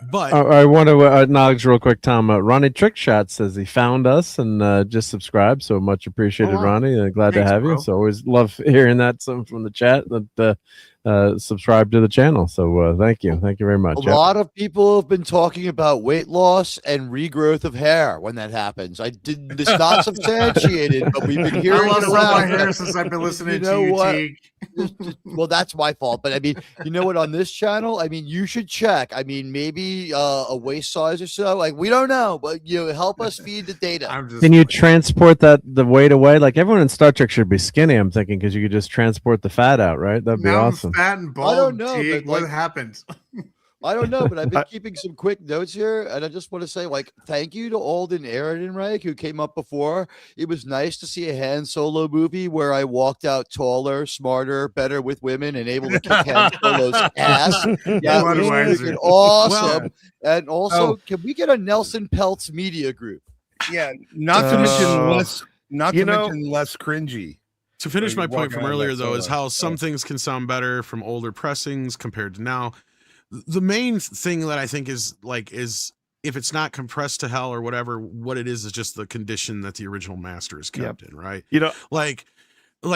But I want to acknowledge real quick, Tom. Ronnie Trickshot says he found us and just subscribed, so much appreciated, Ronnie. Glad to have you. So always love hearing that from the chat that subscribe to the channel. So thank you very much. A lot of people have been talking about weight loss and regrowth of hair when that happens. It's not substantiated, but we've been hearing I lost my hair since I've been listening to you. Well, that's my fault, but I mean, you know what? On this channel, I mean, you should check. I mean, maybe a waist size or so. Like we don't know, but help us feed the data. Can you transport the weight away? Like everyone in Star Trek should be skinny. I'm thinking because you could just transport the fat out, right? That'd be awesome. Fat and bald. I don't know. But what happens? I don't know, but I've been keeping some quick notes here, and I just want to say, thank you to Alden Ehrenreich, who came up before. It was nice to see a Han Solo movie where I walked out taller, smarter, better with women, and able to kick Han Solo's ass. That was freaking awesome. And also, can we get a Nelson Peltz media group? Yeah, not to mention less cringy. To finish my point from earlier, though, is how some things can sound better from older pressings compared to now. The main thing that I think is if it's not compressed to hell or whatever, what it is just the condition that the original master is kept in, right? Like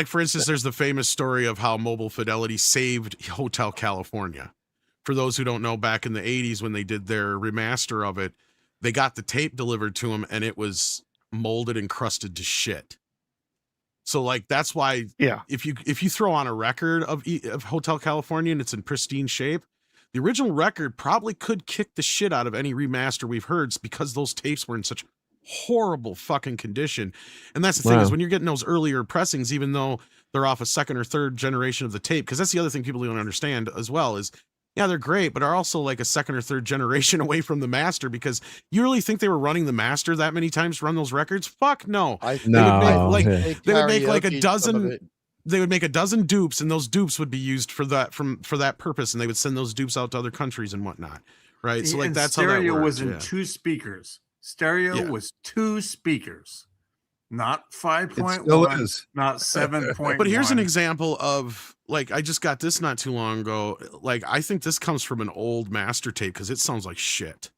for instance, there's the famous story of how Mobile Fidelity saved Hotel California. For those who don't know, back in the 80s when they did their remaster of it, they got the tape delivered to them and it was molded and crusted to shit. So like that's why if you throw on a record of Hotel California and it's in pristine shape, the original record probably could kick the shit out of any remaster we've heard because those tapes were in such horrible fucking condition. And that's the thing is when you're getting those earlier pressings, even though they're off a second or third generation of the tape, because that's the other thing people don't understand as well is, yeah, they're great, but are also like a second or third generation away from the master, because you really think they were running the master that many times to run those records? Fuck no. They would make like a dozen. They would make a dozen dupes, and those dupes would be used for that purpose, and they would send those dupes out to other countries and whatnot, right? So like that's how that worked. Stereo was in 2 speakers. Stereo was 2 speakers, not 5.1, not 7.1. But here's an example of like I just got this not too long ago. Like I think this comes from an old master tape because it sounds like shit.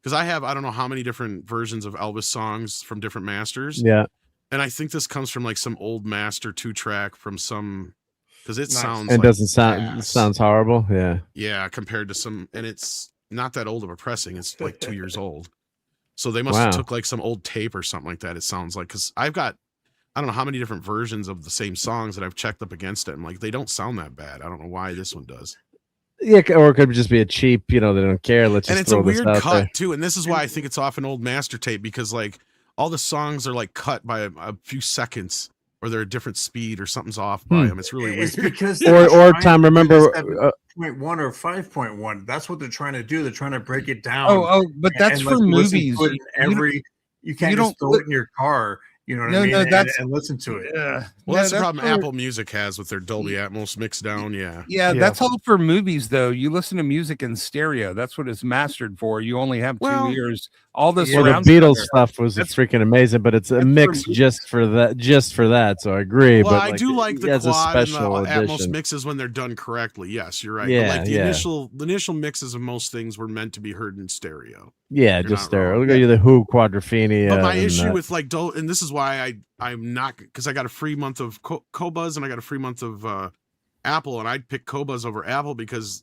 Because I don't know how many different versions of Elvis songs from different masters. Yeah. And I think this comes from like some old master 2-track from some, because it sounds. It doesn't sound. It sounds horrible. Yeah. Yeah, compared to some, and it's not that old of a pressing. It's like 2 years old. So they must have took like some old tape or something like that. It sounds like, because I've got, I don't know how many different versions of the same songs that I've checked up against it. And like, they don't sound that bad. I don't know why this one does. Yeah, or it could just be a cheap, they don't care. Let's just throw this out there. And it's a weird cut too. And this is why I think it's off an old master tape, because like all the songs are like cut by a few seconds, or they're a different speed, or something's off by them. It's really weird. It's because or Tom, remember 7.1 or 5.1. That's what they're trying to do. They're trying to break it down. But that's for movies. You can't just throw it in your car. You know what I mean? And listen to it. Yeah. Well, that's the problem Apple Music has with their Dolby Atmos mix down. Yeah, that's all for movies, though. You listen to music in stereo. That's what it's mastered for. You only have 2 ears. All this. The Beatles stuff was freaking amazing, but it's a mix just for that. So I agree. Well, but I do like the quad and the Atmos mixes when they're done correctly. Yes, you're right. Yeah, but like the initial mixes of most things were meant to be heard in stereo. Yeah, just stereo. Look at you, the Who Quadrophenia. But my issue with like and this is why I'm not, because I got a free month of Qobuz and I got a free month of Apple, and I'd pick Qobuz over Apple because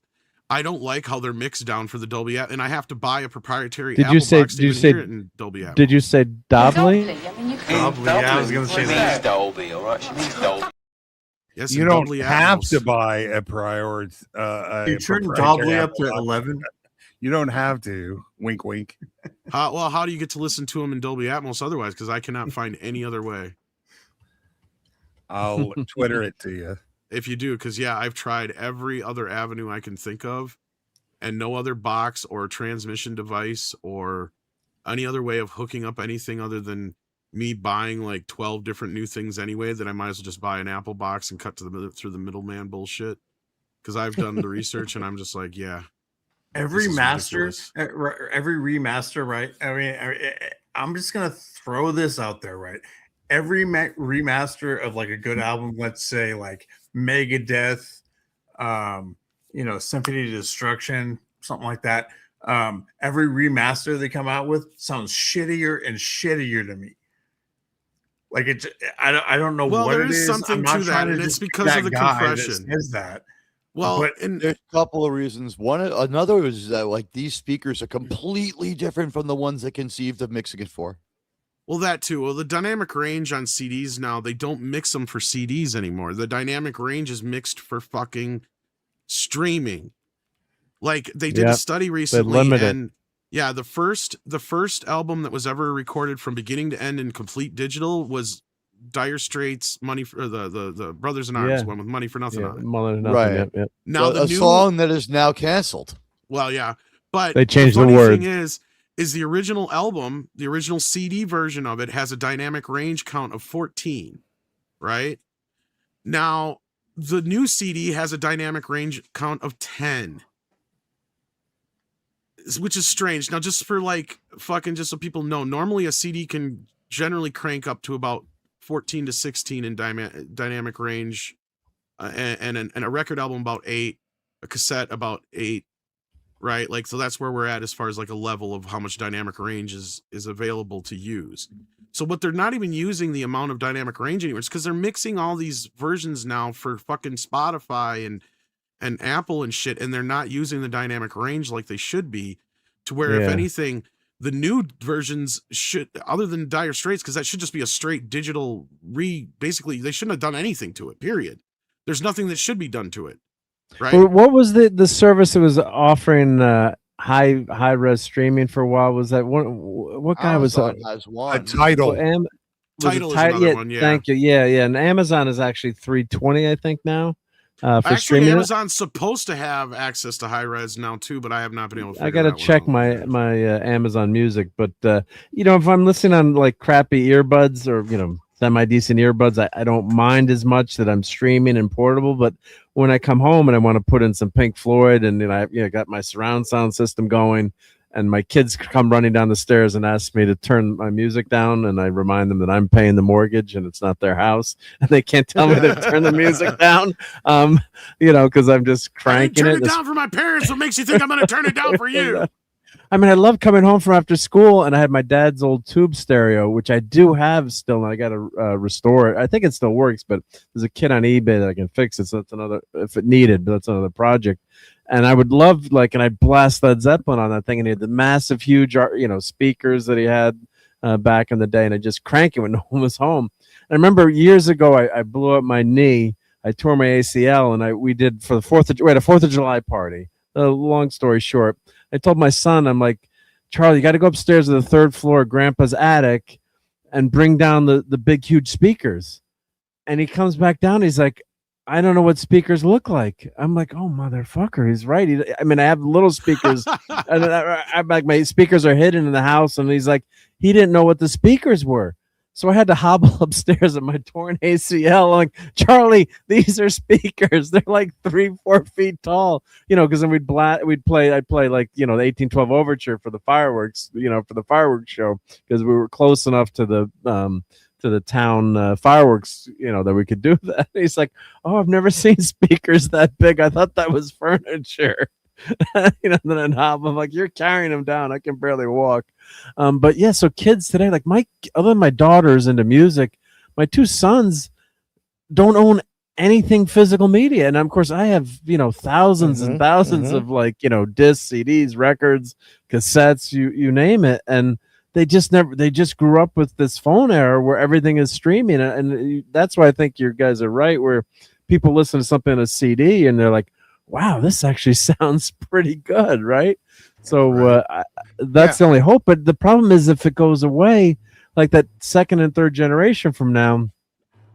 I don't like how they're mixed down for the Dolby Atmos, and I have to buy a proprietary Apple box to even hear it in Dolby Atmos. Did you say Doubly? Doubly, yeah, I was going to say that. Dolby, all right? She means Dolby. Yes, you don't have to buy a priority. You turn Doubly up to 11. You don't have to. Wink, wink. How do you get to listen to them in Dolby Atmos otherwise? Because I cannot find any other way. I'll Twitter it to you. If you do, because I've tried every other avenue I can think of, and no other box or transmission device or any other way of hooking up anything other than me buying like 12 different new things anyway, that I might as well just buy an Apple box and cut through the middleman bullshit. Because I've done the research and I'm just like, every remaster, right? I mean, I'm just gonna throw this out there, right? Every remaster of like a good album, let's say like Megadeth, Symphony of Destruction, something like that. Every remaster they come out with sounds shittier and shittier to me. Like I don't know what it is. Something to that, and it's because of the compression. Is that? Well, and there's a couple of reasons. Another is that like these speakers are completely different from the ones they conceived of mixing it for. Well, that too. Well, the dynamic range on CDs now, they don't mix them for CDs anymore. The dynamic range is mixed for fucking streaming. Like they did a study recently, and the first album that was ever recorded from beginning to end in complete digital was Dire Straits' "Money for the Brothers in Arms" one with "Money for Nothing" on it. Right. Yep. Now a song that is now canceled. Well, yeah, but they changed the word. Thing is the original album, the original CD version of it has a dynamic range count of 14, right? Now the new CD has a dynamic range count of 10. Which is strange. Now, just for like fucking, just so people know, normally a CD can generally crank up to about 14 to 16 in dynamic range, and a record album about 8, a cassette about 8, right? Like, so that's where we're at as far as like a level of how much dynamic range is available to use. So, but they're not even using the amount of dynamic range anymore. It's because they're mixing all these versions now for fucking Spotify and Apple and shit, and they're not using the dynamic range like they should be, to where if anything, the new versions should, other than Dire Straits, because that should just be a straight digital basically they shouldn't have done anything to it, period. There's nothing that should be done to it, right? Well, what was the service that was offering high res streaming for a while? Was that what guy was that? Has one. A Tidal. Tidal is another one, yeah. Thank you. Yeah, and Amazon is actually $320, I think now. For actually, streaming Amazon's supposed to have access to high res now too, but I have not been able to figure I gotta that check one out. my Amazon Music, but if I'm listening on like crappy earbuds or semi decent earbuds, I don't mind as much that I'm streaming and portable. But when I come home and I want to put in some Pink Floyd, and I got my surround sound system going, and my kids come running down the stairs and ask me to turn my music down, and I remind them that I'm paying the mortgage and it's not their house, and they can't tell me to turn the music down, because I'm just cranking turn it down for my parents. What makes you think I'm going to turn it down for you? I mean, I love coming home from after school, and I had my dad's old tube stereo, which I do have still, and I got to restore it. I think it still works, but there's a kit on eBay that I can fix it, so that's another, if it needed, but that's another project. And I would love, and I'd blast Led Zeppelin on that thing, and he had the massive, huge, speakers that he had back in the day, and I just crank it when no one was home. And I remember years ago, I blew up my knee. I tore my ACL, and we did for the we had a 4th of July party. Long story short, I told my son, I'm like, Charlie, you got to go upstairs to the 3rd floor of Grandpa's attic and bring down the big, huge speakers. And he comes back down. He's like, I don't know what speakers look like. I'm like, oh, motherfucker. He's right. I have little speakers. And I'm like, my speakers are hidden in the house. And he's like, he didn't know what the speakers were. So I had to hobble upstairs at my torn ACL. I'm like, Charlie, these are speakers. They're like 3-4 feet tall, because then I'd play like, the 1812 overture for the fireworks, for the fireworks show, because we were close enough to the town fireworks, that we could do that. He's like, oh, I've never seen speakers that big. I thought that was furniture. Then I'm like, you're carrying them down. I can barely walk. But yeah, so kids today, like other than my daughter's into music, my 2 sons don't own anything physical media. And of course I have, thousands and thousands of discs, CDs, records, cassettes, you name it. And they just grew up with this phone era where everything is streaming. And that's why I think you guys are right, where people listen to something on a CD and they're like, wow, this actually sounds pretty good, right? So that's the only hope. But the problem is, if it goes away, like that 2nd and 3rd generation from now,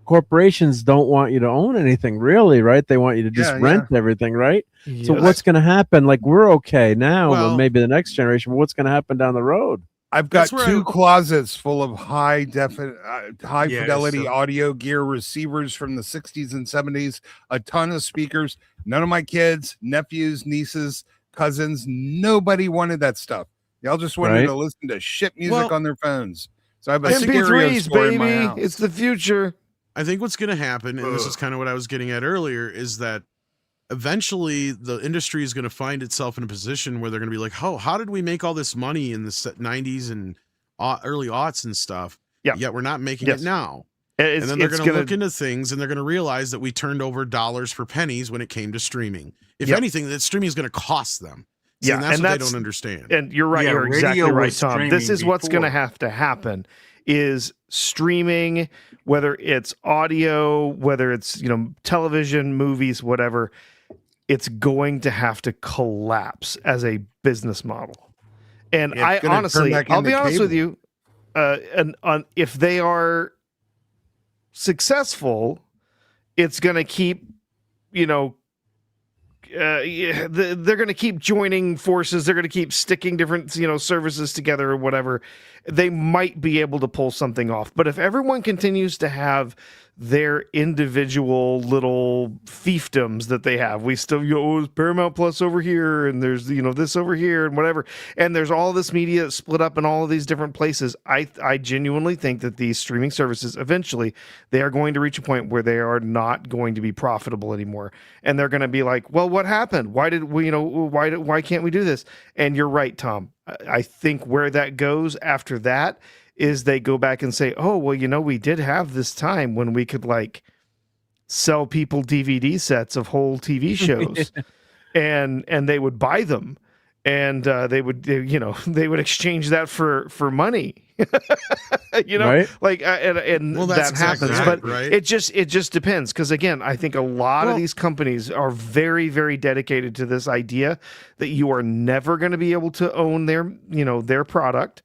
corporations don't want you to own anything, really, right? They want you to just rent everything, right? Yes. So what's going to happen? Like, we're okay now, but maybe the next generation, what's going to happen down the road? I've got 2 closets full of high fidelity audio gear, receivers from the 60s and 70s, a ton of speakers. None of my kids, nephews, nieces, cousins, nobody wanted that stuff. Y'all just wanted to listen to shit music on their phones. So I have a stereo store in my house. It's the future. I think what's going to happen, and this is kind of what I was getting at earlier, is that eventually the industry is going to find itself in a position where they're going to be like, how did we make all this money in the 90s and early aughts and stuff? Yet we're not making it now. And then they're going to look into things, and they're going to realize that we turned over dollars for pennies when it came to streaming. If anything, that streaming is going to cost them. See, and that's what they don't understand. And you're right. You're exactly right, Tom. This is what's going to have to happen is streaming, whether it's audio, whether it's, television, movies, whatever, it's going to have to collapse as a business model. And I honestly, I'll be honest with you, if they are successful, it's going to keep, they're going to keep joining forces. They're going to keep sticking different, services together or whatever. They might be able to pull something off. But if everyone continues to have their individual little fiefdoms that they have, we still, there's Paramount Plus over here, and there's, this over here and whatever. And there's all this media split up in all of these different places. I genuinely think that these streaming services, eventually, they are going to reach a point where they are not going to be profitable anymore. And they're going to be like, well, what happened? Why did we, why can't we do this? And you're right, Tom. I think where that goes after that is they go back and say, oh, well, we did have this time when we could sell people DVD sets of whole TV shows and they would buy them. and they would exchange that for money. Right? Like and Well, that that's happens, exactly but right. it just depends, because again, I think a lot of these companies are very, very dedicated to this idea that you are never going to be able to own their product.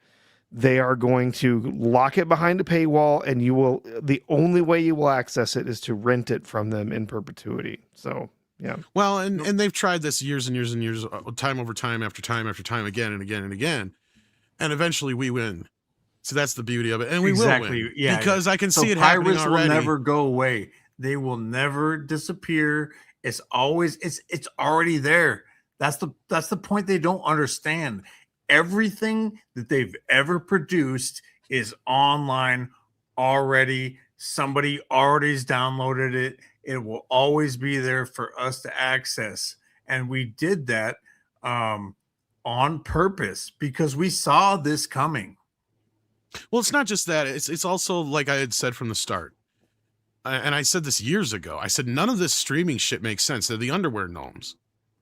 They are going to lock it behind a paywall, and the only way you will access it is to rent it from them in perpetuity. So yeah. Well, and they've tried this years and years and years, time over time after time after time, again and again and again, and eventually we win. So that's the beauty of it, and we will win, because I can see it happening already. Pirates will never go away. They will never disappear. It's always it's already there. That's the point they don't understand. Everything that they've ever produced is online already. Somebody already's downloaded it. It will always be there for us to access, and we did that on purpose because we saw this coming. Well, it's not just that. It's also, like I had said from the start, and I said this years ago. I said none of this streaming shit makes sense. They're the underwear gnomes,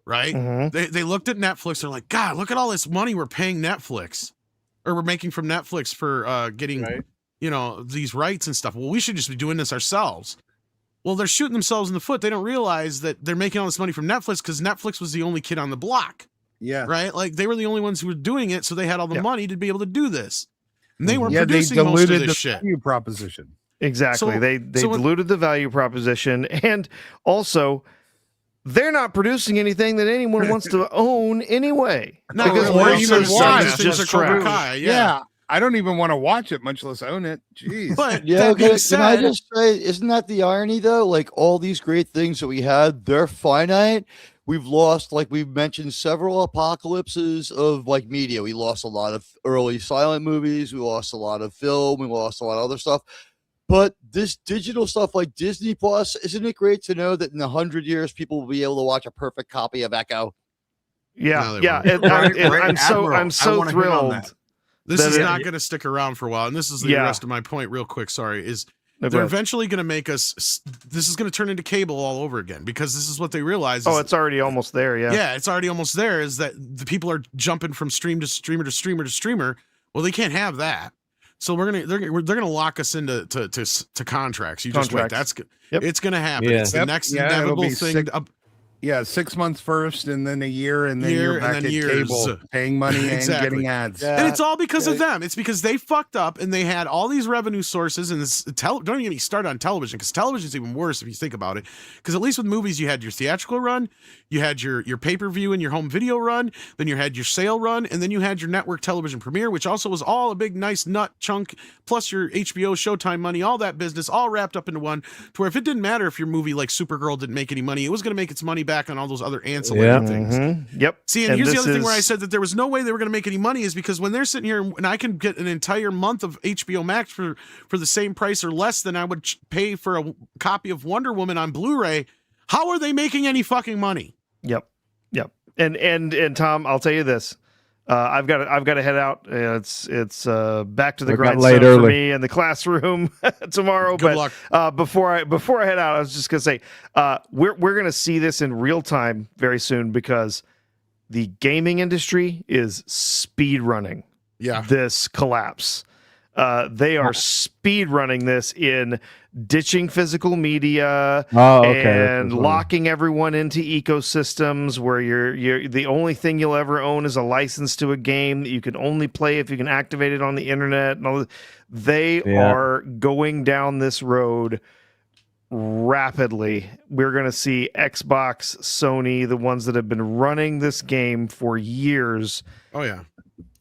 right? Mm-hmm. They looked at Netflix. They're like, God, look at all this money we're paying Netflix, or we're making from Netflix for getting these rights and stuff. Well, we should just be doing this ourselves. Well, they're shooting themselves in the foot. They don't realize that they're making all this money from Netflix because Netflix was the only kid on the block. Yeah. Right? Like, they were the only ones who were doing it, so they had all the money to be able to do this. And they weren't producing they most of diluted this the shit. value proposition. Exactly. They diluted the value proposition, and also they're not producing anything that anyone wants to own anyway. No, Because really, or it's even just- watch. it's just Cobra Kai, Yeah. I don't even want to watch it, much less own it. Jeez. But Yeah, that okay. being said, Can I just say, isn't that the irony though? Like all these great things that we had, they're finite. We've lost, like we've mentioned, several apocalypses of like media. We lost a lot of early silent movies. We lost a lot of film. We lost a lot of other stuff. But this digital stuff like Disney Plus, isn't it great to know that in 100 years people will be able to watch a perfect copy of Echo? Yeah, No, they yeah. won't. I'm so thrilled. This is not going to stick around for a while. And this is the rest of my point real quick. Sorry, is they're eventually going to make us, this is going to turn into cable all over again, because this is what they realize. Oh, it's already almost there. Yeah. Yeah. It's already almost there, is that the people are jumping from stream to streamer to streamer to streamer. Well, they can't have that. So they're going to lock us into to contracts. You just wait. It's going to happen. Yeah. It's the next inevitable thing. 6 months first, and then a year, and then you're back at cable, paying money and getting ads. And it's all because of them. It's because they fucked up and they had all these revenue sources. And this don't even get me started on television, because television is even worse if you think about it. Because at least with movies, you had your theatrical run, you had your pay-per-view and your home video run, then you had your sale run, and then you had your network television premiere, which also was all a big nice nut chunk, plus your HBO Showtime money, all that business, all wrapped up into one. To where if it didn't matter if your movie like Supergirl didn't make any money, it was going to make its money back on all those other ancillary things. Mm-hmm. Yep. See, and here's the other thing where I said that there was no way they were going to make any money, is because when they're sitting here and I can get an entire month of HBO Max for the same price or less than I would pay for a copy of Wonder Woman on Blu-ray, how are they making any fucking money? Yep. And Tom, I'll tell you this. I've got to head out. It's back to the grindstone for me in the classroom tomorrow. Good luck. Before I head out, I was just gonna say we're gonna see this in real time very soon, because the gaming industry is speed running. Yeah, this collapse. They are speed running this in ditching physical media and locking everyone into ecosystems where you're the only thing you'll ever own is a license to a game that you can only play if you can activate it on the internet. And all they are going down this road rapidly. We're going to see Xbox, Sony, the ones that have been running this game for years. Oh yeah.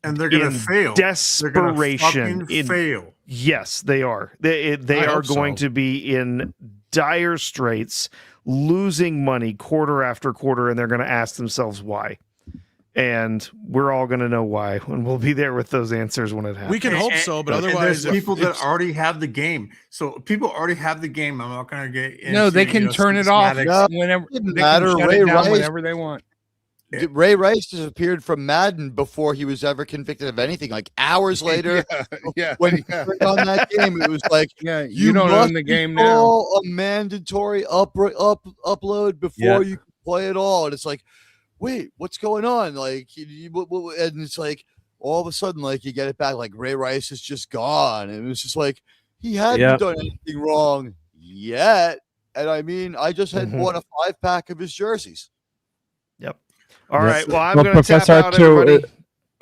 And they're going to fail. Desperation. Fail. Yes, they are. They are going to be in dire straits, losing money quarter after quarter, and they're going to ask themselves why. And we're all going to know why, and we'll be there with those answers when it happens. We can hope so, but otherwise, there's people that already have the game. So people already have the game. I'm not going to get into, no, they can turn it off whenever they can shut it down whenever they want. Ray Rice disappeared from Madden before he was ever convicted of anything. Like hours later, when he turned on that game, it was like, you don't own the game now. A mandatory upload before you can play it all. And it's like, wait, what's going on? Like, and it's like all of a sudden, like you get it back, like Ray Rice is just gone, and it was just like he hadn't done anything wrong yet. And I mean, I just had bought a 5-pack of his jerseys. Yep. All right. Well, I'm going to tap out R2, everybody.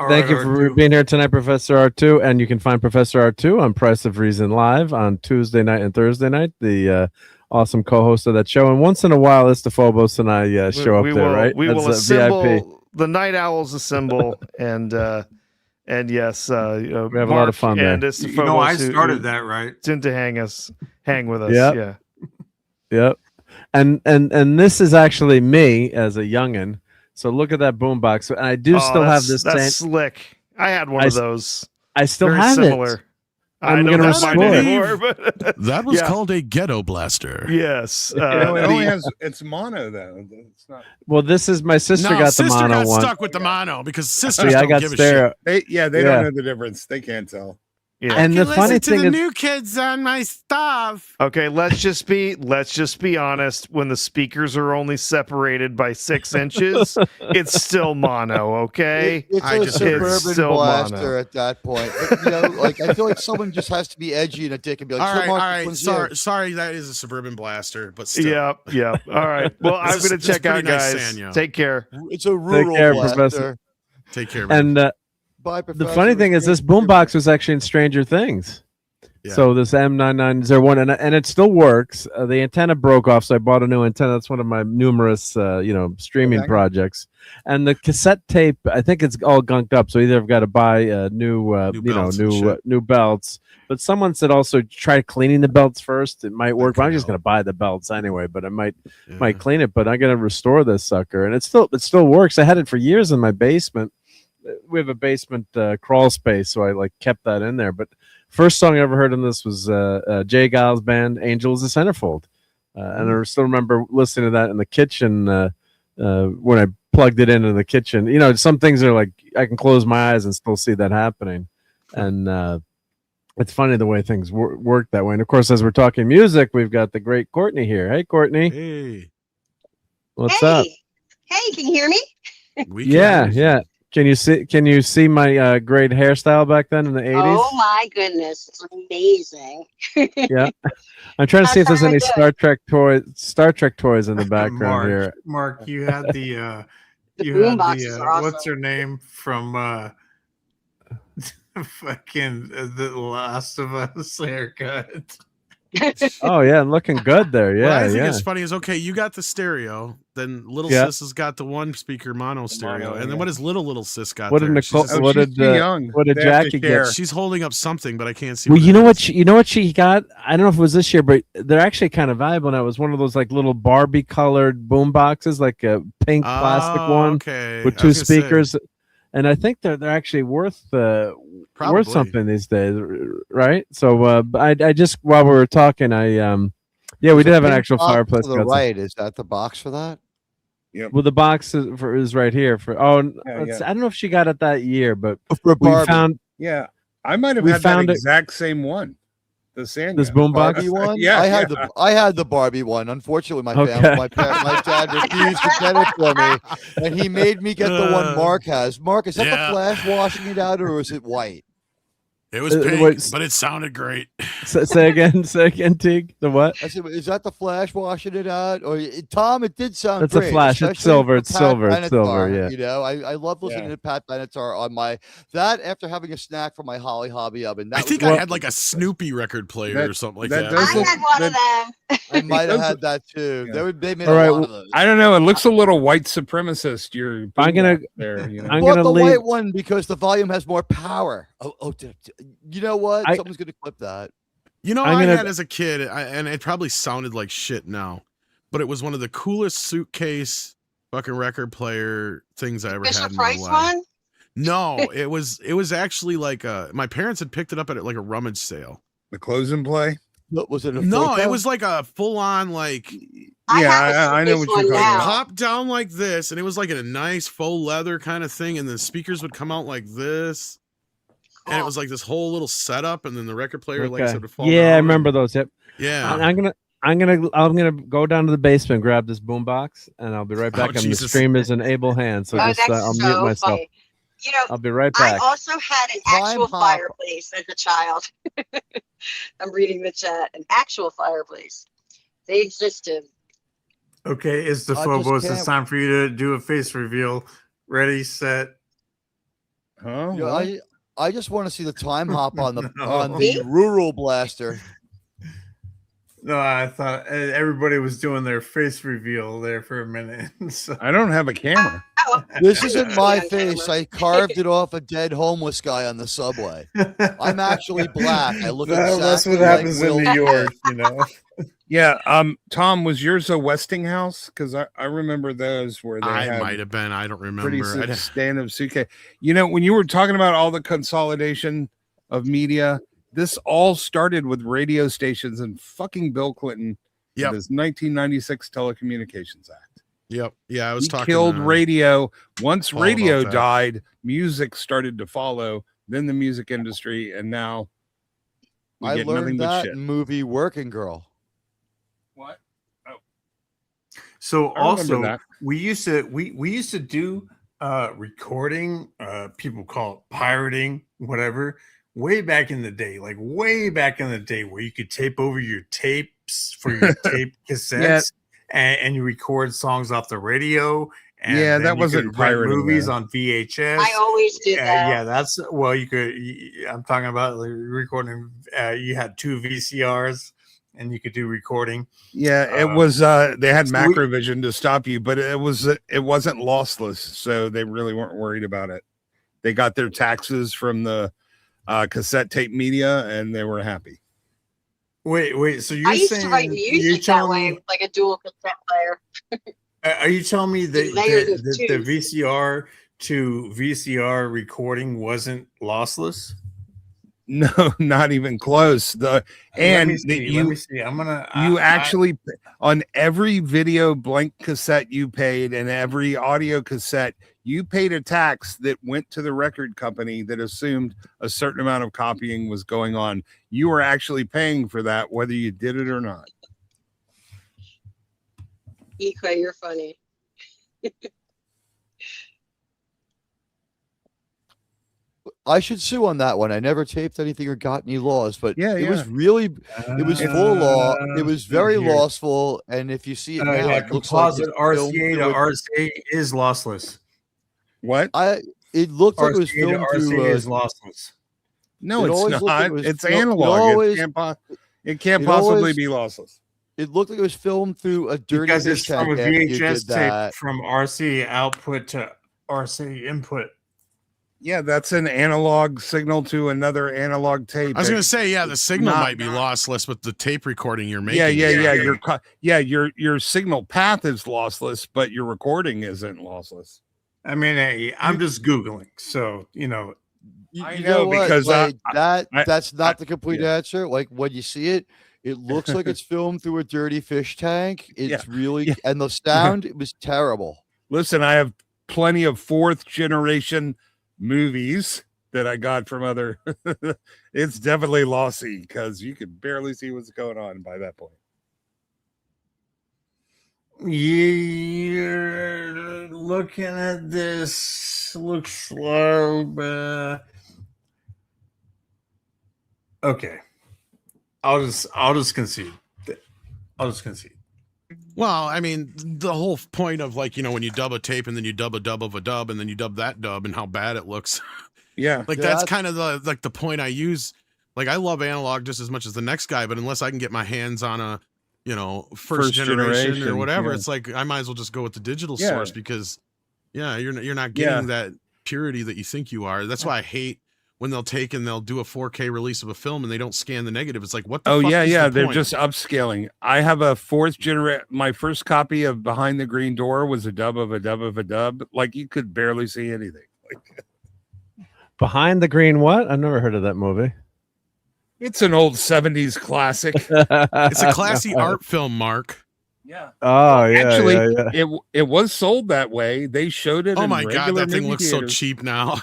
Thank you for being here tonight, Professor R2. And you can find Professor R2 on Price of Reason Live on Tuesday night and Thursday night, the awesome co-host of that show. And once in a while, Phobos and I show up there, right? We will assemble. VIP. The Night Owls assemble. And yes, we have a lot of fun there. I started that, right? Soon to hang with us. Yep. Yeah. Yep. And this is actually me as a youngin'. So look at that boombox. And I do still have this. That's slick. I had one of those. I still Very have similar. it. I'm going to restore it. That was called a ghetto blaster. Yes. It only has it's mono though. It's not. Well, this is my sister got the mono one. Stuck with the mono because sisters I don't got give stereo. a shit. They don't know the difference. They can't tell. Yeah. And the funny thing is, new kids on my stuff. Okay, let's just be honest. When the speakers are only separated by 6 inches, it's still mono. Okay, it's a suburban blaster at that point. But, like I feel like someone just has to be edgy and a dick and be like, all right. Sorry, that is a suburban blaster, but still. Yep. All right. Well, I'm gonna check out, guys. Nice Take care. It's a rural blaster. Professor. Take care, man. And the funny thing is, this boombox was actually in Stranger Things. Yeah. So this M9901, and it still works. The antenna broke off, so I bought a new antenna. That's one of my numerous, streaming projects. And the cassette tape, I think it's all gunked up. So either I've got to buy new belts. But someone said also try cleaning the belts first. It might work. But I'm just going to buy the belts anyway. But I might clean it. But I'm going to restore this sucker, and it still works. I had it for years in my basement. We have a basement crawl space, so I kept that in there. But first song I ever heard in this was Jay Giles' band, "Angel Is a Centerfold," and I still remember listening to that in the kitchen when I plugged it into the kitchen. Some things are like I can close my eyes and still see that happening, and it's funny the way things work that way. And of course, as we're talking music, we've got the great Courtney here. Hey, Courtney. Hey. What's up? Hey, can you hear me? Yeah. Can you see my great hairstyle back then in the 80s? Oh my goodness, it's amazing. Yeah, I'm trying to see if there's any Star Trek toys in the background here. Mark, you had the what's her name from fucking The Last of Us haircut? Oh yeah, looking good there. Yeah, what I think is funny is you got the stereo, then little sis has got the one speaker mono stereo, and then what does little sis got? What did Nicole? What did Jackie get? She's holding up something, but I can't see. Well, you know what she got? I don't know if it was this year, but they're actually kind of valuable now. It was one of those little Barbie colored boom boxes, like a pink plastic one with 2 speakers. And I think they're actually worth something these days, right? So I just while we were talking, we did have an actual fireplace. To the right, is that the box for that? Yeah. Well, the box is right here for. I don't know if she got it that year, but for Barbie. Found. Yeah, I might have had that exact same one. This boombox Barbie one. Yeah, I had the Barbie one. Unfortunately, my dad refused to get it for me, and he made me get the one Mark has. Mark, is that the flash washing it out, or is it white? It was pink, but it sounded great. Say again, Teague. The what? I said, is that the flash washing it out? Or Tom, it did sound it's great. It's a flash. It's silver. It's silver. It's silver. Yeah. I love listening to Pat Benatar on that after having a snack from my Holly Hobby Oven. I think I had like a Snoopy record player or something like that. I had one of them. I might have had that too. They made a lot of those. I don't know. It looks a little white supremacist. I'm gonna the white one because the volume has more power. You know what? Someone's gonna clip that. I had as a kid, and it probably sounded like shit now, but it was one of the coolest suitcase fucking record player things I ever had in my life. One? No, it was actually like my parents had picked it up at like a rummage sale. The close and play. What was it? No, it was like a full on like. I know what you're talking about. Pop down like this, and it was like in a nice faux leather kind of thing, and the speakers would come out like this. And it was like this whole little setup, and then the record player like sort of fall down. I remember those. Yep. Yeah. I'm gonna go down to the basement, grab this boombox, and I'll be right back. And the stream is in able hands, so just I'll mute myself. Funny. You know, I'll be right back. I also had an actual fireplace as a child. I'm reading the chat. An actual fireplace. They existed. Okay, it's the Phobos. It's time for you to do a face reveal. Ready, set. Huh? Yeah, I just want to see the time hop on the on the rural blaster. No, I thought everybody was doing their face reveal there for a minute. So. I don't have a camera. This isn't my face. I carved it off a dead homeless guy on the subway. I'm actually black. I look exactly that's what happens in New York, you know. Yeah, Tom, was yours a Westinghouse? Because I remember those where they had might have been. I don't remember. Pretty substantive suitcase. You know, when you were talking about all the consolidation of media, this all started with radio stations and fucking Bill Clinton. Yeah, this 1996 Telecommunications Act. Yep. Yeah, I was talking. Killed radio. Once radio died, music started to follow. Then the music industry, and now I learned that movie Working Girl. What? Oh. So also we used to do recording, people call it pirating, whatever, way back in the day, where you could tape over your tapes for your tape cassettes and you record songs off the radio. And that wasn't pirating. Movies on VHS. I always did that. Yeah, that's I'm talking about recording. You had 2 VCRs. And you could do recording. Yeah, it was. They had Macrovision to stop you, but it wasn't lossless, so they really weren't worried about it. They got their taxes from the cassette tape media, and they were happy. Wait. So you're I used saying to write music that way, like a dual cassette player. Are you telling me that the VCR to VCR recording wasn't lossless? No, not even close. Let me see. Actually on every video blank cassette you paid and every audio cassette, you paid a tax that went to the record company that assumed a certain amount of copying was going on. You were actually paying for that, whether you did it or not. Ika, you're funny. I should sue on that one. I never taped anything or got any laws, but it was full law. It was very lossful. And if you see it now, it looks like RCA to RCA is lossless. What? It looked like it was RCA filmed to through RCA is lossless. No, it's not. It's analog. It can't possibly be lossless. It looked like it was filmed through a dirty because it's from a VHS tape from RCA output to RCA input. Yeah, that's an analog signal to another analog tape. I was going to say, the signal might be lossless, but the tape recording you're making. Your signal path is lossless, but your recording isn't lossless. I mean, I'm just Googling, so I know because that's not the complete answer. Like when you see it, it looks like it's filmed through a dirty fish tank. It's really and the sound it was terrible. Listen, I have plenty of 4th generation movies that I got from other. It's definitely lossy because you could barely see what's going on by that point. You're looking at this. Looks slow, but okay. I'll just concede. Well, I mean, the whole point of when you dub a tape and then you dub a dub of a dub and then you dub that dub and how bad it looks. Yeah. That's kind of the point I use. I love analog just as much as the next guy, but unless I can get my hands on a, first generation or whatever, it's like I might as well just go with the digital source because you're not getting that purity that you think you are. That's why I hate when they'll take and they'll do a 4K release of a film and they don't scan the negative. It's like, what the fuck is the they're point? Just upscaling. I have a 4th generation. My first copy of Behind the Green Door was a dub of a dub of a dub. Like you could barely see anything. Behind the Green what? I've never heard of that movie. It's an old 70s classic. It's a classy art film, Mark. Yeah. Oh, yeah. Actually, yeah. It was sold that way. They showed it. Oh my god, that thing looks so cheap now.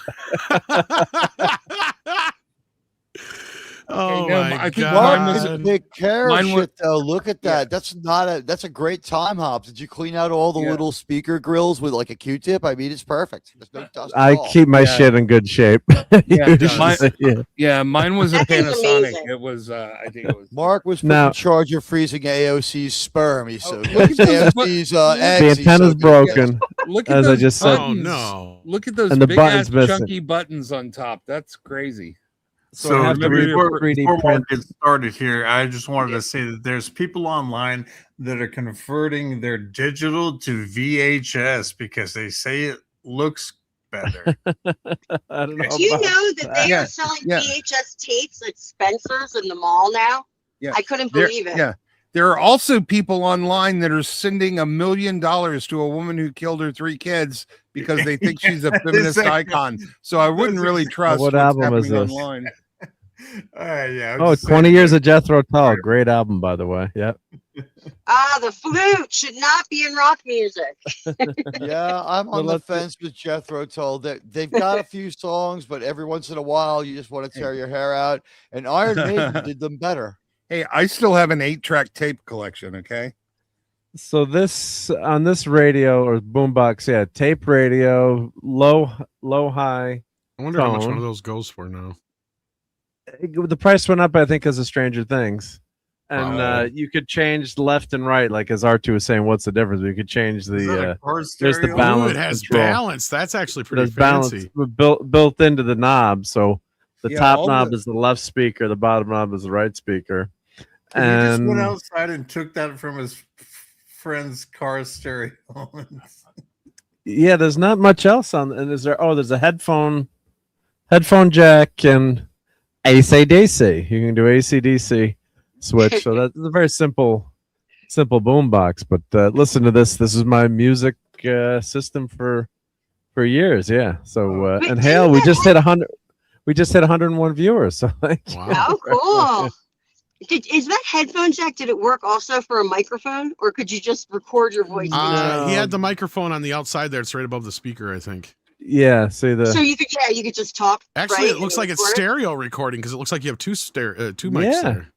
Oh no, my I think Mark mine is was take care of mine was- shit though. Look at that. Yeah. That's a great time hop. Did you clean out all the Yeah. little speaker grills with like a Q-tip? I mean, it's perfect. There's no dust at I all. keep my shit in good shape. Yeah, Yeah. Mine was a That thing's Panasonic. amazing. It was I think it was Mark was put Now- in charge of freezing AOC's sperm. He's so Oh, good. look at those AOC's The eggs. he's antenna's so good. broken, look at as I those just said. Oh buttons. no. Look at those And the big ass button's missing. chunky buttons on top. That's crazy. So I have to before 3D Mark print. gets started here, I just wanted to say that there's people online that are converting their digital to VHS because they say it looks better. I don't know. Do you about know that they Yeah, are selling yeah. VHS tapes at Spencer's in the mall now? Yeah. I couldn't There- believe it. Yeah. There are also people online that are sending $1 million to a woman who killed her 3 kids because they think she's a feminist icon. So I wouldn't really trust What what's album is happening this? online. Yeah. Oh, 20 years of Jethro Tull. Great album, by the way. Yeah. The flute should not be in rock music. Yeah, I'm on the fence with Jethro Tull. They've got a few songs, but every once in a while you just want to tear your hair out. And Iron Maiden did them better. Hey, I still have an 8-track tape collection, okay? So this on this radio or boombox, yeah, tape radio, low high. I wonder how much phone. one of those goes for now. The price went up, I think, because of Stranger Things. And Oh. you could change left and right, like as R2 was saying, what's the difference? You could change Is that a the car there's the stereo? balance. Ooh, it has control. balance. That's actually pretty There's balance fancy. built into the knob. So the Yeah, top all knob the- is the left speaker, the bottom knob is the right speaker. He just And went outside and took that from his friend's car stereo. yeah, there's not much else on. And is there? Oh, there's a headphone jack and AC/DC. You can do AC/DC switch. So that's a very simple boombox. But listen to this. This is my music system for years. Yeah. So Wait, and didn't Hale, we that just hit 100. We just hit 101 viewers. So like, Oh, cool. Is that headphone jack, did it work also for a microphone, or could you just record your voice? No. He had the microphone on the outside there. It's right above the speaker, I think. yeah. See the. So you could just talk. Actually, right, it looks and like it's record it? stereo recording because it looks like you have two mics Yeah. there.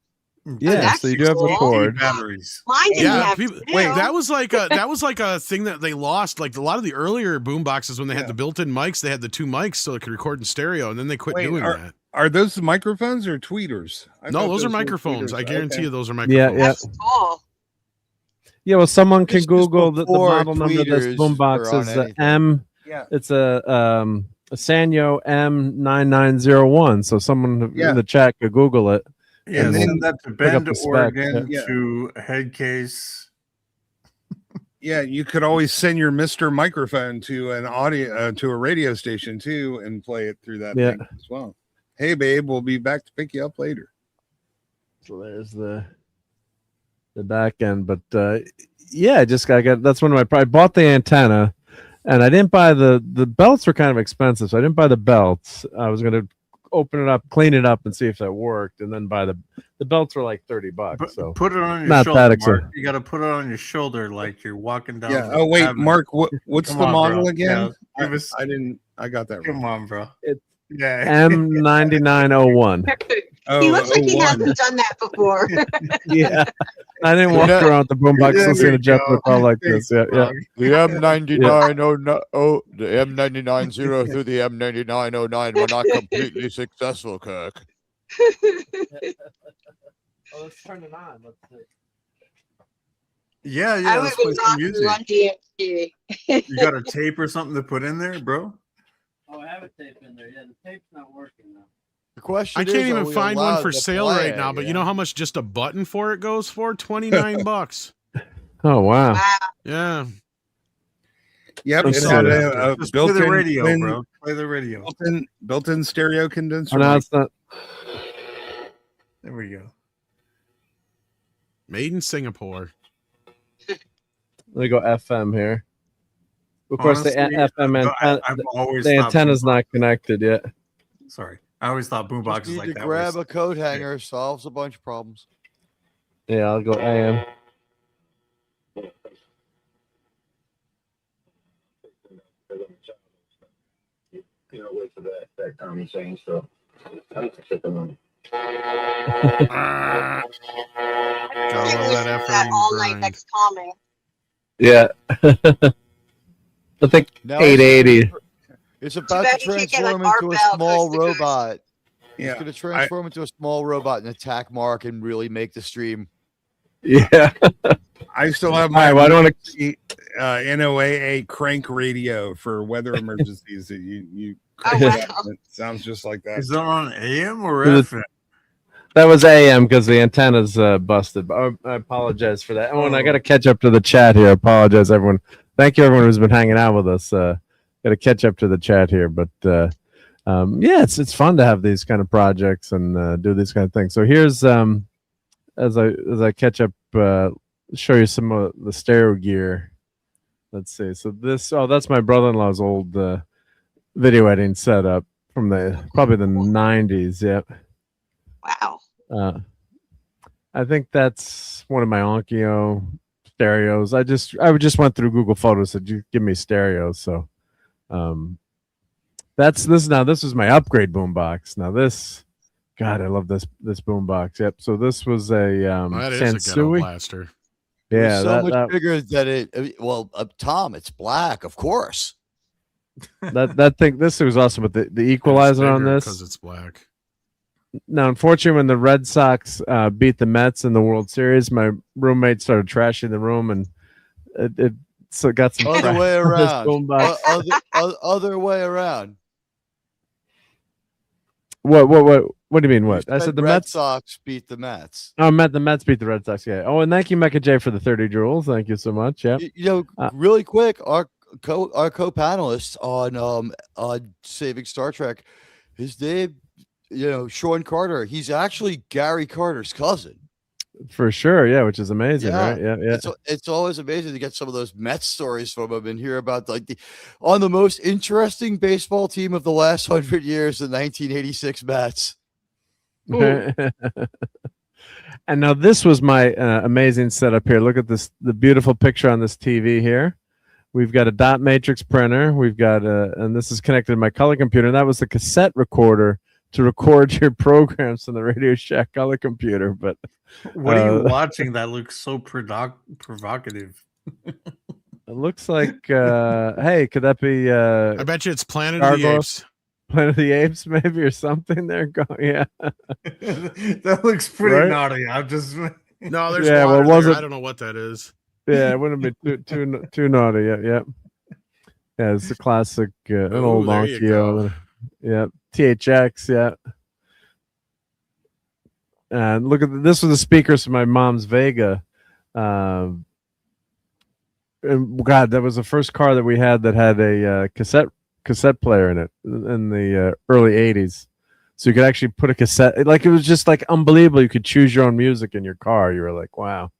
Yeah. that's So you do have cool. record. Batteries. Mine didn't Yeah, have people, two. wait, that was like a thing that they lost. Like a lot of the earlier boom boxes, when they had the built-in mics, they had the 2 mics so it could record in stereo, and then they quit doing that. Are those microphones or tweeters? I No, thought those are were microphones. tweeters. I guarantee Okay. you, those are Yeah, microphones. yeah. That's cool. Yeah, well, someone can This is Google the before model number of this tweeters boombox were is on anything. M. Yeah. It's a Sanyo M9901. So someone Yeah. in the chat could Google it. Yeah, And send that to pick up Bend, the spec, Oregon, yeah. to Headcase. Yeah, you could always send your Mr. Microphone to an audio to a radio station too, and play it through that Yeah. thing as well. Hey, babe, we'll be back to pick you up later. So there's the back end, but yeah, I got that's one of my. I bought the antenna, and I didn't buy the belts were kind of expensive, so I didn't buy the belts. I was gonna open it up, clean it up, and see if that worked, and then buy the belts were like $30. So Put it on your not shoulder, that Mark. expensive. You got to put it on your shoulder like you're walking down. Yeah. the Oh wait, avenue. Mark, what's Come the on, model bro. again? Yeah, give us- I didn't. I got that Come wrong. on, bro. It's Yeah. M9901. He looks like he 01. hasn't done that before. Yeah, I didn't walk around with the boombox Yeah, listening there to you Jeff go. All like this. Yeah, yeah. The M99 the M990 through the M9909 were not completely successful, Kirk. Oh, let's turn it on. Let's see. Yeah, I let's would play be some rocking music. on DMT. You got a tape or something to put in there, bro? Oh, I have a tape in there. Yeah, the tape's not working now. The question I can't is, are even we find one allowed for to sale play right now, but it? you know how much just a button for it goes for? $29. Oh wow. Wow. Yeah. Yep. Let's It see had this. a Just play the built-in radio, twin- bro. Play the radio. built-in stereo condenser. Oh, no, mic. it's not. There we go. Made in Singapore. Let me go FM here. Of course, the Honestly, FM antenna, I've always the thought antenna's boombox- not connected yet. Sorry, I always thought Just boomboxes need like to that. grab was- a coat hanger, solves a bunch of problems. Yeah, I'll go AM. You know, wait for that common saying stuff. I don't think Gotta love that effort and all night grind. next calming. Yeah. I think Now 880. it's about to bad you can't get, like, transform into a ARPAL small coast to coast. robot. Yeah, It's going to transform into a small robot and attack Mark and really make the stream. Yeah. I still have All my right, well, I don't want NOAA crank radio for weather emergencies that you Oh, crank it wow. up. It sounds just like that. Is that on AM or Is it- FM? That was AM because the antenna's busted. But I apologize for that. Oh, and I got to catch up to the chat here. I apologize, everyone. Thank you, everyone who's been hanging out with us. Got to catch up to the chat here, but yeah, it's fun to have these kind of projects and do these kind of things. So here's as I catch up, show you some of the stereo gear. Let's see. So that's my brother-in-law's old video editing setup from probably the 90s. Yeah. Wow. I think that's one of my Onkyo stereos. I just went through Google Photos, said you give me stereos. So that's this. Now this is my upgrade boombox. Now this, God, I love this boombox. Yep. So this was a That is a ghetto Sansui. blaster. Yeah, So much bigger that Tom, it's black, of course. that thing. This was awesome, but the equalizer on this because it's black. Now, unfortunately, when the Red Sox beat the Mets in the World Series, my roommate started trashing the room, and it got some Other way around. Other way around. What do you mean? What? I said the Red Mets. Sox beat the Mets. Oh, the Mets beat the Red Sox. Yeah. Oh, and thank you, Mecca J, for the 30 joules. Thank you so much. Yeah. Really quick, our co-panelist on Saving Star Trek, his name, Sean Carter. He's actually Gary Carter's cousin. For sure, yeah, which is amazing, right? Yeah. It's always amazing to get some of those Mets stories from him and hear about on the most interesting baseball team of the last 100 years, the 1986 Mets. And now this was my amazing setup here. Look at this, the beautiful picture on this TV here. We've got a dot matrix printer. We've got and this is connected to my color computer. And that was the cassette recorder to record your programs on the Radio Shack color computer. But what are you watching that looks so provocative? It looks like hey, could that be I bet you it's Planet of the Apes. Planet of the Apes, maybe, or something there. Yeah. That looks pretty naughty. I'm just no, there's water there. I don't know what that is. Yeah, it wouldn't be too naughty. Yeah. Yeah, it's a classic an old Onkyo. Yeah. THX, yeah. And look at this was the speakers from my mom's Vega. And God, that was the first car that we had that had a cassette player in it in the early 80s. So you could actually put a cassette, it was just like unbelievable. You could choose your own music in your car. You were like, wow.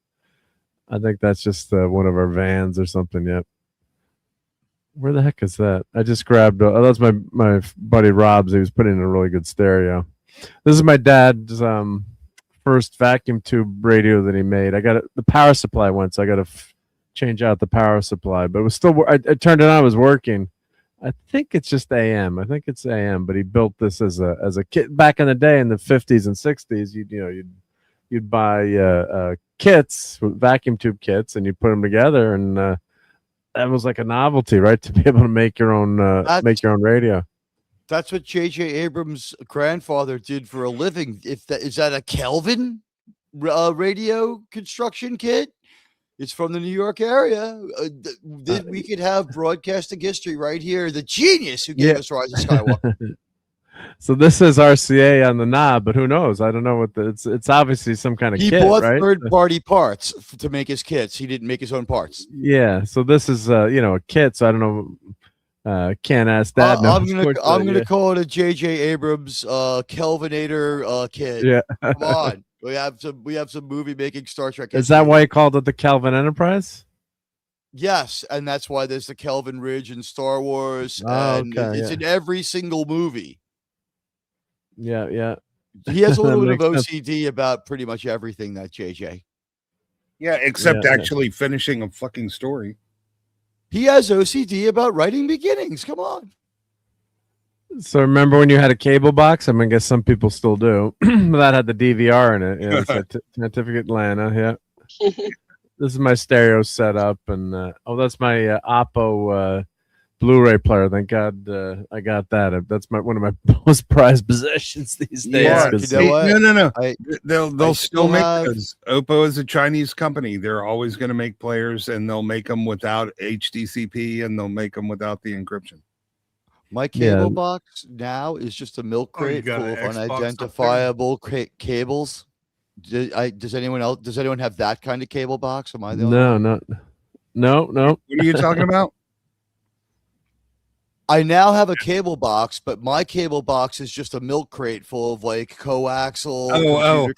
I think that's just one of our vans or something. Yep. Where the heck is that? I just grabbed. That's my buddy Rob's. He was putting in a really good stereo. This is my dad's first vacuum tube radio that he made. I got the power supply went, so I got to change out the power supply. But it was still. I turned it on. It was working. I think it's just AM. I think it's AM. But he built this as a kit back in the day in the 50s and 60s. You'd buy kits, vacuum tube kits, and you put them together, and that was like a novelty, right? To be able to make your own radio. That's what J.J. Abrams' grandfather did for a living. Is that a Kelvin radio construction kit? It's from the New York area. We could have broadcasting history right here. The genius who gave us Rise of Skywalker. So this is RCA on the knob, but who knows? I don't know what it's obviously some kind of kit, right? He bought third-party parts to make his kits. He didn't make his own parts. Yeah. So this is a kit. So I don't know. Can't ask that. I'm gonna call it a J.J. Abrams Kelvinator kit. Yeah. Come on. We have some movie making Star Trek. Is that why he called it the Kelvin Enterprise? Yes, and that's why there's the Kelvin Ridge in Star Wars. It's in every single movie. Yeah. He has a little bit of OCD about pretty much everything, that JJ. Yeah, except actually finishing a fucking story. He has OCD about writing beginnings. Come on. So remember when you had a cable box? I mean, I guess some people still do. That had the DVR in it. Yeah, it's Scientific Atlanta. Yeah. This is my stereo setup, and that's my Oppo Blu-ray player. Thank God I got that. That's one of my most prized possessions these days. Yeah, you know what? No. I They'll still make have- those. Oppo is a Chinese company. They're always going to make players, and they'll make them without HDCP, and they'll make them without the encryption. My cable box now is just a milk crate got full an of Xbox up there? unidentifiable cables. Does anyone else? Does anyone have that kind of cable box? Am I the only one? No. What are you talking about? I now have a cable box, but my cable box is just a milk crate full of like coaxial.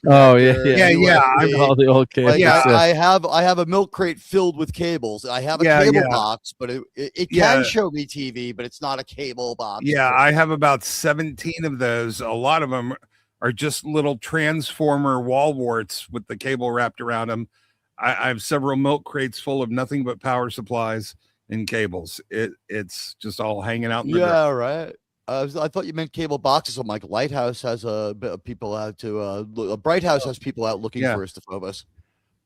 Yeah. All the old cables. Like, I have a milk crate filled with cables. I have a cable box, but it can show me TV, but it's not a cable box. Yeah, I have about 17 of those. A lot of them are just little transformer wall warts with the cable wrapped around them. I have several milk crates full of nothing but power supplies and cables. It's just all hanging out in the ground. Right. I thought you meant cable boxes. I'm like, Lighthouse has a bit of people out to Bright House has people out looking for Istophobos.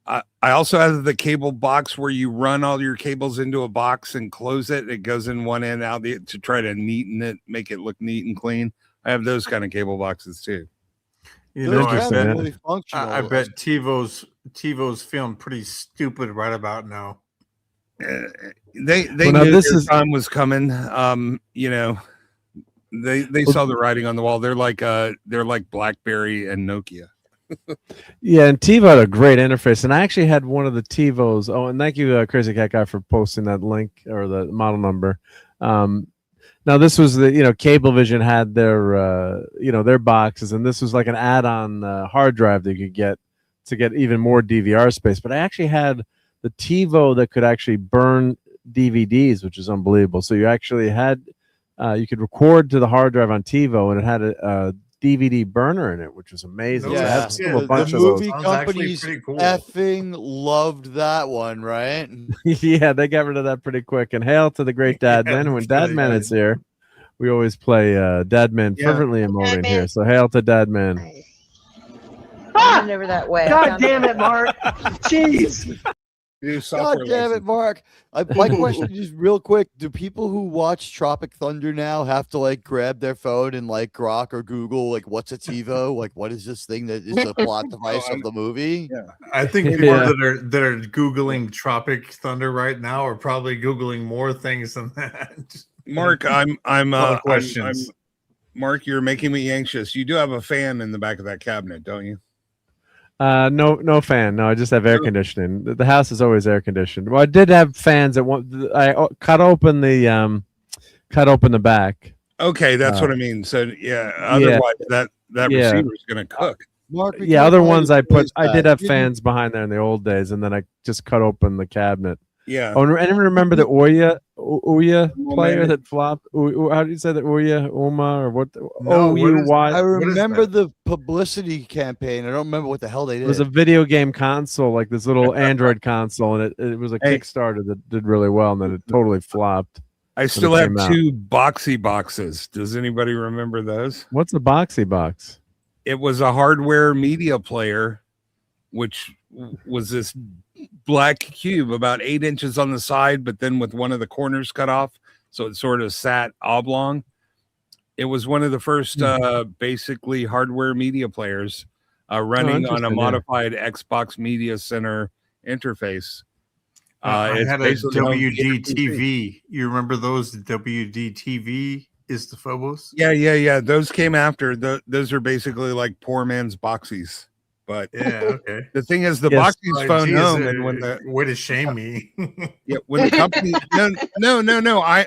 I also have the cable box where you run all your cables into a box and close it. It goes in one end out to try to neaten it, make it look neat and clean. I have those kind of cable boxes too. You know, really functional. I bet TiVo's feeling pretty stupid right about now. They knew this time was coming. You know, they saw the writing on the wall. They're like BlackBerry and Nokia. Yeah, and TiVo had a great interface, and I actually had one of the TiVos. Oh, and thank you, Crazy Cat Guy, for posting that link or the model number. Now this was Cablevision had their their boxes, and this was like an add-on hard drive that you could get to get even more DVR space. But I actually had the TiVo that could actually burn DVDs, which is unbelievable. So you actually had you could record to the hard drive on TiVo, and it had a DVD burner in it, which was amazing. Yeah, so I have a bunch the of those. movie companies effing loved that one, right? Yeah, they got rid of that pretty quick. And hail to the great Dadman. When Dadman is here, we always play Dadman fervently emoting here. So hail to Dadman. Never that way. God damn it, Mark. Jeez. God damn it, Mark. My question is real quick. Do people who watch Tropic Thunder now have to like grab their phone and like Grok or Google like what's a TiVo? Like what is this thing that is the plot device of the movie? Yeah. I think people that are Googling Tropic Thunder right now are probably Googling more things than that. Mark, Mark, you're making me anxious. You do have a fan in the back of that cabinet, don't you? No fan. No, I just have air conditioning. The house is always air conditioned. Well, I did have fans at one. I cut open the back. Okay, that's what I mean. So yeah, otherwise that receiver is going to cook. Mark, other ones I did have fans behind there in the old days, and then I just cut open the cabinet. Yeah. Oh, and anyone remember the Ouya player that flopped? How do you say that? Ouya, or what? O-U-Y. I remember the publicity campaign. I don't remember what the hell they did. It was a video game console, like this little Android console, and it was a Kickstarter that did really well, and then it totally flopped. I still have two boxy boxes. Does anybody remember those? What's a boxy box? It was a hardware media player, which was this black cube about 8 inches on the side, but then with one of the corners cut off, so it sort of sat oblong. It was one of the first basically hardware media players running on a modified Xbox Media Center interface. I had a WD-TV. You remember those WD-TV Istophobos? Yeah. Those came after. Those are basically like poor man's boxies. But okay. The thing is, the boxies phone home, and when the way to shame me. Yeah, when the company no. I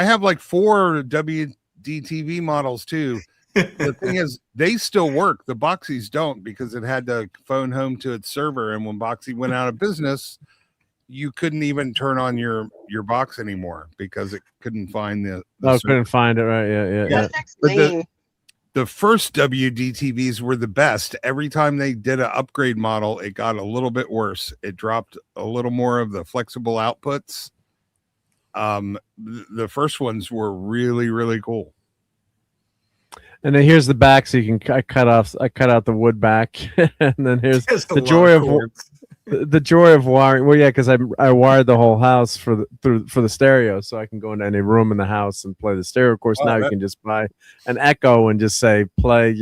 have like 4 WD-TV models too. The thing is, they still work. The boxies don't, because it had to phone home to its server, and when Boxy went out of business, you couldn't even turn on your box anymore because it couldn't find the couldn't find it, right? Yeah. But the first WD-TVs were the best. Every time they did an upgrade model, it got a little bit worse. It dropped a little more of the flexible outputs. The first ones were really, really cool. And then here's the back, so you can I cut out the wood back, and then here's the joy of wiring. Well, yeah, because I wired the whole house for the stereo, so I can go into any room in the house and play the stereo. Of course, now you can just buy an Echo and just say play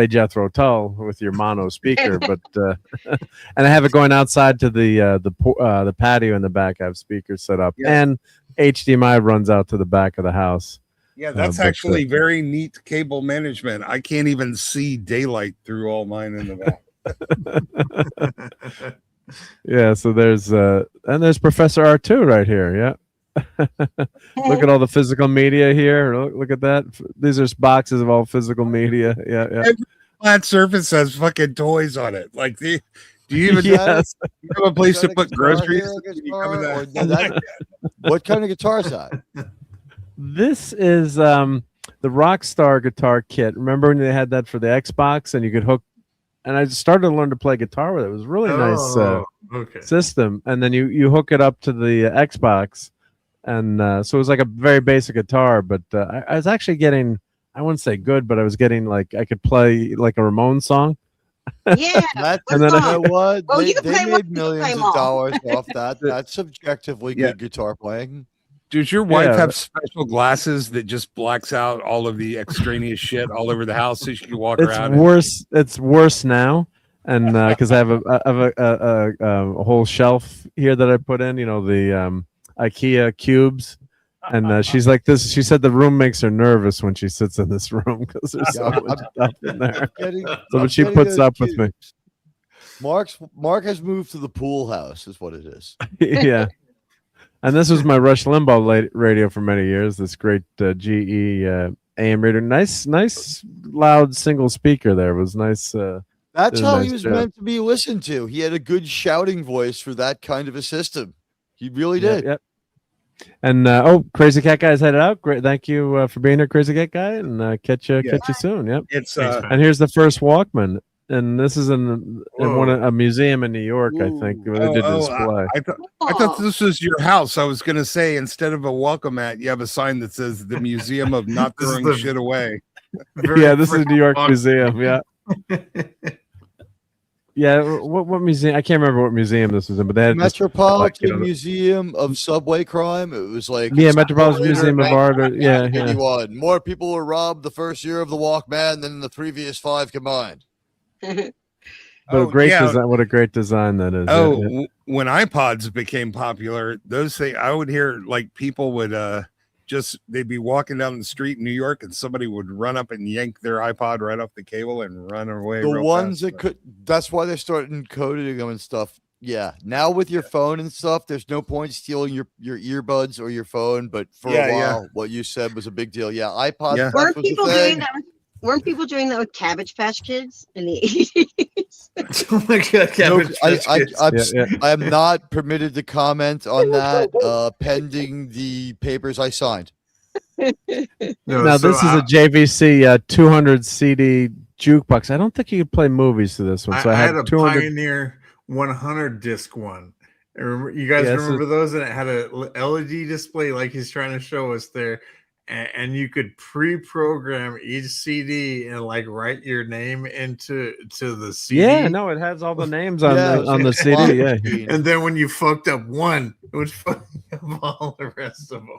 Jethro Tull with your mono speaker. But and I have it going outside to the patio in the back. I have speakers set up, and HDMI runs out to the back of the house. Yeah, that's actually very neat cable management. I can't even see daylight through all mine in the back. Yeah, so there's Professor R2 right here. Yeah. Look at all the physical media here. Look at that. These are boxes of all physical media. Yeah. Every flat surface has fucking toys on it. Like do you even have a place to put groceries? What kind of guitar is that? This is the Rockstar guitar kit. Remember when they had that for the Xbox and you could hook? And I started to learn to play guitar with it. It was a really nice system. And then you hook it up to the Xbox, and so it was like a very basic guitar. But I was actually getting, I wouldn't say good, but I was getting like I could play like a Ramones song. Yeah, and then you know what? Well, they made millions of dollars off that. That's subjectively good guitar playing. Does your wife have special glasses that just blacks out all of the extraneous shit all over the house so she can walk around? It's worse now, and because I have a whole shelf here that I put in, the IKEA cubes, and she's like this. She said the room makes her nervous when she sits in this room because there's so much stuff in there. But she puts up with me. Mark has moved to the pool house, is what it is. Yeah. And this was my Rush Limbaugh radio for many years. This great GE AM radio, nice, loud single speaker. There it was nice. That's how he was meant to be listened to. He had a good shouting voice for that kind of a system. He really did. Yep. And Crazy Cat Guy is headed out. Great, thank you for being here, Crazy Cat Guy, and catch you soon. Yep. It's and here's the first Walkman. And this is in a museum in New York, I think. Where they did display. I thought this was your house. I was going to say, instead of a welcome mat, you have a sign that says the Museum of Not Throwing Shit Away. Yeah, this is New York Museum. Yeah. Yeah, what museum? I can't remember what museum this was in, but they had Metropolitan Museum of Subway Crime. It was like Metropolitan Museum of Art. Yeah. More people were robbed the first year of the Walkman than the previous 5 combined. But design! What a great design that is! When iPods became popular, those things I would hear like people would they'd be walking down the street in New York and somebody would run up and yank their iPod right off the cable and run away. The ones that could. That's why they started encoding them and stuff. Yeah. Now with your phone and stuff, there's no point stealing your earbuds or your phone. But for a while, what you said was a big deal. Yeah, iPod. Yeah. Weren't people doing that with Cabbage Patch Kids in the 80s? Oh my God, Cabbage Patch Kids. I am not permitted to comment on that pending the papers I signed. Now, this is a JVC 200 CD jukebox. I don't think you could play movies to this one. So I had a Pioneer 100 disc one. You guys remember those? And it had a LED display like he's trying to show us there. And you could pre-program each CD and like write your name into the CD. Yeah, no, it has all the names on the CD. Yeah, and then when you fucked up one, it would fuck up all the rest of them.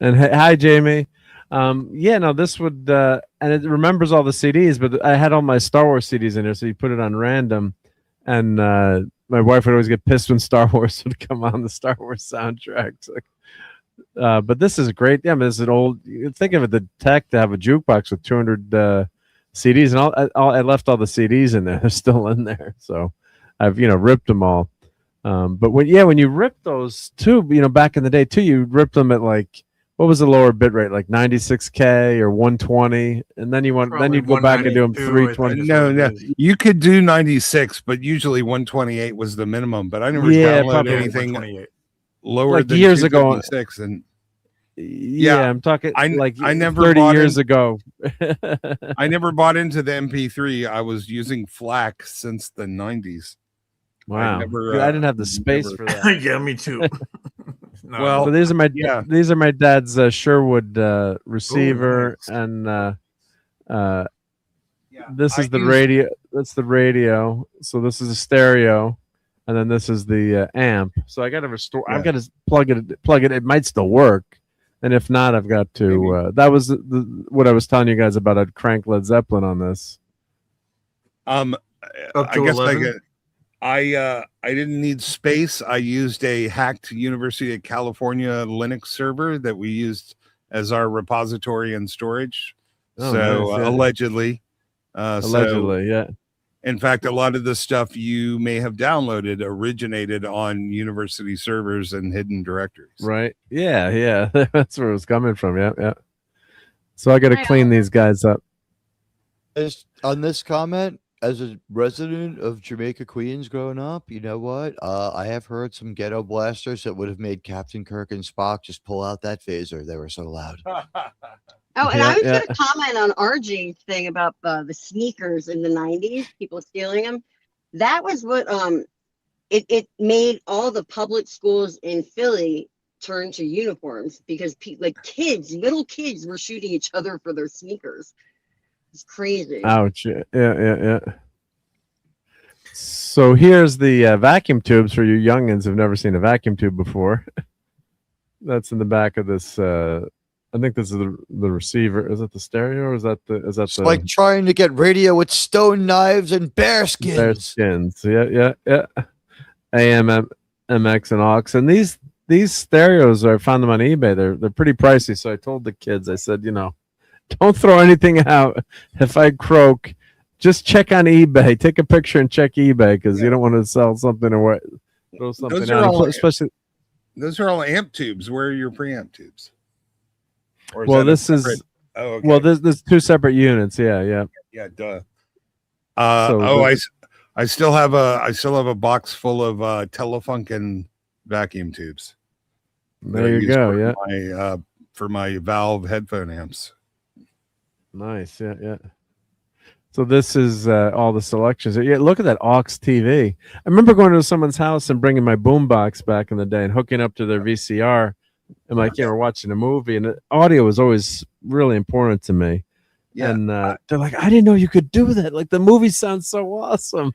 And hi, Jamie. This would and it remembers all the CDs, but I had all my Star Wars CDs in there, so you put it on random, and my wife would always get pissed when Star Wars would come on the Star Wars soundtrack. It's like, but this is great. Yeah, I mean, this is an old. Think of it, the tech to have a jukebox with 200 CDs, and I left all the CDs in there. They're still in there, so I've ripped them all. But when you rip those too, back in the day too, you ripped them at like, what was the lower bit rate, like 96K or 120, and then you'd go back and do them 320. No, you could do 96, but usually 128 was the minimum. But I never downloaded anything lower like than years ago. And I'm talking. I never 30 years ago. I never bought into the MP3. I was using FLAC since the 90s. Wow, I didn't have the space for that. Yeah, me too. No, Well, so these are my dad's Sherwood receiver, nice. and this is the radio. That's the radio. So this is a stereo, and then this is the amp. So I got to restore. I've got to plug it. It might still work, and if not, I've got to. That was what I was telling you guys about. I'd crank Led Zeppelin on this. I guess I didn't need space. I used a hacked University of California Linux server that we used as our repository and storage. Oh, so nice, yeah. allegedly. Allegedly, yeah. In fact, a lot of the stuff you may have downloaded originated on university servers and hidden directories. Right. Yeah. That's where it was coming from. Yeah. So I got to clean these guys up. On this comment, as a resident of Jamaica, Queens, growing up, you know what? I have heard some ghetto blasters that would have made Captain Kirk and Spock just pull out that phaser. They were so loud. Oh, and I was going to comment on RG's thing about the sneakers in the 90s, people stealing them. That was what it made all the public schools in Philly turn to uniforms because little kids were shooting each other for their sneakers. It's crazy. Ouch. Yeah. So here's the vacuum tubes for you youngins who've never seen a vacuum tube before. That's in the back of this. I think this is the receiver. Is it the stereo or is that It's like trying to get radio with stone knives and bear skins. Bear skins. Yeah. AM, MX, and aux. And these stereos I found them on eBay. They're pretty pricey. So I told the kids, I said, don't throw anything out. If I croak, just check on eBay. Take a picture and check eBay because you don't want to sell something or throw something out. Especially those are all amp tubes. Where are your preamp tubes? Well, this is. Oh, okay. Well, there's two separate units. Yeah. Duh. I still have a box full of Telefunken vacuum tubes. There you go. For my Valve headphone amps. Nice. Yeah. So this is all the selections. Yeah, look at that aux TV. I remember going to someone's house and bringing my boombox back in the day and hooking up to their VCR. And we're watching a movie, and audio was always really important to me. Yeah. And they're like, I didn't know you could do that. Like the movie sounds so awesome.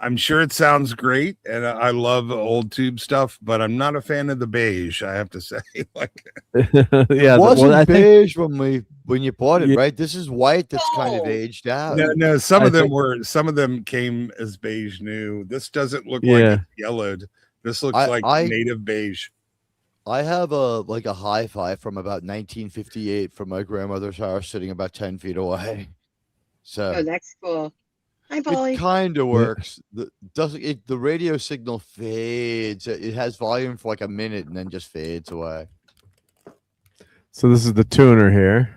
I'm sure it sounds great, and I love old tube stuff, but I'm not a fan of the beige. I have to say, it wasn't beige when you bought it, right? This is white that's kind of aged out. No. Some of them came as beige new. This doesn't look like it's yellowed. This looks like native beige. I have a hi-fi from about 1958 from my grandmother's house, sitting about 10 feet away. So that's cool. Hi, Polly. It kind of works. The radio signal fades. It has volume for like a minute and then just fades away. So this is the tuner here.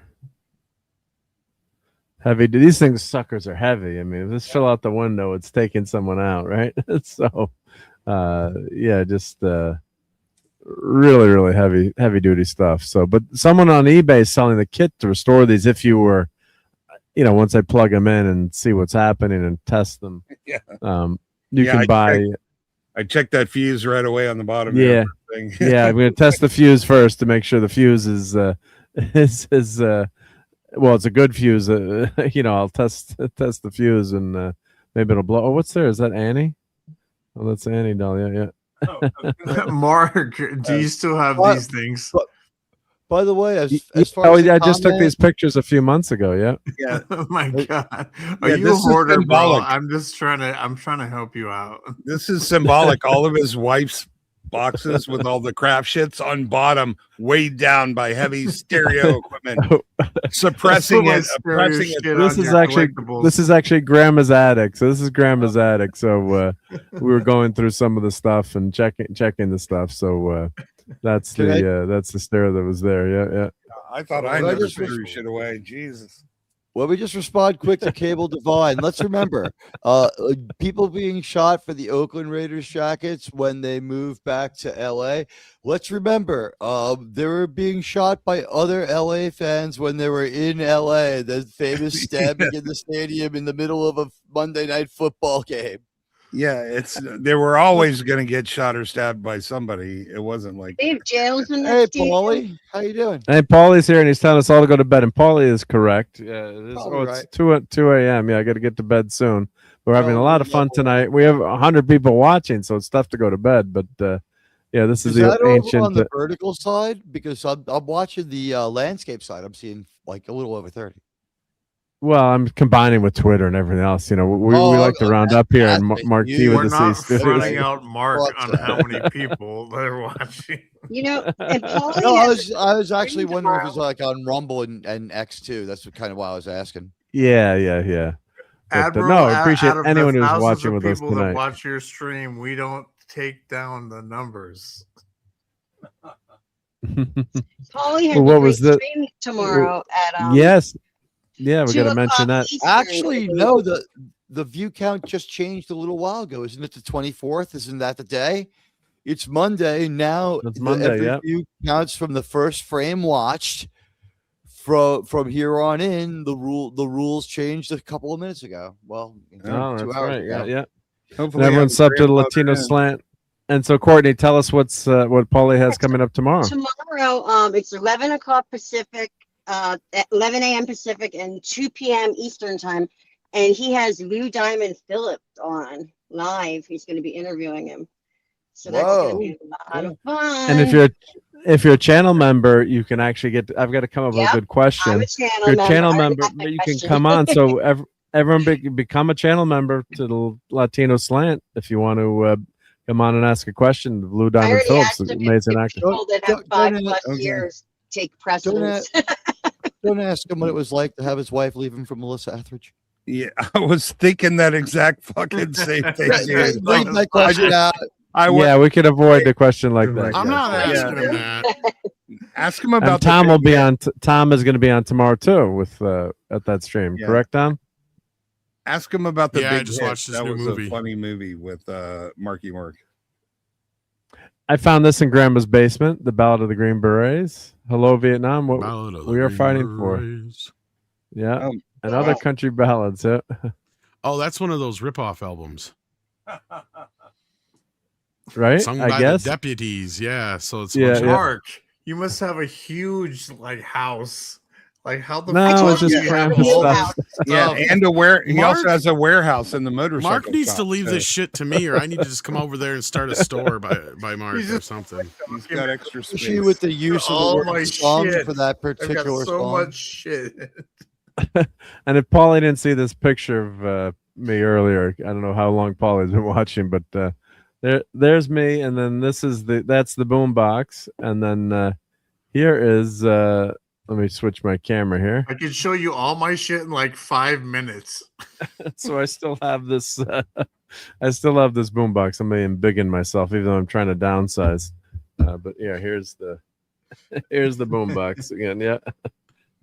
Heavy. These suckers are heavy. I mean, if this fell out the window, it's taking someone out, right? So, just really, really heavy duty stuff. So, but someone on eBay is selling the kit to restore these. If you were, once I plug them in and see what's happening and test them, you can buy. I checked that fuse right away on the bottom. Yeah, I'm going to test the fuse first to make sure the fuse is well, it's a good fuse. I'll test the fuse and maybe it'll blow. Oh, what's there? Is that Annie? Oh, that's Annie doll. Yeah. Mark, do you still have these things? By the way, as far as I just took these pictures a few months ago. Yeah. Oh my God. Are you a hoarder, bro? I'm trying to help you out. This is symbolic. All of his wife's boxes with all the crap shits on bottom, weighed down by heavy stereo equipment, suppressing it. This is actually Grandma's attic. So this is Grandma's attic. So we were going through some of the stuff and checking the stuff. So that's the stereo that was there. Yeah. I thought I never threw shit away. Jesus. Well, we just respond quick to Cable Divine. Let's remember, people being shot for the Oakland Raiders jackets when they moved back to LA. Let's remember, they were being shot by other LA fans when they were in LA. The famous stabbing in the stadium in the middle of a Monday night football game. Yeah, they were always going to get shot or stabbed by somebody. It wasn't like They have jails in the Hey, state. Paulie, how you doing? Hey, Paulie's here, and he's telling us all to go to bed. And Paulie is correct. Yeah, it is. Probably It's right. 2 a.m. Yeah, I got to get to bed soon. We're having a lot of fun level. tonight. We have 100 people watching, so it's tough to go to bed. But yeah, this is the that over ancient. on the vertical side? Because I'm watching the landscape side. I'm seeing like a little over 30. Well, I'm combining with Twitter and everything else. You know, we like to round up here, and Marc D with We're the not C finding out Mark on how many people they're watching. You know, and Paulie No, has I was actually stream wondering if it was tomorrow. like on Rumble and X2. That's kind of why I was asking. Yeah. But, Admiral, no, I appreciate out of anyone the who's thousands watching of with us people that tonight. watch your stream, we don't take down the numbers. Paulie has Well, what a great was the- stream tomorrow at Yes. Yeah, we got 2 to mention o'clock that. Eastern. Actually, no, the view count just changed a little while ago. Isn't it the 24th? Isn't that the day? It's Monday now. It's Monday, every yep. view counts from the first frame watched. From here on in, the rules changed a couple of minutes ago. Well, Oh, 2 that's hours right. ago. Yeah. hopefully And everyone's I'm sub to the Latino grandfathered in. slant. And so, Courtney, tell us what Paulie has coming up tomorrow. Tomorrow, it's 11 o'clock Pacific, at 11 a.m. Pacific and 2 p.m. Eastern time. And he has Lou Diamond Phillips on live. He's going to be interviewing him. So that's going to be a lot of fun. And if you're a channel member, you can actually get. I've got to come up with a good question. I'm a If you're a channel member, you can come on. So everyone become a channel member to the Latino Slant if you want to come on and ask a question. Lou Diamond Phillips, amazing actor. People that have 5+ years take precedence. Don't ask him what it was like to have his wife leave him for Melissa Etheridge. Yeah, I was thinking that exact fucking same thing. Leave my question out. We could avoid the question like that. I'm not guys. asking him that. Ask him And about Tom the will be on. Tom is going to be on tomorrow too with at that stream. Yeah. Correct, Tom? Ask him about the Yeah, big I just hit. watched his that new was movie. a funny movie with Marky Mark. I found this in Grandma's basement. The Ballad of the Green Berets. Hello, Vietnam. What Ballad of the we are Green fighting Berets. for. Yeah, and other country ballads. Yeah. Oh, that's one of those ripoff albums. Right. Sung I by guess. the Deputies. Yeah. So it's Yeah, Mark, you must have a huge house. Like how the No, fuck it's just do you have cramped all stuff. this Yeah, stuff? and he Mark- also has a warehouse in the motorcycle. Mark needs shop, to leave too. this shit to me, or I need to just come over there and start a store by Mark or something. He's got extra space. Especially with the use of the All word my song shit. for that I've got particular so song. much shit. And if Paulie didn't see this picture of me earlier, I don't know how long Paulie's been watching, but there's me, and then that's the boom box, and then here is let me switch my camera here. I could show you all my shit in like 5 minutes. So I still have this. I still have this boom box. I'm being big in myself, even though I'm trying to downsize. But yeah, here's the boom box again. Yeah,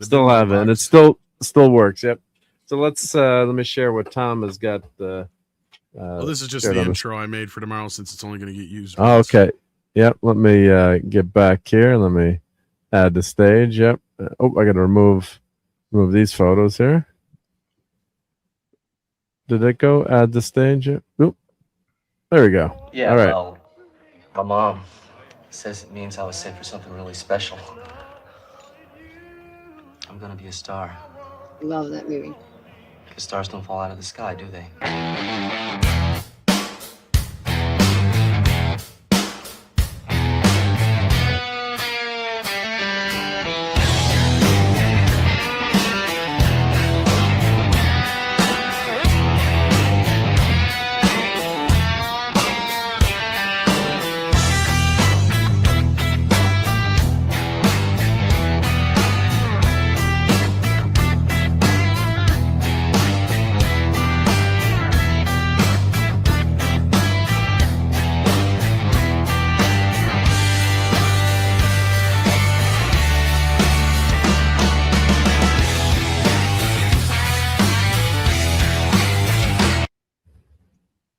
still have it, and it still works. Yep. So let me share what Tom has got. Well, this is just the intro I made for tomorrow since it's only going to get used. Oh, okay. Yep. Let me get back here. Let me add the stage. Yep. I got to remove these photos here. Did it go? Add the stage. Yep. Oop. There we go. Yeah, all right. well, my mom says it means I was sent for something really special. I'm gonna be a star. Love that movie. Because stars don't fall out of the sky, do they?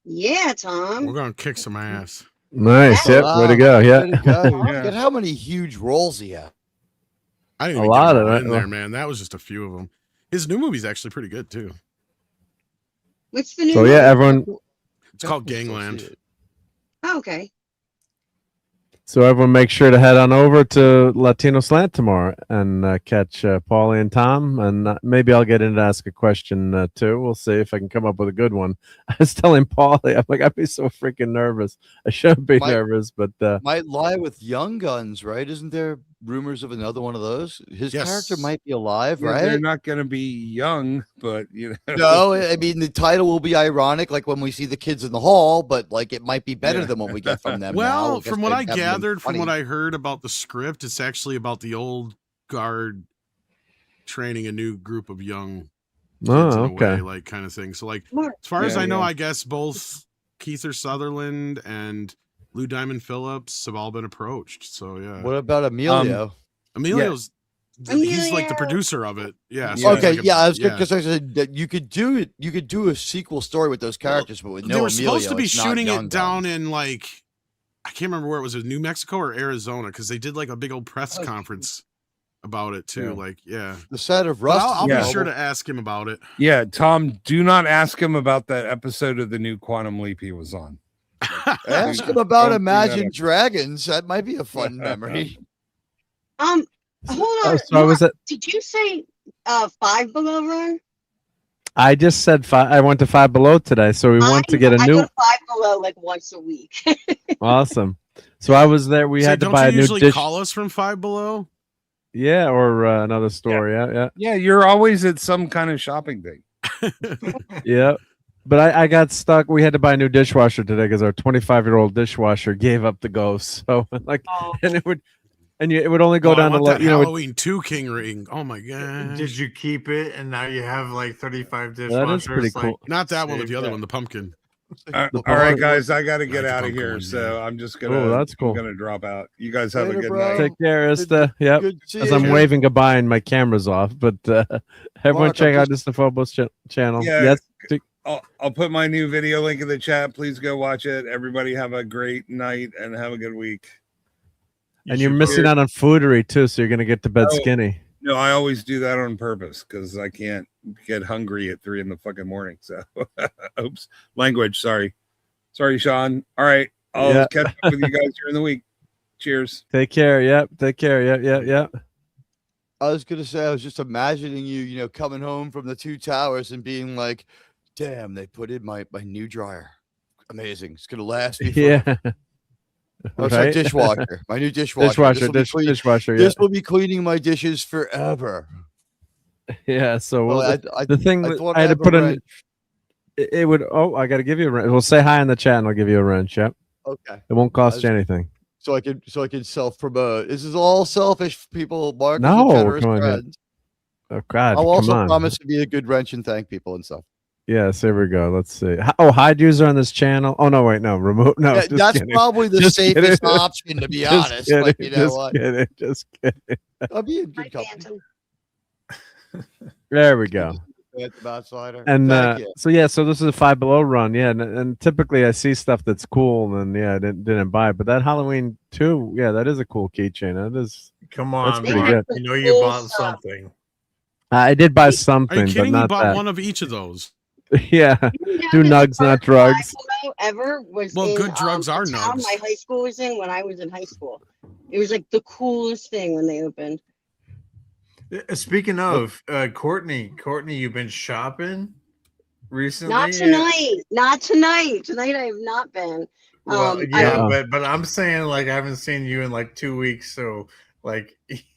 Yeah, Tom. We're going to kick some ass. Nice. Yep. Way to go. Yeah. Way to go. Look at how many huge roles he had. I didn't A even lot get of one it. in there, man. That was just a few of them. His new movie's actually pretty good too. What's the new So one? yeah, everyone. It's called Gangland. Oh, okay. So everyone make sure to head on over to Latino Slant tomorrow and catch Paulie and Tom. And maybe I'll get in to ask a question too. We'll see if I can come up with a good one. I was telling Paulie, I'm like, I'd be so freaking nervous. I shouldn't be nervous, but might lie with Young Guns, right? Isn't there rumors of another one of those? His character might be alive, right? They're not going to be young, but you know. No, I mean the title will be ironic, like when we see the kids in the hall, but like it might be better than what we get from them. Well, now. from what I gathered, from what I heard about the script, it's actually about the old guard training a new group of young kids in a way, like kind of thing. So, like, as far as I know, I guess both Keither Sutherland and Lou Diamond Phillips have all been approached. So yeah. What about Emilio? Emilio's he's like the producer of it. Yeah. So okay. I was because I said that you could do it. You could do a sequel story with those characters, but with no they were Emilio, supposed to be it's shooting not it down in like I can't remember where it was. New Mexico or Arizona because they did like a big old press conference about it too. Like the set of Rust. I'll be sure to ask him about it. Yeah, Tom, do not ask him about that episode of the new Quantum Leap he was on. Ask him about Imagine Dragons. That might be a fun memory. Hold on. Did you say 5 Below run? I just said 5. I went to 5 Below today, so we want to get a new. I go to 5 Below like once a week. Awesome. So I was there. We had to buy a new dish. Call us from 5 Below. Yeah, or another store. Yeah. You're always at some kind of shopping thing. Yeah. But I got stuck. We had to buy a new dishwasher today because our 25-year-old dishwasher gave up the ghost. So and it would only go down to like Halloween 2 King Ring. Oh my god! Did you keep it and now you have like 35 dishwashers? That is pretty cool. Not that one, but the other one, the pumpkin. All right, guys, I got to get out of here, so I'm just gonna. Oh, that's cool. I'm gonna drop out. You guys have a good night. Take care, Ista. Yep. As I'm waving goodbye and my camera's off, but everyone check out Ista Phobos channel. Yeah. Yes. I'll put my new video link in the chat. Please go watch it. Everybody have a great night and have a good week. And you're missing out on foodery too, so you're gonna get to bed skinny. No, I always do that on purpose because I can't get hungry at 3 a.m. So, oops, language. Sorry, Sean. All right, I'll catch up with you guys during the week. Cheers. Take care. Yep. Take care. Yep. I was gonna say I was just imagining you, coming home from the 2 towers and being like, "Damn, they put in my new dryer. Amazing. It's gonna last me." Yeah. Oh, it's my dishwasher. My new dishwasher. Dishwasher. This will be cleaning my dishes forever. Yeah. So the thing I had to put in. It would. Oh, I got to give you a wrench. We'll say hi in the chat, and I'll give you a wrench. Yep. Okay. It won't cost you anything. So I can self promote. This is all selfish, people. Mark, no, come on. Oh God. I'll also promise to be a good wrench and thank people and stuff. Yes, here we go. Let's see. Oh, hide user on this channel. Oh no, wait, no, remove. No, yeah, that's kidding. Probably the safest option, to be honest. Kidding, but you know what? Just kidding. I'll be in good company. There we go. And so this is a 5 Below run. Yeah, and typically I see stuff that's cool, and I didn't buy it. But that Halloween 2, that is a cool keychain. That is. Come on, that's pretty good. You know you bought something. I did buy something. Are you kidding? But not you bought that. One of each of those. Yeah, do nugs, not drugs. Good drugs are nugs. My high school was in when I was in high school. It was like the coolest thing when they opened. Speaking of Courtney, you've been shopping recently? Not tonight. Tonight I have not been. Well, but I'm saying like I haven't seen you in like 2 weeks, so like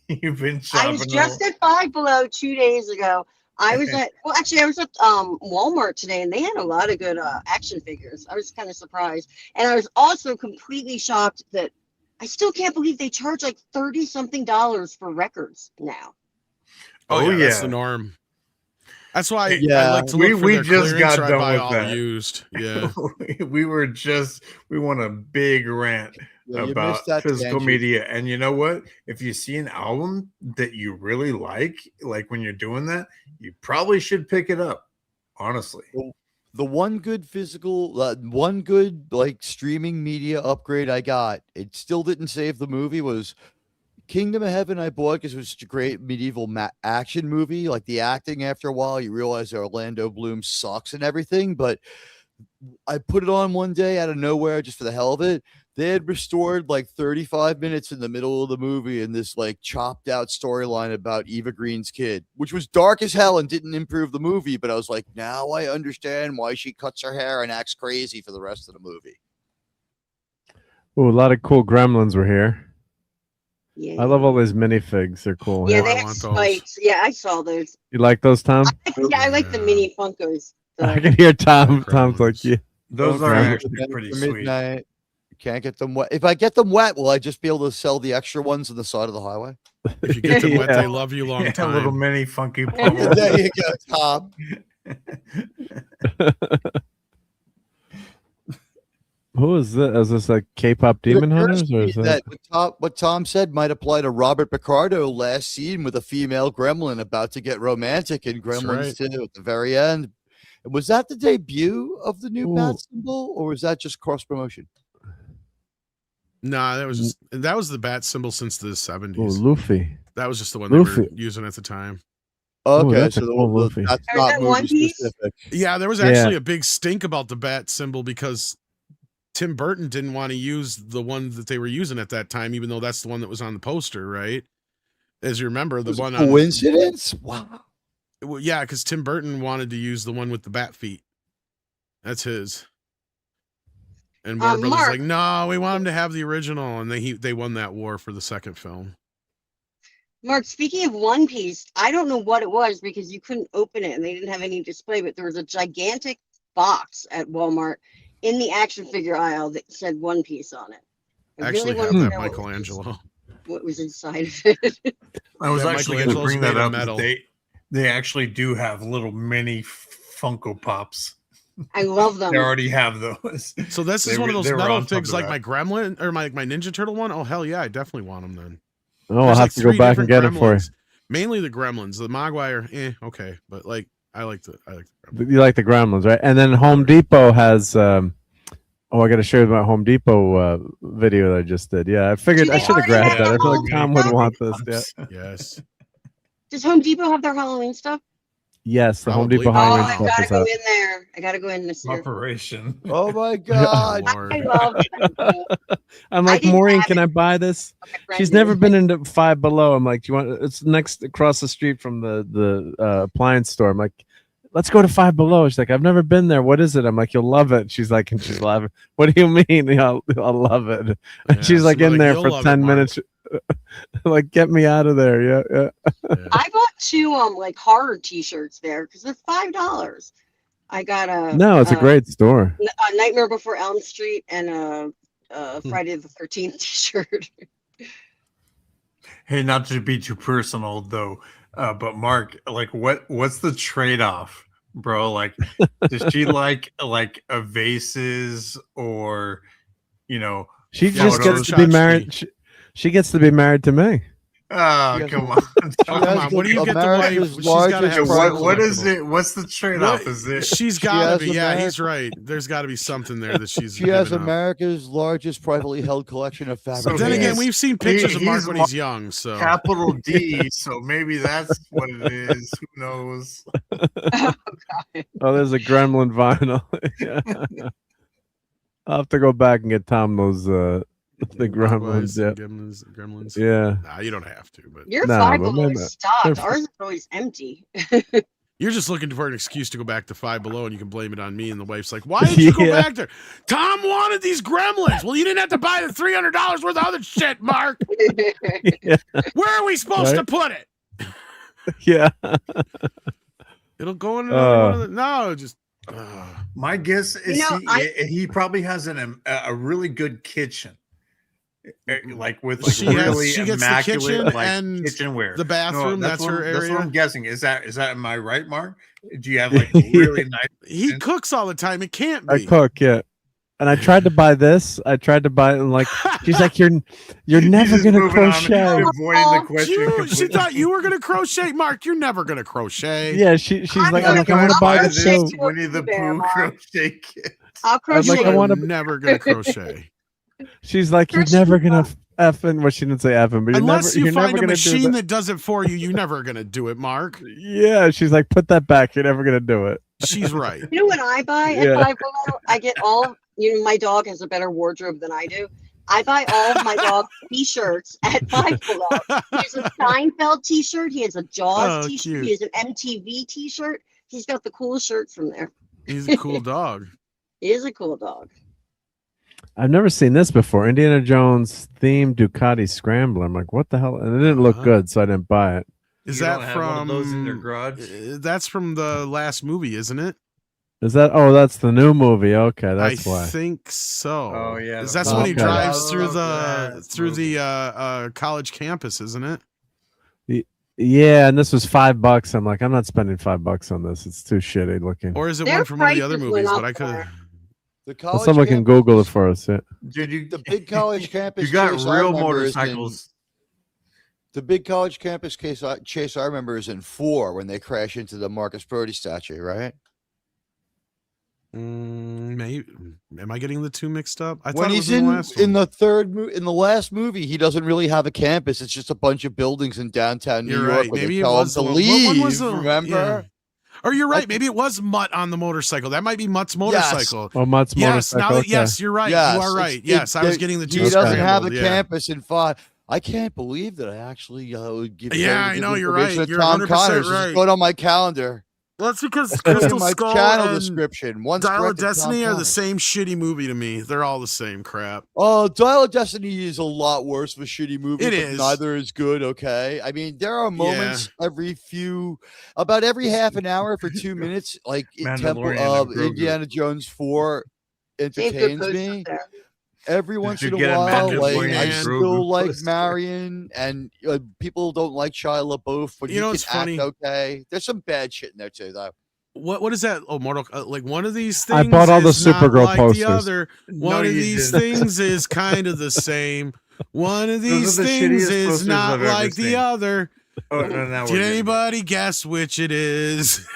you've been shopping. I was just at 5 Below 2 days ago. I was at Walmart today, and they had a lot of good action figures. I was kind of surprised, and I was also completely shocked that I still can't believe they charge like $30-something for records now. Oh yeah, that's the norm. That's why I like to look for we just got done buy with all that. Used. Yeah, we went a big rant about physical media, and you know what? If you see an album that you really like when you're doing that, you probably should pick it up. Honestly, the one good streaming media upgrade I got, it still didn't save the movie, was Kingdom of Heaven. I bought because it was such a great medieval action movie. Like the acting, after a while, you realize Orlando Bloom sucks and everything. But I put it on one day out of nowhere just for the hell of it. They had restored like 35 minutes in the middle of the movie in this like chopped out storyline about Eva Green's kid, which was dark as hell and didn't improve the movie. But I was like, now I understand why she cuts her hair and acts crazy for the rest of the movie. Oh, a lot of cool gremlins were here. Yeah. I love all these minifigs. They're cool. Yeah, they have spikes. Yeah, I saw those. You like those, Tom? I like the mini Funkos. I can hear Tom. Tom's like, yeah. Those are actually pretty sweet. Midnight. Can't get them wet. If I get them wet, will I just be able to sell the extra ones on the side of the highway? If you get them wet, they love you long time. A little mini funky. There you go, Tom. Who is this? Is this like K-pop Demon Hunters? Or is that what Tom said might apply to Robert Picardo last scene with a female gremlin about to get romantic in Gremlins 2 at the very end. Was that the debut of the new bat symbol, or was that just cross promotion? Nah, that was the bat symbol since the 70s. Oh, Luffy. That was just the one they were using at the time. Okay, that's so Luffy. that's not movie specific. Yeah, there was actually a big stink about the bat symbol because Tim Burton didn't want to use the one that they were using at that time, even though that's the one that was on the poster, right? As you remember, the one on coincidence? Wow. Well, yeah, because Tim Burton wanted to use the one with the bat feet. That's his. And Warner Brothers was like, no, we want him to have the original, and they won that war for the second film. Mark, speaking of One Piece, I don't know what it was because you couldn't open it and they didn't have any display, but there was a gigantic box at Walmart in the action figure aisle that said One Piece on it. I actually have that Michelangelo. What was inside of it? I was actually going to bring that up. They actually do have little mini Funko Pops. I love them. They already have those. So this is one of those metal figs like my Gremlin or my Ninja Turtle one. Oh, hell yeah, I definitely want them then. Oh, I'll have to go back and get them for you. Mainly the Gremlins. The Mogwai okay. But like I like the Gremlins. You like the Gremlins, right? And then Home Depot has I got to show you my Home Depot video that I just did. Yeah, I figured I should have grabbed that. I feel like Tom would want this. Yeah. Yes. Does Home Depot have their Halloween stuff? Yes, the Home Depot Halloween stuff I gotta is go out. in there. I gotta go in this year. Operation. Oh my god! I love it. I'm like, Maureen, can I buy this? She's never been into Five Below. I'm like, do you want? It's next across the street from the appliance store. I'm like, let's go to Five Below. She's like, I've never been there. What is it? I'm like, you'll love it. She's like, and she's laughing. What do you mean? I'll love it. And she's like in there for 10 minutes. Like, get me out of there. Yeah. I bought two like horror t-shirts there because they're $5. I got it's a great store. A Nightmare Before Elm Street and a Friday the 13th t-shirt. Hey, not to be too personal though, but Mark, like, what's the trade-off, bro? Like, does she like a vases or she just gets to be married? She gets to be married to me. Oh, come on. Come on. What do you get the wife? She's got to have what is it? What's the trade-off? Is it? She's got to be. Yeah, he's right. There's got to be something there that she's. She has America's largest privately held collection of fabric. But then again, we've seen pictures of Mark when he's young. So capital D. So maybe that's what it is. Who knows? Oh, there's a Gremlin vinyl. I'll have to go back and get Tom those. The Gremlins, yeah. Gremlins. Yeah. Nah, you don't have to, but your Five Below is stocked. Ours is always empty. You're just looking for an excuse to go back to Five Below, and you can blame it on me. And the wife's like, "Why did you go back there?" Tom wanted these Gremlins. Well, you didn't have to buy the $300 worth of other shit, Mark. Yeah. Where are we supposed to put it? Yeah. It'll go in another one of the, no, just. My guess is he probably has a really good kitchen. Like with really immaculate kitchenware. The bathroom, that's her area. That's what I'm guessing. Is that am I right, Mark? Do you have like really nice? He cooks all the time. It can't be. I cook, yeah. And I tried to buy this. I tried to buy it, and like she's like, "You're never gonna crochet." Avoiding the question. She thought you were gonna crochet, Mark. You're never gonna crochet. Yeah, she's like, I want to buy this show. Winnie the Pooh crochet kit. I'll crochet. I'm never gonna crochet. She's like, you're never gonna effing. Well, she didn't say effing, but unless you find a machine that does it for you, you're never gonna do it, Mark. Yeah, she's like, put that back. You're never gonna do it. She's right. You know what I buy at Five Below? I get all. My dog has a better wardrobe than I do. I buy all of my dog's T-shirts at Five Below. He's a Seinfeld T-shirt. He has a Jaws T-shirt. Cute. He has an MTV T-shirt. He's got the cool shirts from there. He's a cool dog. He is a cool dog. I've never seen this before. Indiana Jones themed Ducati Scrambler. I'm like, what the hell? And it didn't look good, so I didn't buy it. Is You that don't have from one of those in their garage? That's from the last movie, isn't it? Is that? Oh, that's the new movie. Okay, that's why. I think so. Oh yeah, That's when he drives through the college campus, isn't it? Yeah, and this was $5. I'm like, I'm not spending $5 on this. It's too shitty looking. Or is it one from one of the other movies? But I could. Well, someone can Google it for us. Yeah. Dude, the big college campus. You got chase I real remember is motorcycles. the big college campus chase I remember is in 4 when they crash into the Marcus Brody statue, right? Maybe. Am I getting the two mixed up? I When thought it he's was in the last in one. the last movie, he doesn't really have a campus. It's just a bunch of buildings in downtown New You're York. right. Where Maybe they it tell him was to the one. leave. What one was the Remember? yeah. Or you're right. Maybe it was Mutt on the motorcycle. That might be Mutt's motorcycle. Oh, Mutt's Yes. motorcycle. Now that, okay. yes, you're right. Yes, you are right. it's- Yes, I was getting the two. He doesn't have a scrambled, yeah. campus in 5. I can't believe that I actually would give. Yeah, credit I to know, the you're right. information of You're Tom 100% Connors. right. Just put on my calendar. Well, that's because Look Crystal at my Skull channel and description. One's Dial of corrected Tom Destiny are the Connors. same shitty movie to me. They're all the same crap. Oh, Dial of Destiny is a lot worse of a shitty movie. It but is. Neither is good. Okay. I mean, there are moments about every half an hour for 2 minutes, like Temple Mandalorian of and Grogu. Indiana Jones 4 They've good entertains posters me. there. Every once you in a get a while, Mandalorian like I and still Grogu like poster? Marion, and people don't like Shia LaBeouf, but You know he what's can funny? act okay. There's some bad shit in there too, though. What is that? Oh, Mortal. Like one of these I things. bought all the is not Supergirl like posters. The other. No, One of you these didn't. things is kind of the same. One of Those these are the things shittiest is posters not I've ever like the seen. other. Oh, no, now we're Did getting- anybody guess which it is?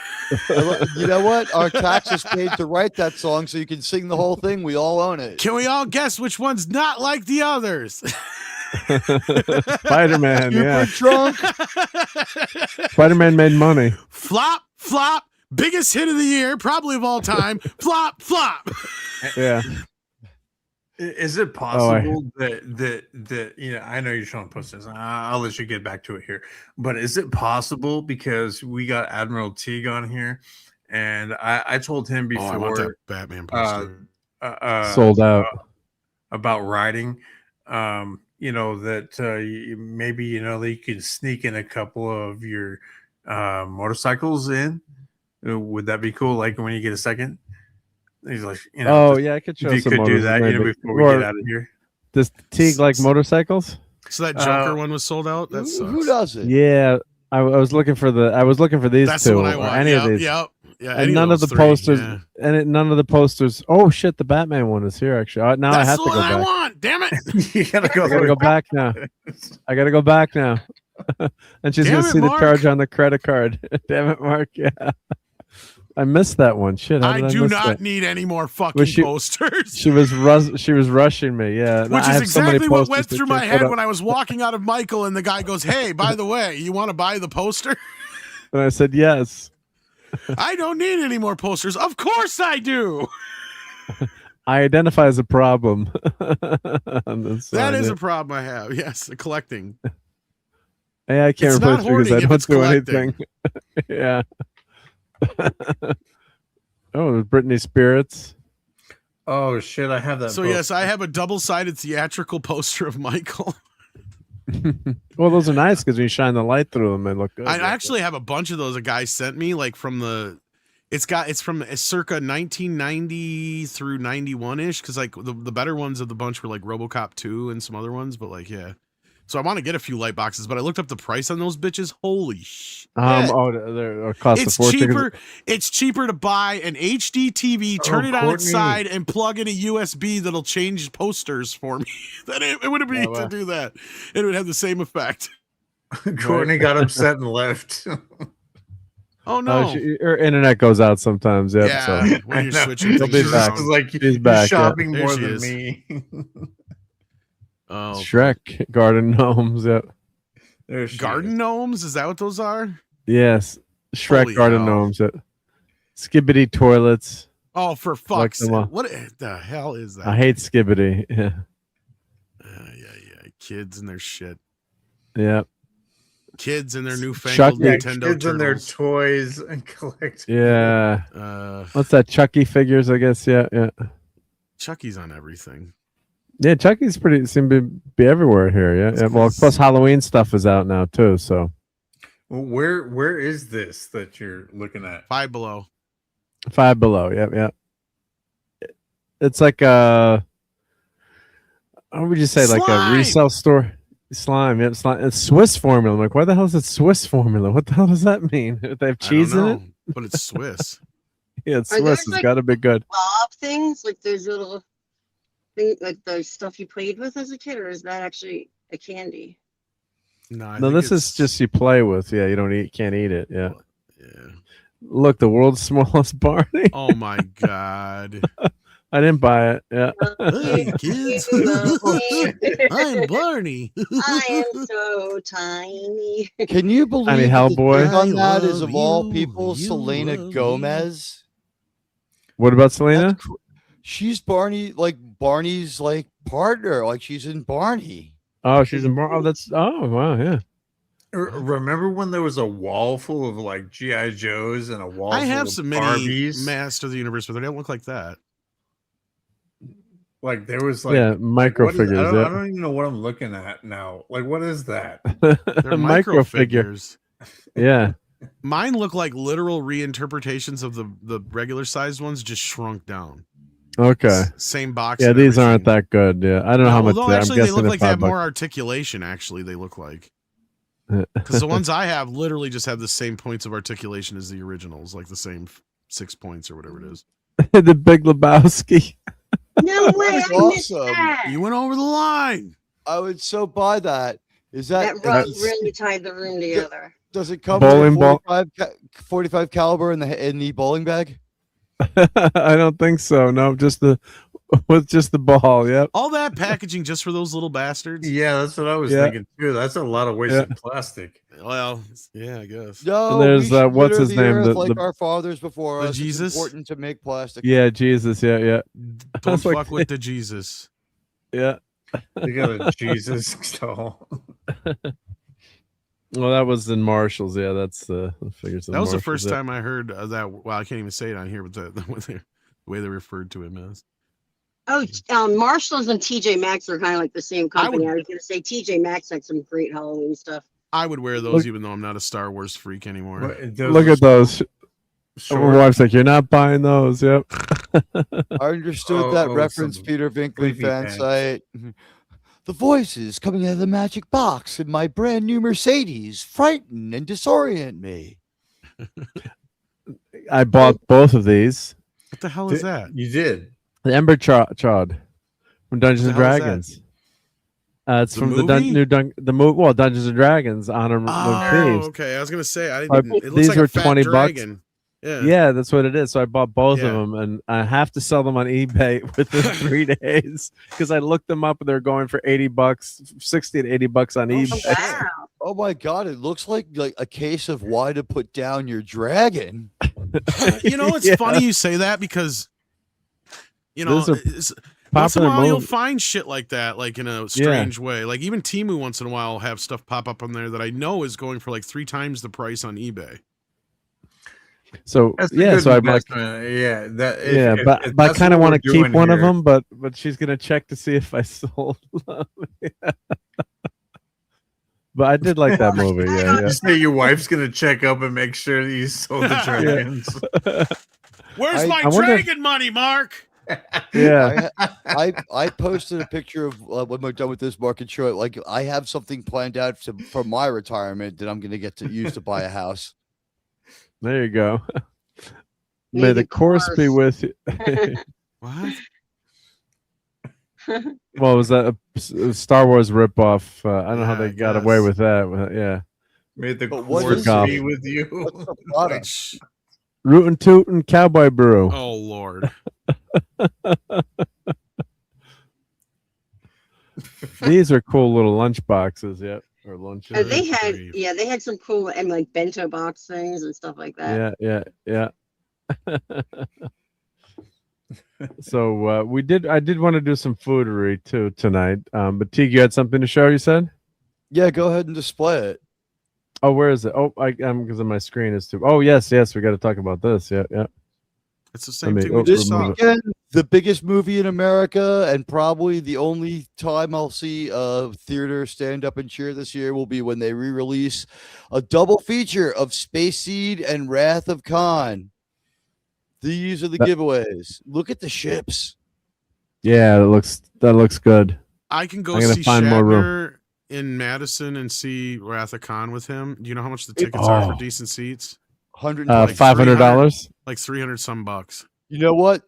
You know what? Our taxes paid to write that song, so you can sing the whole thing. We all own it. Can we all guess which one's not like the others? Spider-Man. Yeah. Drunk. Spider-Man made money. Flop, flop. Biggest hit of the year, probably of all time. Flop, flop. Yeah. Is it possible that I know you're showing posters. I'll let you get back to it here. But is it possible, because we got Admiral Teague on here, and I told him Oh, I want that before Batman poster. Sold out. about riding, that maybe that you can sneak in a couple of your motorcycles in. Would that be cool? Like when you get a second? He's like, Oh yeah, I could show if you some could do that, motors, maybe. before we Or get out of here. Does Teague like motorcycles? So that Joker one was sold out? That sucks. Who doesn't? Yeah, I was looking for these That's two. the one I or want. any Yep, of these. yep. Yeah, And any none of those the three, posters, yeah. none of the posters. Oh shit, the Batman one is here actually. Now That's I have the to one go I back. want. Damn it. You gotta go. I gotta go back now. I gotta go back now. And she's Damn gonna it, see Mark. the charge on the credit card. Damn it, Mark. Yeah. I missed that one. Shit. How I did do miss not that? need any more fucking Was she- posters. She was rushing me. Yeah. Which I is have so many exactly what posters went to through my put head up. when I was walking out of Michael and the guy goes, "Hey, by the way, you want to buy the poster?" And I said yes. I don't need any more posters. Of course I do. I identify as a problem. On this That side, is yeah. a problem I have. Yes, collecting. Yeah, I can't It's not replace you because I hoarding if don't it's do collecting. anything. Yeah. Oh, Britney Spirits. Oh shit! I have that. So yes, I have a double-sided theatrical poster of Michael. Well, those are nice because when you shine the light through them, they look good. I actually have a bunch of those a guy sent me, like from the. It's from circa 1990 through 91-ish, because like the better ones of the bunch were like RoboCop 2 and some other ones, but like yeah. So I want to get a few light boxes, but I looked up the price on those bitches. Holy shit! They're cost It's a fortune. cheaper. It's cheaper to buy an HD TV, turn it on its Courtney. side, and plug in a USB that'll change posters for me. Than it would be wow. to do that. It would have the same effect. Courtney got upset and left. Oh no! Her internet goes out sometimes. Yep, yeah, so. when you're I know. switching She'll things be back. around. It's like She's you're back, yeah. shopping There more she than is. me. Oh, Shrek, Garden Gnomes. Yep. There she garden is. gnomes? Is that what those are? Yes. Shrek, Holy Garden hell. Gnomes. Yep. Skibbity toilets. Oh, for fuck's sake! What the hell is that? I hate Skibbity. Yeah. Kids and their shit. Yeah. Kids and their newfangled Nintendo kids turtles. and their toys and collect. Yeah. What's that? Chucky figures, I guess. Yeah. Chucky's on everything. Yeah, Chucky's seem to be everywhere here. Yeah. Well, plus Halloween stuff is out now too. So. Where is this that you're looking at? Five Below. Five Below. Yeah. It's like a. How would you say? Slime. Like a resale store? Slime. Yeah, slime. It's Swiss formula. I'm like, why the hell is it Swiss formula? What the hell does that mean? They have cheese in it? But it's Swiss. Yeah, it's Swiss. It's got to be good. Bob things like there's little thing like the stuff you played with as a kid, or is that actually a candy? No, this is just you play with. Yeah, you can't eat it. Yeah. Look, the world's smallest Barney. Oh my god. I didn't buy it. Yeah. Hey kids, I'm Barney. I am so tiny. Can you believe Tiny Hellboy on that is of all people, Selena Gomez? What about Selena? She's Barney's like partner. Like she's in Barney. Oh, she's in Barney. Oh, that's wow, yeah. Remember when there was a wall full of like GI Joes and a wall? I have full some of mini Barbies? Master of the Universe, but they don't look like that. Like there was like micro figures. I don't even know what I'm looking at now. Like what is that? They're micro figures. Yeah. Mine look like literal reinterpretations of the regular sized ones, just shrunk down. Okay. Same box. Yeah, these aren't that good. Yeah, I don't know how much. Actually, I'm they look like they have $5. more articulation. Actually, they look like because the ones I have literally just have the same points of articulation as the originals, like the same 6 points or whatever it is. The Big Lebowski. No way! I missed that. You went over the line. I would so buy that. Is that really tied the room together? Does it come bowling with a 45 caliber in the bowling bag? I don't think so. No, just the ball. Yep. All that packaging just for those little bastards. Yeah, that's what I was thinking too. That's a lot of wasted plastic. Well, yeah, I guess. No, and there's what's his name? Like our fathers before us. Jesus. It's important to make plastic. Yeah, Jesus. Yeah. Don't fuck with the Jesus. Yeah. They got a Jesus doll. Well, that was in Marshalls. Yeah, that's figures. That was the first time I heard that. Well, I can't even say it on here, but the way they referred to him as. Oh, Marshalls and TJ Maxx are kind of like the same company. I was going to say TJ Maxx had some great Halloween stuff. I would wear those even though I'm not a Star Wars freak anymore. Look at those. My wife's like, you're not buying those. Yep. I understood that reference, Peter Vinkman fan site. The voices coming out of the magic box in my brand new Mercedes frighten and disorient me. I bought both of these. What the hell is that? You did. The Ember Chod from Dungeons and Dragons. It's from the movie. Well, Dungeons and Dragons Honor of Thieves. Okay. I was gonna say it looks these like were a fat $20. dragon. Yeah, that's what it is. So I bought both of them, and I have to sell them on eBay within 3 days because I looked them up and they're going for $80, $60 to $80 on eBay. Wow. Oh my god, it looks like a case of why to put down your dragon. You know, it's funny you say that because once in a while you'll find shit like that, like in a strange way. Like even Temu once in a while will have stuff pop up on there that I know is going for like 3 times the price on eBay. So so I bought, but I kind of want to keep one of them, but she's gonna check to see if I sold them. But I did like that movie. Yeah. You say your wife's gonna check up and make sure that you sold the dragons. Where's my dragon money, Mark? Yeah, I posted a picture of when we're done with this market show. Like I have something planned out for my retirement that I'm gonna get to use to buy a house. There you go. May the course be with you. What? Well, was that a Star Wars ripoff? I don't know how they got away with that. Yeah. May the course be with you. Rootin' Tootin' Cowboy Brew. Oh, Lord. These are cool little lunch boxes. Yep. Or lunches. They had some cool and like bento box things and stuff like that. Yeah. So I did want to do some foodery too tonight. But Teague, you had something to show, you said? Yeah, go ahead and display it. Oh, where is it? Oh, because my screen is too. Oh, yes, we got to talk about this. Yeah. It's the same thing we just saw. Weekend, the biggest movie in America, and probably the only time I'll see a theater stand up and cheer this year will be when they re-release a double feature of Space Seed and Wrath of Khan. These are the giveaways. Look at the ships. Yeah, that looks good. I can go see Shatner in Madison and see Wrath of Khan with him. Do you know how much the tickets are for decent seats? $500, like 300 some bucks. You know what,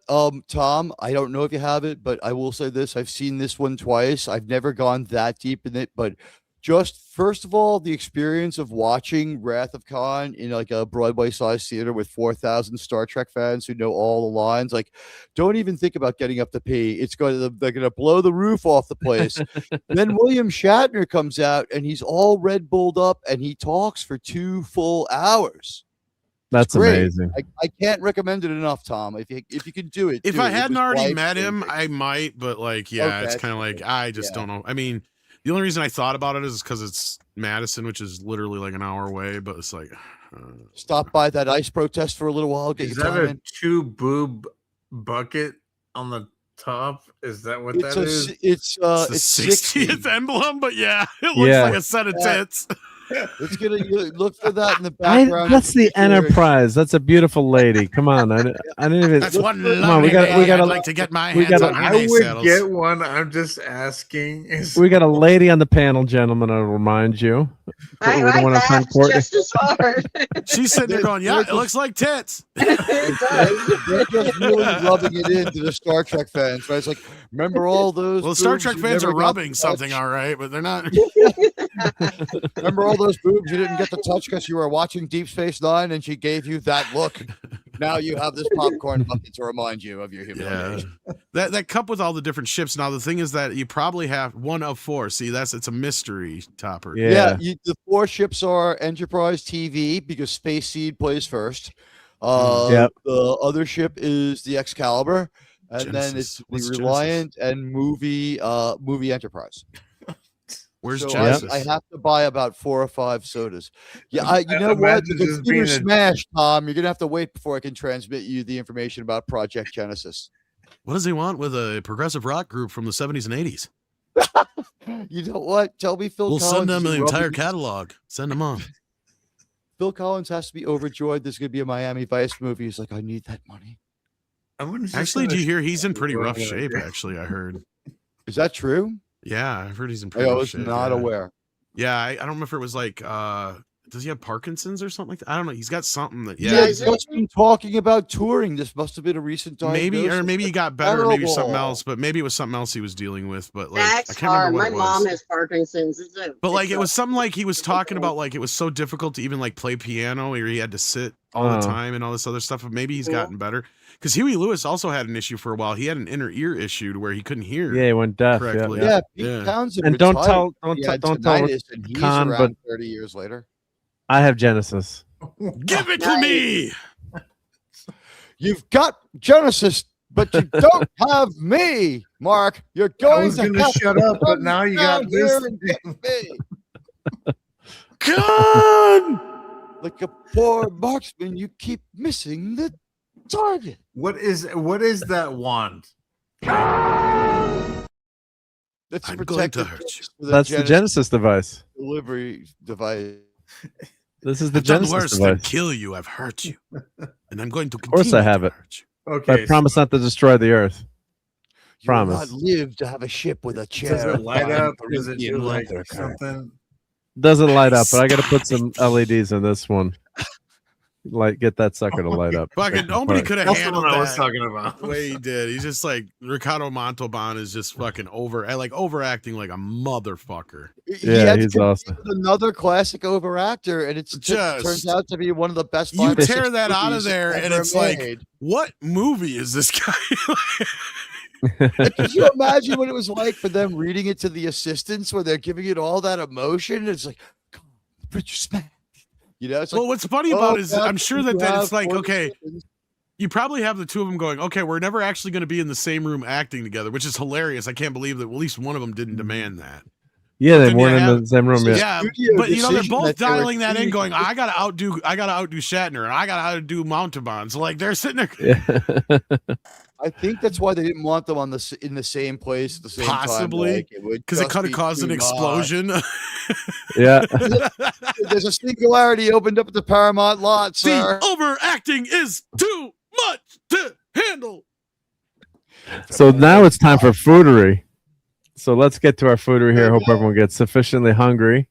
Tom? I don't know if you have it, but I will say this: I've seen this one twice. I've never gone that deep in it, but just first of all, the experience of watching Wrath of Khan in like a Broadway-sized theater with 4,000 Star Trek fans who know all the lines. Like, don't even think about getting up to pee. They're gonna blow the roof off the place. Then William Shatner comes out and he's all Red Bulled up and he talks for 2 full hours. That's amazing. I can't recommend it enough, Tom. If you can do it. If I hadn't already met him, I might, but like, it's kind of like I just don't know. I mean, the only reason I thought about it is because it's Madison, which is literally like an hour away, but it's like stop by that ice protest for a little while. Is that a 2-boob bucket on the top? Is that what that is? It's the 60th emblem, but yeah, it looks like a set of tits. It's gonna look for that in the background. That's the Enterprise. That's a beautiful lady. Come on, I didn't even. That's one lovely lady I'd like to get my hands on. I would get one. I'm just asking. We got a lady on the panel, gentlemen. I'll remind you. Just as hard. She's sitting there going, "Yeah, it looks like tits." They're just really rubbing it into the Star Trek fans, right? It's like, remember all those? Well, Star Trek fans are rubbing something, all right, but they're not. Remember all those boobs you didn't get to touch because you were watching Deep Space Nine, and she gave you that look. Now you have this popcorn bucket to remind you of your humiliation. Yeah. That cup with all the different ships. Now the thing is that you probably have one of 4. See, it's a mystery topper. Yeah. The 4 ships are Enterprise TV because Space Seed plays first. The other ship is the Excalibur, and then it's the Reliant and movie Enterprise. Where's Genesis? I have to buy about 4 or 5 sodas. Yeah, you know what? The theater smashed, Tom. You're gonna have to wait before I can transmit you the information about Project Genesis. What does he want with a progressive rock group from the 70s and 80s? You know what? Tell me, Phil. We'll Collins send them the entire catalog. Send them on. Phil Collins has to be overjoyed. There's gonna be a Miami Vice movie. He's like, I need that money. Actually, do you hear he's in pretty rough shape? Actually, I heard. Is that true? Yeah, I've heard he's in pretty rough shape. I was not aware. Yeah, I don't know if it was like, does he have Parkinson's or something like that? I don't know. He's got something that, yeah. He's just been talking about touring. This must have been a recent diagnosis. Maybe he got better, or maybe something else, but maybe it was something else he was dealing with. But like, that's I can't remember what it was. My mom has Parkinson's. But like, it was something like he was talking about, like, it was so difficult to even like play piano, where he had to sit all the time and all this other stuff. But maybe he's gotten better. Because Huey Lewis also had an issue for a while. He had an inner ear issue to where he couldn't hear. Yeah, he went deaf correctly. Yeah, Pete Townsend and don't tell Khan, but 30 years later. I have Genesis. Give it to me. You've got Genesis, but you don't have me, Mark. You're going to shut up, but now you got this. God! Like a poor marksman, you keep missing the target. What is that wand? That's I'm going to hurt you. That's the Genesis device. Delivery device. This is the I've done Genesis worse device. than kill you. I've hurt you, and I'm going to continue. Of course, I have it. Hurt you. Okay, I promise not to destroy the Earth. You Promise. will not live to have a ship with a chair. Does it light up? Does it do like something? Doesn't light up, but I got to put some LEDs in this one. Get that sucker to light up. Fucking nobody could have handled what that I was talking about. the way he did. He's just like Ricardo Montalban is just fucking overacting like a motherfucker. Yeah, he's awesome. Another classic overactor, and it's just turns out to be one of the best. You tear that out of there, and it's like, what movie is this guy? Could you imagine what it was like for them reading it to the assistants where they're giving it all that emotion? It's like, come on, Bridges, man. You know, it's well, what's funny about it is I'm sure that it's like, okay, you probably have the two of them going, okay, we're never actually going to be in the same room acting together, which is hilarious. I can't believe that at least one of them didn't demand that. Yeah, they weren't in the same room yet. Yeah, but they're both dialing that in, going, I gotta outdo Shatner, and I gotta outdo Montalban. So like they're sitting there. Yeah. I think that's why they didn't want them in the same place at the same time. Possibly, because it could have caused an explosion. Yeah. There's a singularity opened up at the Paramount lot, sir. The overacting is too much to handle. So now it's time for foodery. So let's get to our foodery here. Hope everyone gets sufficiently hungry.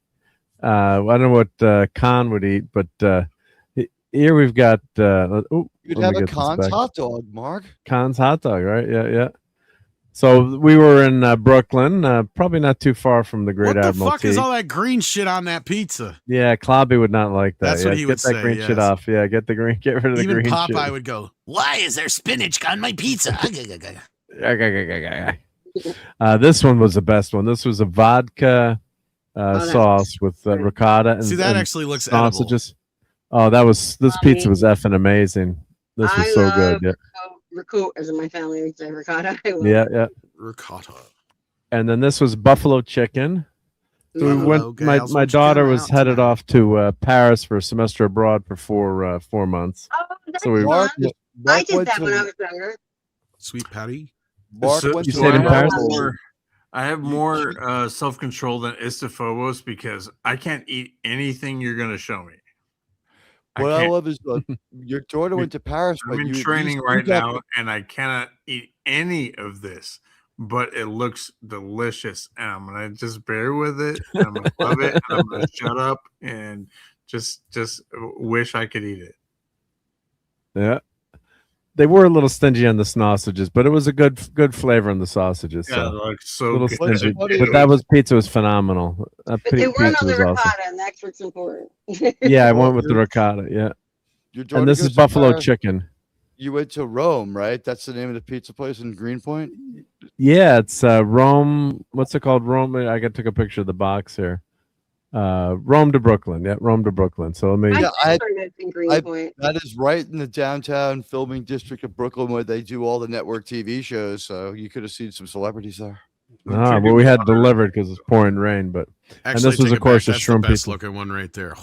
I don't know what Khan would eat, but here we've got. You'd have a Khan's hot dog, Mark. Khan's hot dog, right? Yeah, yeah. So we were in Brooklyn, probably not too far from the Great Admiralty. What the fuck is all that green shit on that pizza? Yeah, Klobby would not like that. That's what he would say. Get that green shit off. Yeah, get rid of the green shit. Even Popeye would go, why is there spinach on my pizza? This one was the best one. This was a vodka sauce with ricotta and that and actually looks sausages. Oh, this pizza was effing amazing. This was so good. Yeah. Ricotta, as in my family would say, ricotta. Yeah. Ricotta. And then this was buffalo chicken. So we went. My daughter was headed off to Paris for a semester abroad for 4 months. Oh, that's so we. I did that when I was younger. Sweet Patty. Mark went to Paris. I have more self-control than Istophobos because I can't eat anything you're going to show me. What I love is your daughter went to Paris. I'm in training right now, and I cannot eat any of this, but it looks delicious, and I'm gonna just bear with it. And I'm gonna love it. And I'm gonna shut up and just wish I could eat it. Yeah, they were a little stingy on the sausages, but it was a good flavor on the sausages. Yeah, so little good. stingy, but pizza was phenomenal. But they weren't on the ricotta, and that's what's important. Yeah, I went with the ricotta. Yeah, and this is buffalo chicken. You went to Rome, right? That's the name of the pizza place in Greenpoint. Yeah, it's Rome. What's it called? Rome. I took a picture of the box here. Rome to Brooklyn. Yeah, Rome to Brooklyn. So maybe that is right in the downtown filming district of Brooklyn where they do all the network TV shows. So you could have seen some celebrities there. Well, we had delivered because it's pouring rain, but actually, and this was of course a shrimp best pizza. Looking one right there.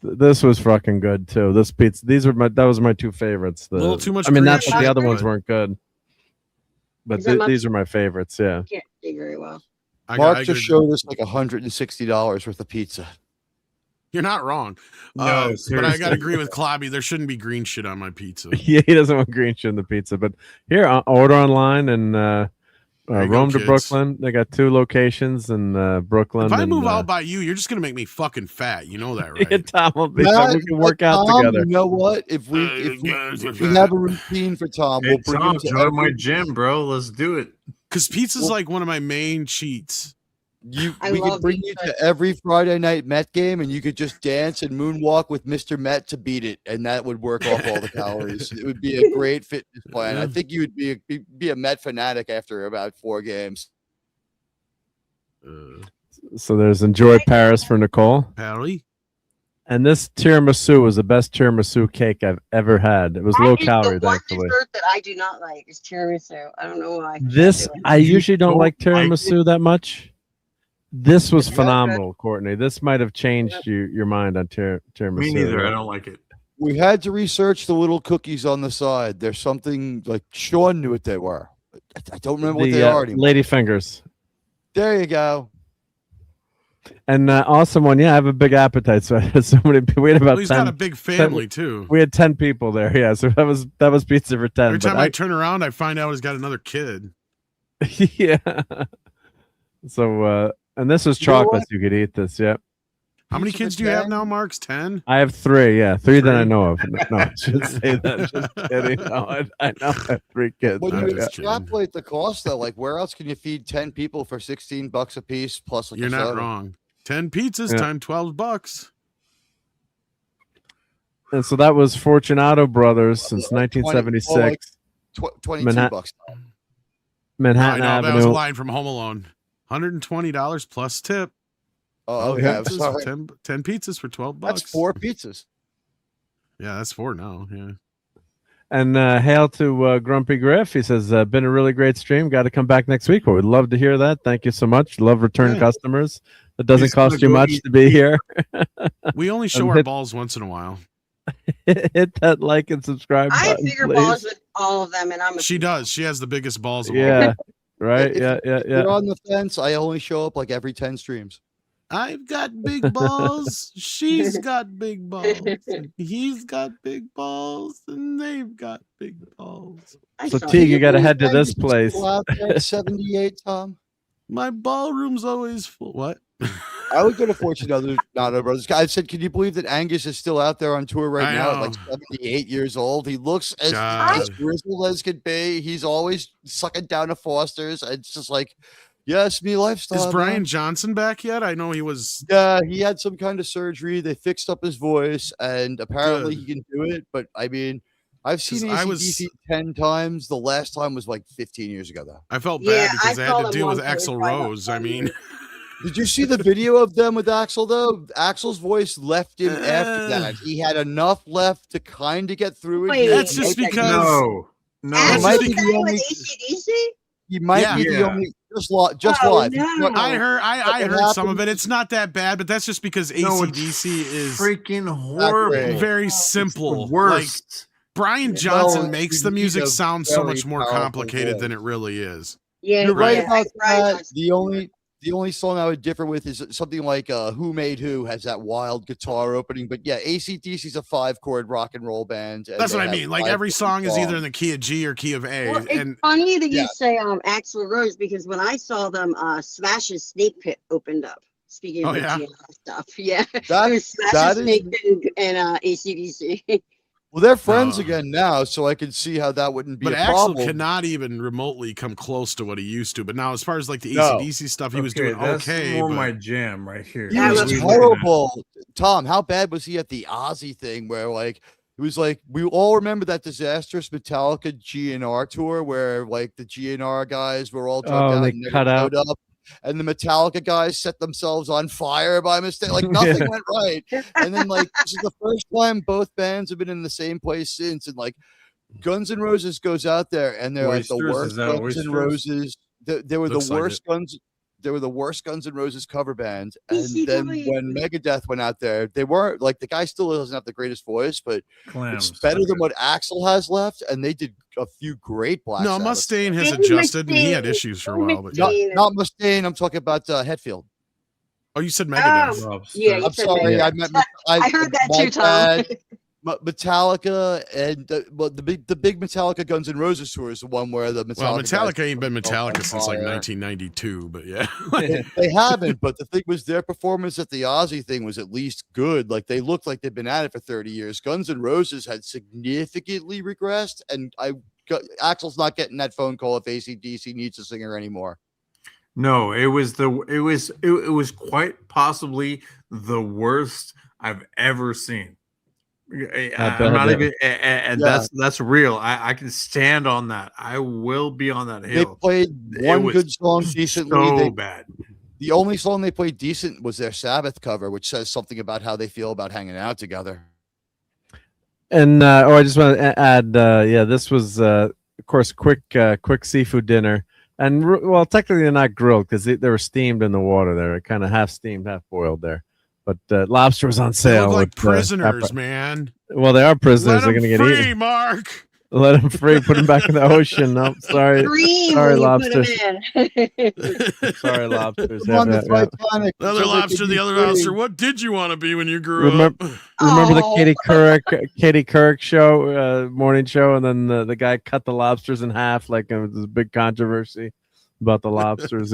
This was fucking good too. This pizza. That was my two favorites. A little too much. I mean, not that the other ones weren't good, but these are my favorites. Yeah. Can't see very well. Mark just showed us like $160 worth of pizza. You're not wrong. No, but I got to agree with Klobby. There shouldn't be green shit on my pizza. Yeah, he doesn't want green shit in the pizza. But here, order online and Rome to Brooklyn. They got 2 locations in Brooklyn. If I move out by you, you're just going to make me fucking fat. You know that, right? Yeah, Tom will be we can work out together. You know what? If we have a routine for Tom, we'll bring him to join my gym, bro. Let's do it. Because pizza's like one of my main cheats. We could bring you to every Friday night Met game, and you could just dance and moonwalk with Mr. Met to beat it, and that would work off all the calories. It would be a great fitness plan. I think you would be a Met fanatic after about 4 games. So there's Enjoy Paris for Nicole. Pally. And this tiramisu was the best tiramisu cake I've ever had. It was low calorie, thankfully. Dessert that I do not like is tiramisu. I don't know why. I usually don't like tiramisu that much. This was phenomenal, Courtney. This might have changed your mind on tiramisu. Me neither. I don't like it. We had to research the little cookies on the side. There's something like Sean knew what they were. I don't remember what they are anymore. Lady fingers. There you go. And awesome one. Yeah, I have a big appetite. So I had so many people. We had about 10. He's got a big family too. We had 10 people there. Yeah, so that was pizza for 10. Every time I turn around, I find out he's got another kid. Yeah. So and this was chocolate. You could eat this. Yeah. How many kids do you have now, Marks? 10? I have 3. Yeah, 3 that I know of. No, I should say that. Just kidding. No, I know I have 3 kids. When you extrapolate the cost, though, like where else can you feed 10 people for $16 a piece plus? Like you're not wrong. 10 pizzas times $12. And so that was Fortunato Brothers since 1976. $22. Manhattan no, Avenue. That was a line from Home Alone. $120 plus tip. Oh, okay. 10 pizzas for $12. That's 4 pizzas. Yeah, that's 4 now. Yeah. And hail to Grumpy Griff. He says, been a really great stream. Got to come back next week. Well, we'd love to hear that. Thank you so much. Love return customers. It doesn't cost you much to be here. We only show our balls once in a while. Hit that like and subscribe I have button, bigger please. balls with all of them, and I'm. She does. She has the biggest balls of all. Yeah. Right. If Yeah. you're on the fence, I only show up like every 10 streams. I've got big balls. She's got big balls. He's got big balls, and they've got big balls. So Teague, you got to head to this place. 78, Tom. My ballroom's always full. What? I would go to Fortune Nado Brothers. I said, can you believe that Angus is still out there on tour right now at like 78 years old? He looks as grizzled as could be. He's always sucking down to Foster's. It's just like, yes, me lifestyle. Is Brian Johnson back yet? I know he was. Yeah, he had some kind of surgery. They fixed up his voice, and apparently he can do it. But I mean, I've seen AC/DC 10 times. The last time was like 15 years ago, though. I felt bad because I had to deal with Axl Rose. I mean, did you see the video of them with Axl, though? Axl's voice left him after that. He had enough left to kind of get through it. Wait, that's just because. No. He might be the only AC/DC. He might be the only. Just live. No. I heard some of it. It's not that bad, but that's just because AC/DC is freaking horrible. Very simple. Worst. Like, Brian Johnson makes the music sound so much more complicated than it really is. Yeah, you're right about that. The only song I would differ with is something like Who Made Who has that wild guitar opening. But yeah, AC/DC's a 5-chord rock and roll band. That's what I mean. Like every song is either in the key of G or key of A. Well, it's funny that you say Axl Rose, because when I saw them, Smash's Snake Pit opened up. Speaking of GNR stuff, yeah, it was Smash's Snake Pit and AC/DC. Well, they're friends again now, so I can see how that wouldn't be a problem. But Axl cannot even remotely come close to what he used to. But now, as far as like the AC/DC stuff, he was doing that's okay. More my jam right here. He was horrible. Tom, how bad was he at the Ozzy thing where like it was like we all remember that disastrous Metallica GNR tour where like the GNR guys were all drunk out and never showed up. And the Metallica guys set themselves on fire by mistake. Like nothing went right. And then like this is the first time both bands have been in the same place since. And like Guns N' Roses goes out there and they're like the worst Guns N' Roses. They were the worst Guns. They were the worst Guns N' Roses cover band. And then when Megadeth went out there, they weren't like the guy still doesn't have the greatest voice, but it's better than what Axl has left. And they did a few great Black No, Mustaine has adjusted and he had issues for a while. But not Mustaine. I'm talking about Oh, Hetfield. you said Megadeth. Yeah, I'm sorry. I heard that too, Tom. Metallica and the big Metallica Guns N' Roses tour is the one where the Metallica ain't been Metallica since like 1992, but yeah, they haven't. But the thing was, their performance at the Ozzy thing was at least good. Like they looked like they've been at it for 30 years. Guns N' Roses had significantly regressed, and Axl's not getting that phone call if AC/DC needs a singer anymore. No, it was quite possibly the worst I've ever seen. I'm not even, and that's real. I can stand on that. I will be on that hill. They played one good song decently. So bad. The only song they played decent was their Sabbath cover, which says something about how they feel about hanging out together. And I just want to add, this was of course quick seafood dinner, and well, technically they're not grilled because they were steamed in the water. They're kind of half steamed, half boiled there. But lobster was on sale. They look like prisoners, man. Well, they are prisoners. They're going to get eaten. Mark. Let them free. Put them back in the ocean. No, sorry. Sorry, lobsters. Sorry, lobsters. The other lobster, the other lobster. What did you want to be when you grew up? Remember the Katie Couric show, morning show, and then the guy cut the lobsters in half, like it was a big controversy about the lobsters.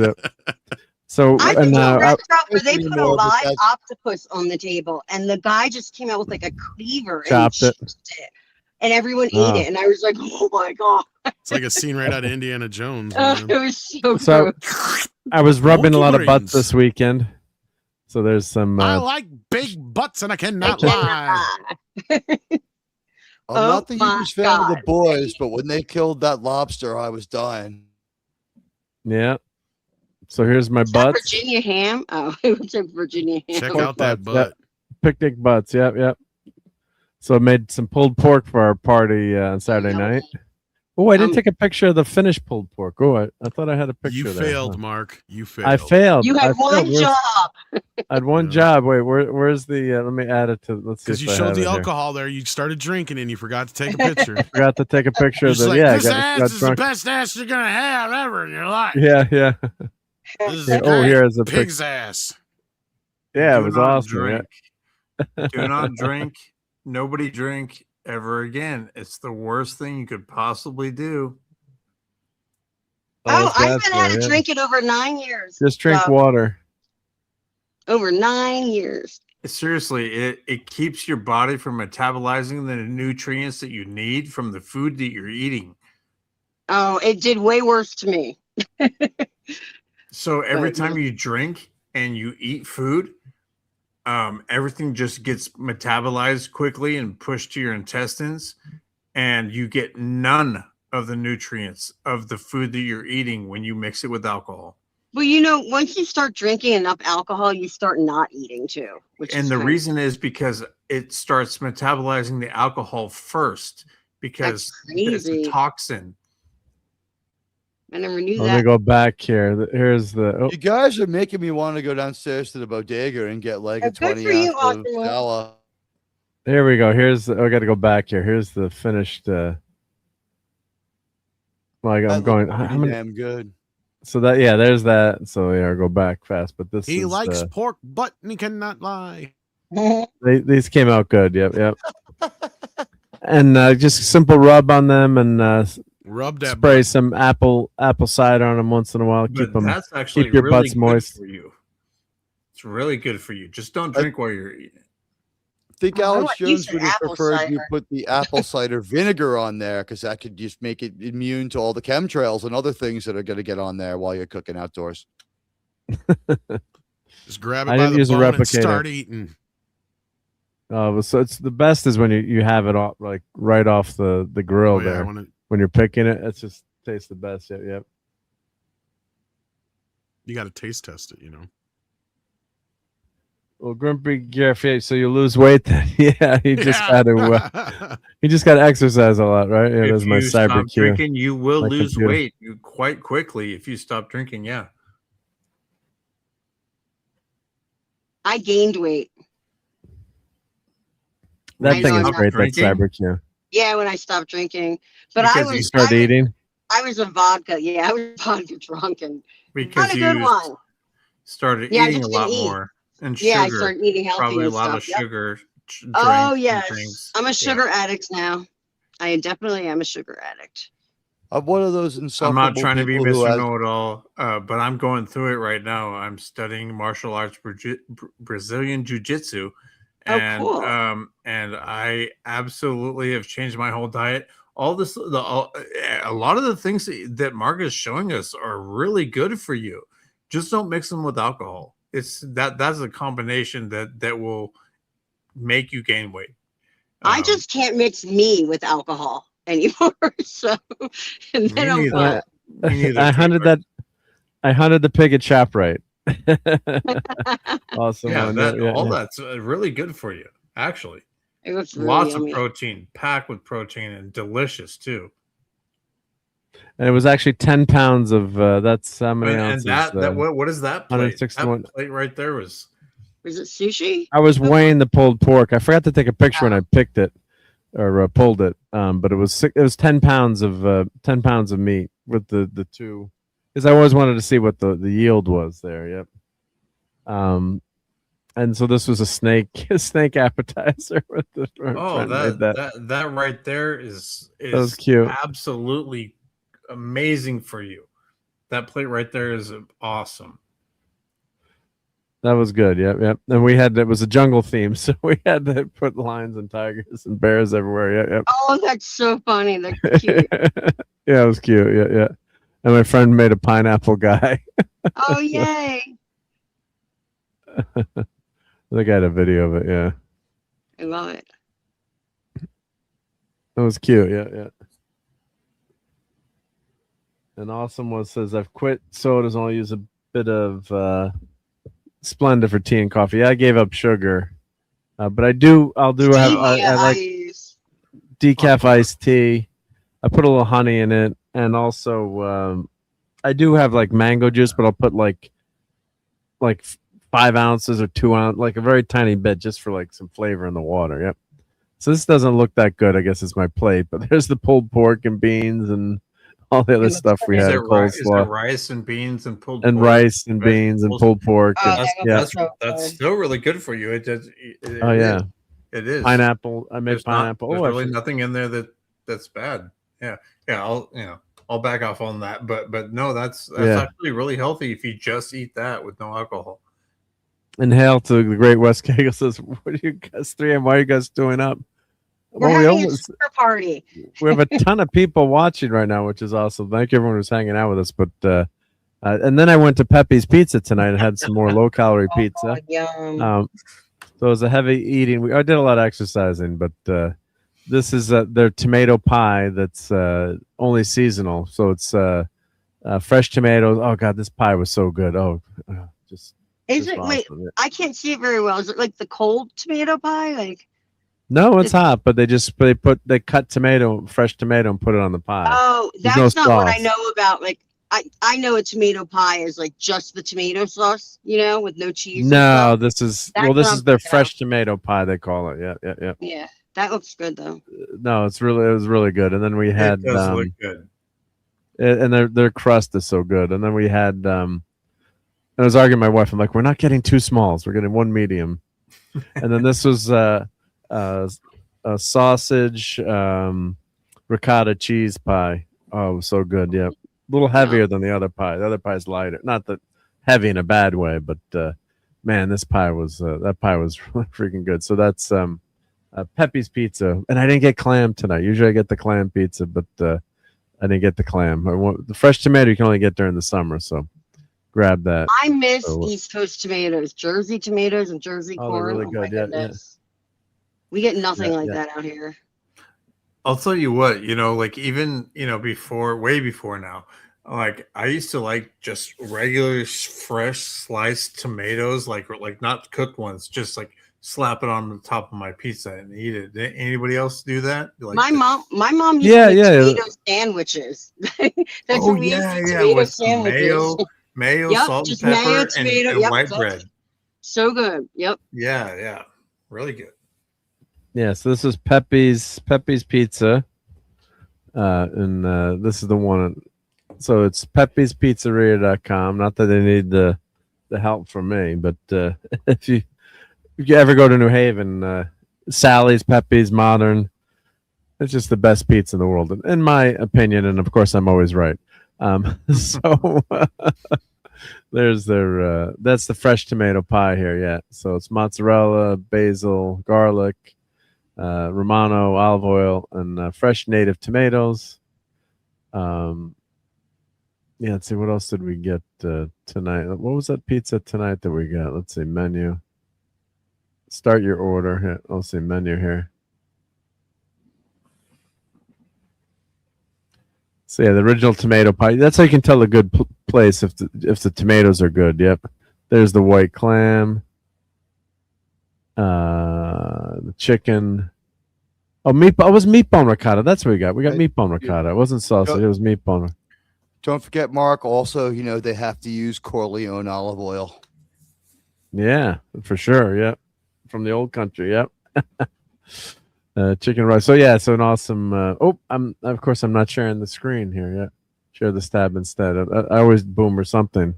So I think a restaurant where they put a live octopus on the table, and the guy just came out with like a cleaver and chopped it, and everyone ate it, and I was like, "Oh my god!" It's like a scene right out of Indiana Jones. It was so gross. I was rubbing a lot of butts this weekend, so there's some. I like big butts, and I cannot lie. I'm not the hugest fan of the boys, but when they killed that lobster, I was dying. Yeah. So here's my butt. Virginia ham. Oh, it was a Virginia ham. Check out that butt. Yep. Picnic butts. Yep. So I made some pulled pork for our party on Saturday night. Oh, I didn't take a picture of the finished pulled pork. Oh, I thought I had a picture. You there. failed, Mark. You failed. I failed. You had one job. I had one job. Wait, where's the? Let me add it to. Let's see. Because you showed the alcohol there, you started drinking and you forgot to take a picture. Forgot to take a picture of the. Like, yeah, this ass is the best ass you're gonna have ever in your life. Yeah, yeah. This is here's a pig's ass. Yeah, Do it was not awesome. drink. Yeah. Do not drink. Nobody drink ever again. It's the worst thing you could possibly do. Oh, I haven't had a drink in over 9 years. Just drink water. Over 9 years. Seriously, it keeps your body from metabolizing the nutrients that you need from the food that you're eating. Oh, it did way worse to me. So every time you drink and you eat food, everything just gets metabolized quickly and pushed to your intestines, and you get none of the nutrients of the food that you're eating when you mix it with alcohol. Well, you know, once you start drinking enough alcohol, you start not eating too. And the reason is because it starts metabolizing the alcohol first, because it's a toxin. I never knew that. Let me go back here. Here's the. Oh. You guys are making me want to go downstairs to the bodega and get like a 20 ounce of Stella. Here we go. Here's. I got to go back here. Here's the finished. Like I'm going. How many? Damn good. So that there's that. So I'll go back fast. But this. He likes pork, but he cannot lie. These came out good. Yep. And just simple rub on them and rub that. Spray some apple cider on them once in a while. But that's actually keep your really butts moist. for you. It's really good for you. Just don't drink while you're eating. I think Alex Jones would have preferred you put the apple cider vinegar on there, because that could just make it immune to all the chemtrails and other things that are going to get on there while you're cooking outdoors. Just grab it by the bone and start eating. So it's the best is when you have it off, like right off the grill there. When you're picking it, it just tastes the best. Yep. You got to taste test it, you know. Well, Grumpy Garfield, so you lose weight then? Yeah, he just got to. He just got to exercise a lot, right? Yeah, that's my cyber cue. Drinking, you will lose weight quite quickly if you stop drinking. Yeah. I gained weight. That thing is great. That cyber cue. Yeah, when I stopped drinking, but because you started eating. I was a vodka. Yeah, I was vodka drunk and because not a good one. Started eating a lot more. And sugar, I started eating healthy. Probably and a lot stuff. of sugar. Oh yes, I'm a sugar addict now. I definitely am a sugar addict. I'm one of those I'm not trying to be Mr. Know-it-all, but I'm going through it right now. I'm studying martial arts, Brazilian jiu-jitsu, and cool. And I absolutely have changed my whole diet. All this, a lot of the things that Mark is showing us are really good for you. Just don't mix them with alcohol. That's a combination that will make you gain weight. I just can't mix me with alcohol anymore. So, and then I hunted the pig at ShopRite. Awesome. Yeah, all that's really good for you. Actually, it was really lots yummy. of protein, packed with protein, and delicious too. And it was actually 10 pounds of that's how many ounces? And that what is that plate? 161. That plate right there was it sushi? I was weighing the pulled pork. I forgot to take a picture when I picked it or pulled it. But it was 10 pounds of meat with the two, because I always wanted to see what the yield was there. Yep. And so this was a snake appetizer with the that right there is that was cute. Absolutely amazing for you. That plate right there is awesome. That was good. Yep. And it was a jungle theme, so we had to put lions and tigers and bears everywhere. Yep. Oh, that's so funny. That's cute. Yeah, it was cute. Yeah. And my friend made a pineapple guy. Oh, yay. I think I had a video of it. Yeah. I love it. That was cute. Yeah. And Awesome says, I've quit sodas and I'll use a bit of Splenda for tea and coffee. Yeah, I gave up sugar. But I'll do have decaf iced tea. I put a little honey in it, and also I do have like mango juice, but I'll put like 5 ounces or 2 ounces, like a very tiny bit, just for like some flavor in the water. Yep. So this doesn't look that good, I guess, it's my plate. But there's the pulled pork and beans and all the other stuff we had. Is there rice and beans and pulled and pork, rice and beans and pulled pork? Oh, And, that's still really good for you. It is. Pineapple. I made There's pineapple. There's really nothing in there that's bad. Yeah. I'll back off on that. But no, that's actually really healthy if you just eat that with no alcohol. And hail to the Great West Kegel says, "What are you guys 3M? Why are you guys doing up?" We're having a super party. We have a ton of people watching right now, which is awesome. Thank you everyone who's hanging out with us. But and then I went to Pepe's Pizza tonight and had some more low calorie pizza. Yum. So it was a heavy eating. I did a lot of exercising, but this is their tomato pie that's only seasonal. So it's fresh tomatoes. Oh God, this pie was so good. Is it? Wait, I can't see it very well. Is it like the cold tomato pie? Like no, it's hot, but they cut fresh tomato, and put it on the pie. Oh, that's not what I know about. Like I know a tomato pie is like just the tomato sauce, with no cheese. No, this is their fresh tomato pie. They call it. Yeah. Yeah, that looks good though. No, it was really good. And then we had it does look good. And their crust is so good. And then we had I was arguing with my wife. I'm like, we're not getting 2 smalls. We're getting 1 medium. And then this was a sausage ricotta cheese pie. Oh, it was so good. Yeah. A little heavier than the other pie. The other pie is lighter. Not that heavy in a bad way, but man, that pie was really freaking good. So that's Pepe's Pizza. And I didn't get clam tonight. Usually I get the clam pizza, but I didn't get the clam. The fresh tomato you can only get during the summer, so grab that. I miss East Coast tomatoes, Jersey tomatoes and Jersey corn. They're really good. Yeah. We get nothing like that out here. I'll tell you what, like even, way before now, like I used to like just regular fresh sliced tomatoes, like not cooked ones, just like slap it on the top of my pizza and eat it. Did anybody else do that? Like my mom used to make tomato sandwiches. That's what we used to tomato sandwiches. Mayo, salt, and pepper, mayo, tomato, and white bread. So good. Yep. Yeah. Really good. Yeah, so this is Pepe's Pizza. And this is the one. So it's pepespizzeria.com. Not that they need the help from me, but if you ever go to New Haven, Sally's, Pepe's, Modern, it's just the best pizza in the world, in my opinion. And of course, I'm always right. So there's their that's the fresh tomato pie here. Yeah, so it's mozzarella, basil, garlic, Romano, olive oil, and fresh native tomatoes. Let's see, what else did we get tonight? What was that pizza tonight that we got? Let's see, menu. Start your order. Here, I'll see menu here. So yeah, the original tomato pie. That's how you can tell a good place if the tomatoes are good. Yep. There's the white clam. The chicken. Oh, meatball. It was meatball ricotta. That's what we got. We got meatball ricotta. It wasn't sausage. It was meatball. Don't forget, Mark. Also, they have to use Corleone olive oil. Yeah, for sure. Yep. From the old country. Yep. Chicken rice. So yeah, so an awesome. I'm not sharing the screen here yet. Share this tab instead. I always boomer something.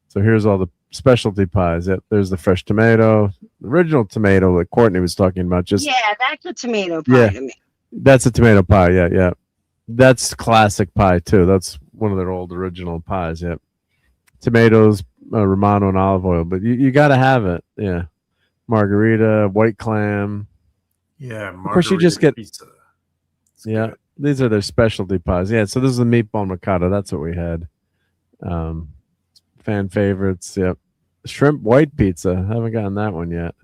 So here's all the specialty pies. Yep, there's the fresh tomato, the original tomato that Courtney was talking about. That's a tomato pie to me. That's a tomato pie. Yeah. That's classic pie too. That's one of their old original pies. Yep. Tomatoes, Romano, and olive oil. But you got to have it. Yeah. Margarita, white clam. Yeah, of course you just get pizza. Yeah, these are their specialty pies. Yeah, so this is the meatball ricotta. That's what we had. Fan favorites. Yep. Shrimp white pizza. Haven't gotten that one yet.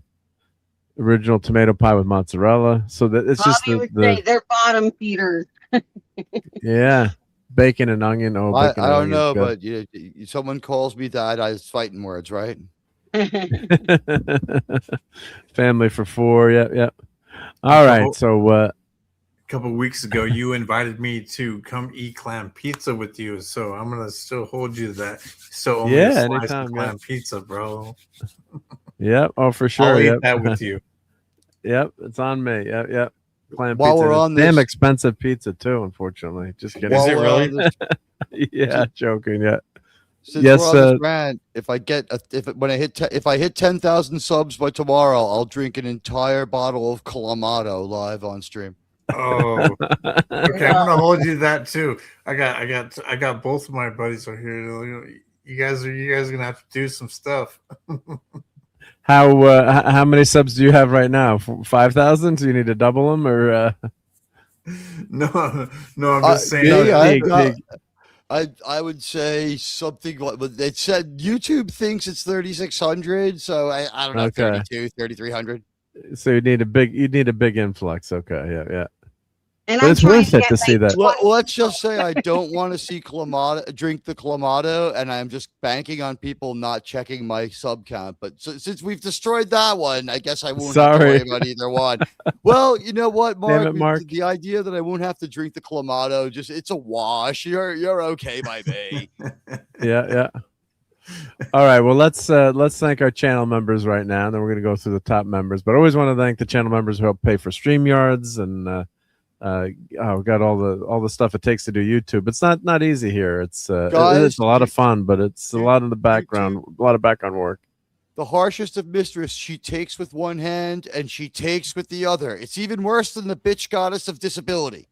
Original tomato pie with mozzarella. So that it's just they're bottom feeders. Yeah, bacon and onion. Oh, I don't know, but someone calls me that. I was fighting words, right? Family for 4. Yep. All right, so couple of weeks ago, you invited me to come eat clam pizza with you. So I'm gonna still hold you to that. So only a slice anytime, of clam pizza, bro. Yep. Oh, for sure. I'll eat Yep. that with you. Yep. It's on me. Yep. Clam While pizza. we're It's on damn this- expensive pizza too. Unfortunately, just kidding. Is it really? Yeah, joking. Yeah. Since Yes, we're on this rant, if I hit 10,000 subs by tomorrow, I'll drink an entire bottle of Clamato live on stream. Oh, okay. I'm gonna hold you to that too. I got both of my buddies over here. You guys are gonna have to do some stuff. How many subs do you have right now? 5,000? Do you need to double them or? No, I'm just saying. I would say something like, but it said YouTube thinks it's 3,600, so I don't know, Okay. 3,300. So you need a big influx. Okay, yeah. And But I'm it's trying worth to it get to see like that. Let's just say I don't want to see drink the Clamato, and I'm just banking on people not checking my sub count. But since we've destroyed that one, I guess I won't have to worry about either one. Well, you know what, Mark? Damn it, Mark. The idea that I won't have to drink the Clamato, it's a wash. You're okay by me. Yeah. All right. Well, let's thank our channel members right now, and then we're gonna go through the top members. But I always want to thank the channel members who help pay for StreamYards and got all the stuff it takes to do YouTube. It's not easy here. It's it's a lot of fun, but it's a lot of the background, a lot of background work. The harshest of mistress, she takes with one hand and she takes with the other. It's even worse than the bitch goddess of disability.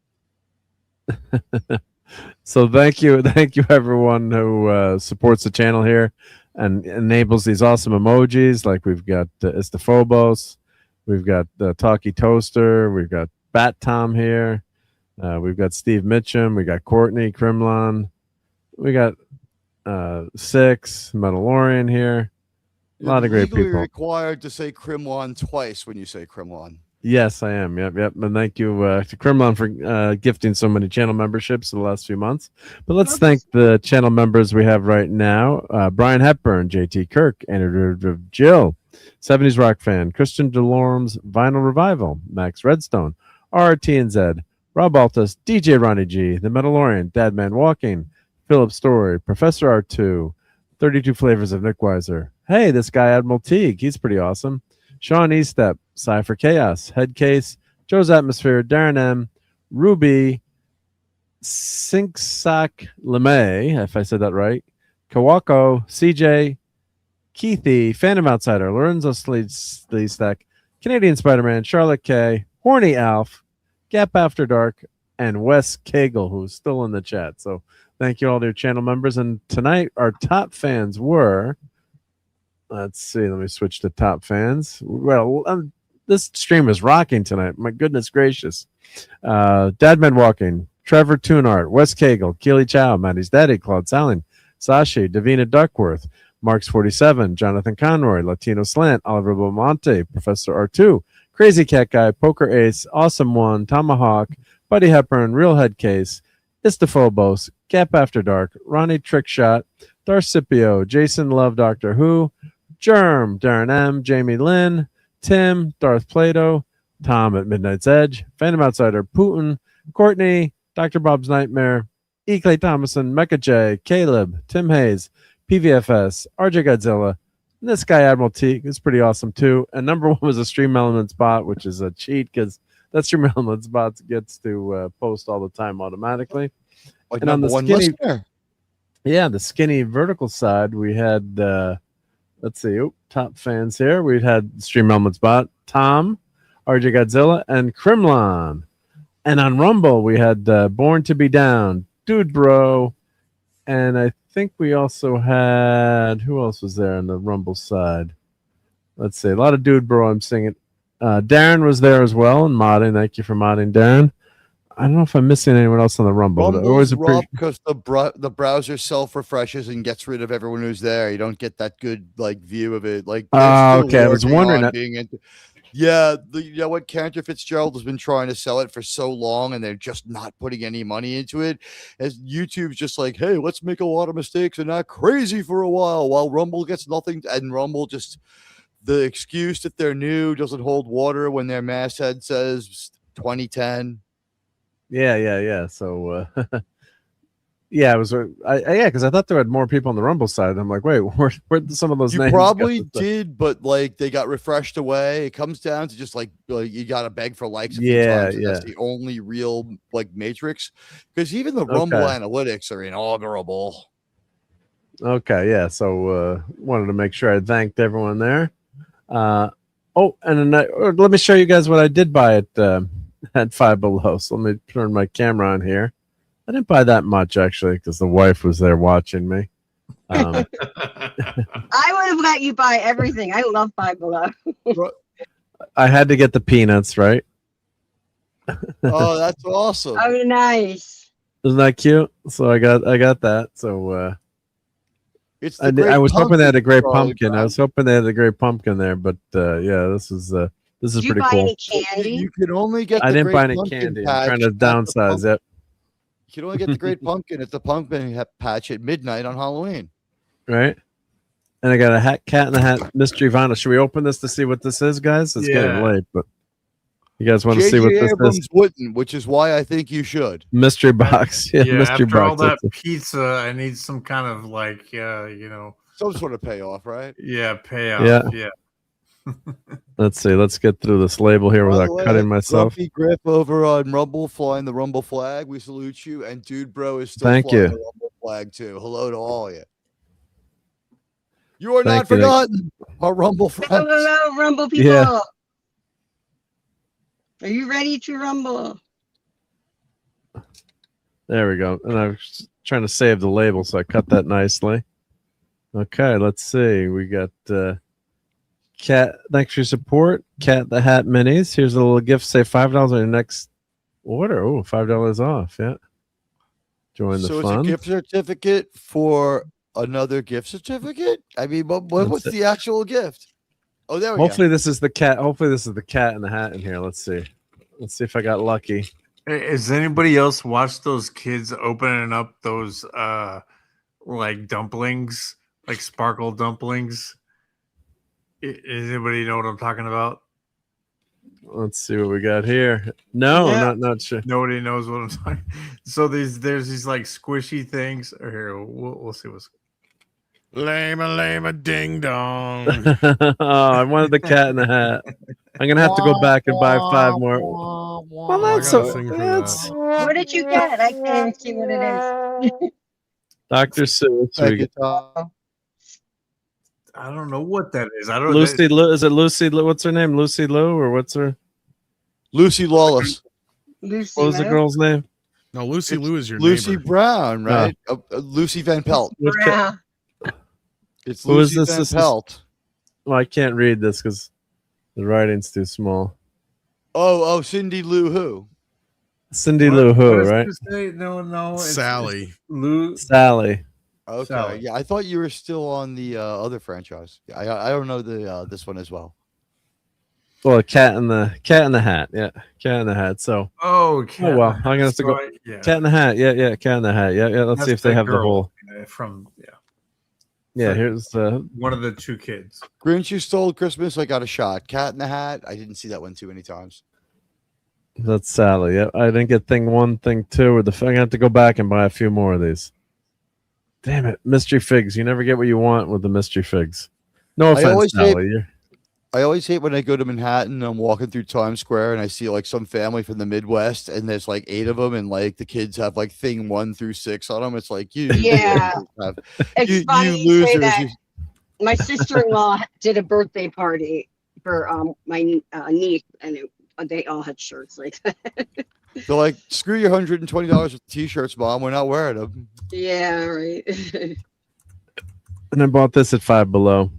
So thank you everyone who supports the channel here and enables these awesome emojis. Like we've got Istaphobos, we've got Talkie Toaster, we've got Bat Tom here, we've got Steve Mitchum, we got Courtney Crimlon, we got Six Mandalorian here. A lot of great Legally people. Required to say Crimlon twice when you say Crimlon. Yes, I am. Yep. And thank you to Crimlon for gifting so many channel memberships in the last few months. But let's thank the channel members we have right now. Brian Hepburn, JT Kirk, Andrew Jill, 70s Rock Fan, Christian DeLorme's Vinyl Revival, Max Redstone, RTNZ, RobAltis, DJ Ronnie G, The Mandalorian, Dadman Walking, Philip Story, Professor R2, 32 Flavors of Nick Weiser. Hey, this guy Admiral Teague, he's pretty awesome. Sean Estep, Cypher Chaos, Headcase, Joe's Atmosphere, Darren M, Ruby, Sinksak LeMay, if I said that right, Kawako, CJ, Keithy, Phantom Outsider, Lorenzo Sleestack, Canadian Spider-Man, Charlotte K, Horny Alf, Gap After Dark, and Wes Cagle, who's still in the chat. So thank you all to your channel members. And tonight our top fans were... Let's see. Let me switch to top fans. Well, this stream is rocking tonight. My goodness gracious. Dadman Walking, Trevor Toonart, Wes Cagle, Keely Chow, Maddie's Daddy, Claude Saling, Sashi, Davina Duckworth, Marks 47, Jonathan Conroy, Latino Slant, Oliver Belmonte, Professor R2, Crazy Cat Guy, Poker Ace, Awesome One, Tomahawk, Buddy Hepburn, Real Head Case, Istaphobos, Gap After Dark, Ronnie Trickshot, Darcipio, Jason Love Doctor Who, Germ, Darren M, Jamie Lynn, Tim, Darth Plato, Tom at Midnight's Edge, Phantom Outsider, Putin, Courtney, Dr. Bob's Nightmare, E. Clay Thomason, Mecha J, Caleb, Tim Hayes, PVFS, RJ Godzilla, and this guy Admiral T is pretty awesome too. And number one was a Stream Elements bot, which is a cheat because that Stream Elements bot gets to post all the time automatically. Like and on the one skinny, listener. Yeah, the skinny vertical side, we had let's see, top fans here. We had Stream Elements bot, Tom, RJ Godzilla, and Crimlon. And on Rumble, we had Born to Be Down, Dude Bro, and I think we also had, who else was there on the Rumble side? Let's see, a lot of Dude Bro I'm singing. Darren was there as well, and modding. Thank you for modding, Darren. I don't know if I'm missing anyone else on the Rumble. Rumble's rough because the browser self-refreshes and gets rid of everyone who's there. You don't get that good view of it. Okay. I was wondering. Yeah, you know what? Cantor Fitzgerald has been trying to sell it for so long, and they're just not putting any money into it. As YouTube's just like, hey, let's make a lot of mistakes and not crazy for a while Rumble gets nothing. And Rumble just, the excuse that they're new doesn't hold water when their masthead says 2010. Yeah. So, yeah, it was. Yeah, because I thought there had more people on the Rumble side. I'm like, wait, where some of those You names? probably did, but like they got refreshed away. It comes down to just like you got to beg for likes a few times. And that's the only real like matrix. Because even the Rumble analytics are inaugural. Okay, yeah. So wanted to make sure I thanked everyone there. And then let me show you guys what I did buy at Five Below. So let me turn my camera on here. I didn't buy that much actually because the wife was there watching me. I would have let you buy everything. I love Five Below. I had to get the peanuts, right? Oh, that's awesome. Oh, nice. Isn't that cute? So I got that. So I was hoping they had a great pumpkin. I was hoping they had a great pumpkin there, but yeah, this is pretty cool. Any candy? You can only get. I didn't buy any candy. I'm trying to downsize it. You can only get the great pumpkin at the pumpkin patch at midnight on Halloween. Right. And I got a cat in the hat mystery vinyl. Should we open this to see what this is, guys? It's getting late, but you guys want to see what this is? Wouldn't, which is why I think you should. Mystery box. Yeah, mystery after box. all that pizza, I need some kind of like, some sort of payoff, right? Yeah, payoff. Yeah. Let's see. Let's get through this label here without cutting myself. Grumpy Grip over on Rumble flying the Rumble flag. We salute you. And Dude Bro is still Thank flying you. the Rumble flag too. Hello to all of you. You are not forgotten, our Rumble friends. Hello, Rumble people. Yeah. Are you ready to rumble? There we go. And I was trying to save the label, so I cut that nicely. Okay, let's see. We got Cat. Thanks for your support. Cat the Hat Minis. Here's a little gift. Say $5 on your next order. Oh, $5 off. Yeah. Join the fun. So it's a gift certificate for another gift certificate? I mean, what's the actual gift? Oh, there we go. Hopefully this is the cat. Hopefully this is the cat in the hat in here. Let's see. Let's see if I got lucky. Has anybody else watched those kids opening up those like dumplings, like sparkle dumplings? Does anybody know what I'm talking about? Let's see what we got here. No, not sure. Nobody knows what I'm talking. So there's these like squishy things. Or here, we'll see what's. Lame ding dong. Oh, I wanted the cat in the hat. I'm gonna have to go back and buy 5 more. Well, that's What did you get? I can't even see what it is. Dr. Seuss. I don't know what that is. I don't. Lucy Lou. Is it Lucy Lou? What's her name? Lucy Lou, or what's her? Lucy Lawless. Lucy what was the girl's name? No, Lucy Lou is your Lucy neighbor. Brown, right? Lucy Van Pelt. Yeah. It's Who is Lucy this? Van Pelt. Well, I can't read this because the writing's too small. Oh, Cindy Lou Who? Cindy Lou Who, right? No. Sally. Lou. Sally. Okay. Sally. Yeah, I thought you were still on the other franchise. I don't know the this one as well. Well, a cat in the hat. Yeah, cat in the hat. So. Oh, cat. Oh well, I'm gonna have to go. Yeah. Cat in the hat. Yeah, cat in the hat. Yeah. Let's That's see if they have the whole. From Yeah, here's one of the 2 kids. Grinch Who Stole Christmas. I got a shot. Cat in the Hat. I didn't see that one too many times. That's Sally. Yeah, I didn't get thing 1, thing 2, or I have to go back and buy a few more of these. Damn it, mystery figs! You never get what you want with the mystery figs. No offense, Sally. I always hate when I go to Manhattan and I'm walking through Times Square and I see like some family from the Midwest and there's like 8 of them and like the kids have like thing 1 through 6 on them. It's like you It's funny you say that. My sister-in-law did a birthday party for my niece, and they all had shirts like that. They're like, screw your $120 of t-shirts, Mom. We're not wearing them. Yeah, right. And I bought this at Five Below.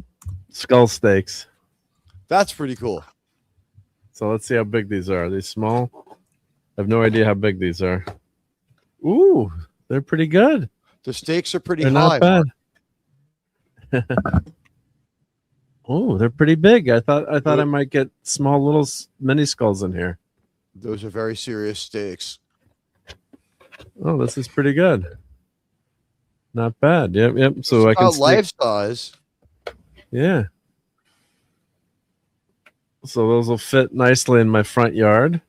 Skull steaks. That's pretty cool. So let's see how big these are. Are they small? I have no idea how big these are. Ooh, they're pretty good. The steaks are pretty They're high. not bad. Oh, they're pretty big. I thought I might get small little mini skulls in here. Those are very serious steaks. Oh, this is pretty good. Not bad. Yep. So I can life size. Yeah. So those will fit nicely in my front yard.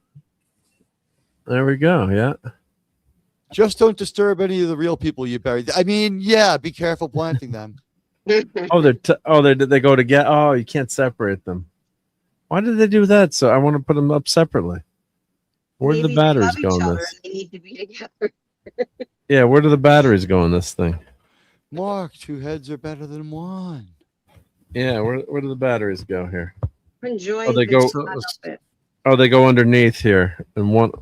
There we go. Yeah. Just don't disturb any of the real people you buried. I mean, yeah, be careful planting them. Oh, they go together. Oh, you can't separate them. Why did they do that? So I want to put them up separately. Where do the batteries go in this? They need to be together. Yeah, where do the batteries go in this thing? Mark, 2 heads are better than 1. Yeah, where do the batteries go here? Enjoy. Oh, they go. Oh, they go underneath here, and one.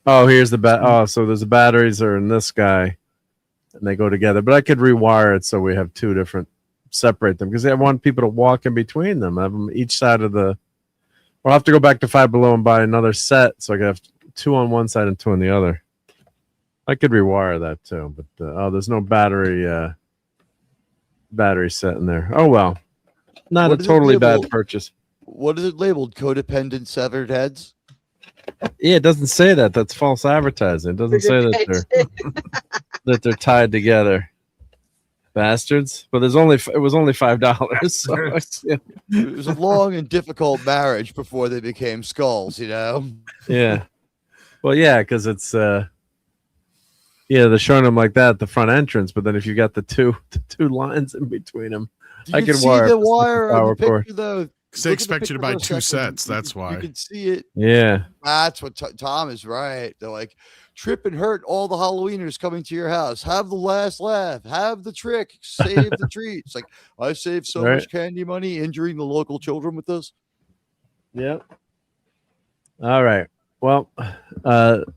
Oh, here's the Oh, so there's the batteries are in this guy, and they go together. But I could rewire it so we have 2 different. Separate them because I want people to walk in between them. Have them each side of the. I'll have to go back to Five Below and buy another set so I can have 2 on one side and 2 on the other. I could rewire that too, but there's no battery set in there. Oh well, not a totally bad purchase. What is it labeled? Codependent severed heads? Yeah, it doesn't say that. That's false advertising. It doesn't say that they're tied together. Bastards. But it was only $5. So, yeah. It was a long and difficult marriage before they became skulls, you know? Yeah. Well, yeah, because it's they're showing them like that at the front entrance, but then if you got the two lines in between them, I can wire the wire on the picture, though. They expect you to buy 2 sets. That's why you can see it. Yeah, that's what Tom is right. They're like, trip and hurt all the Halloweeners coming to your house. Have the last laugh. Have the trick. Save the treats. Like, I saved so much candy money injuring the local children with this. Yep. All right. Well,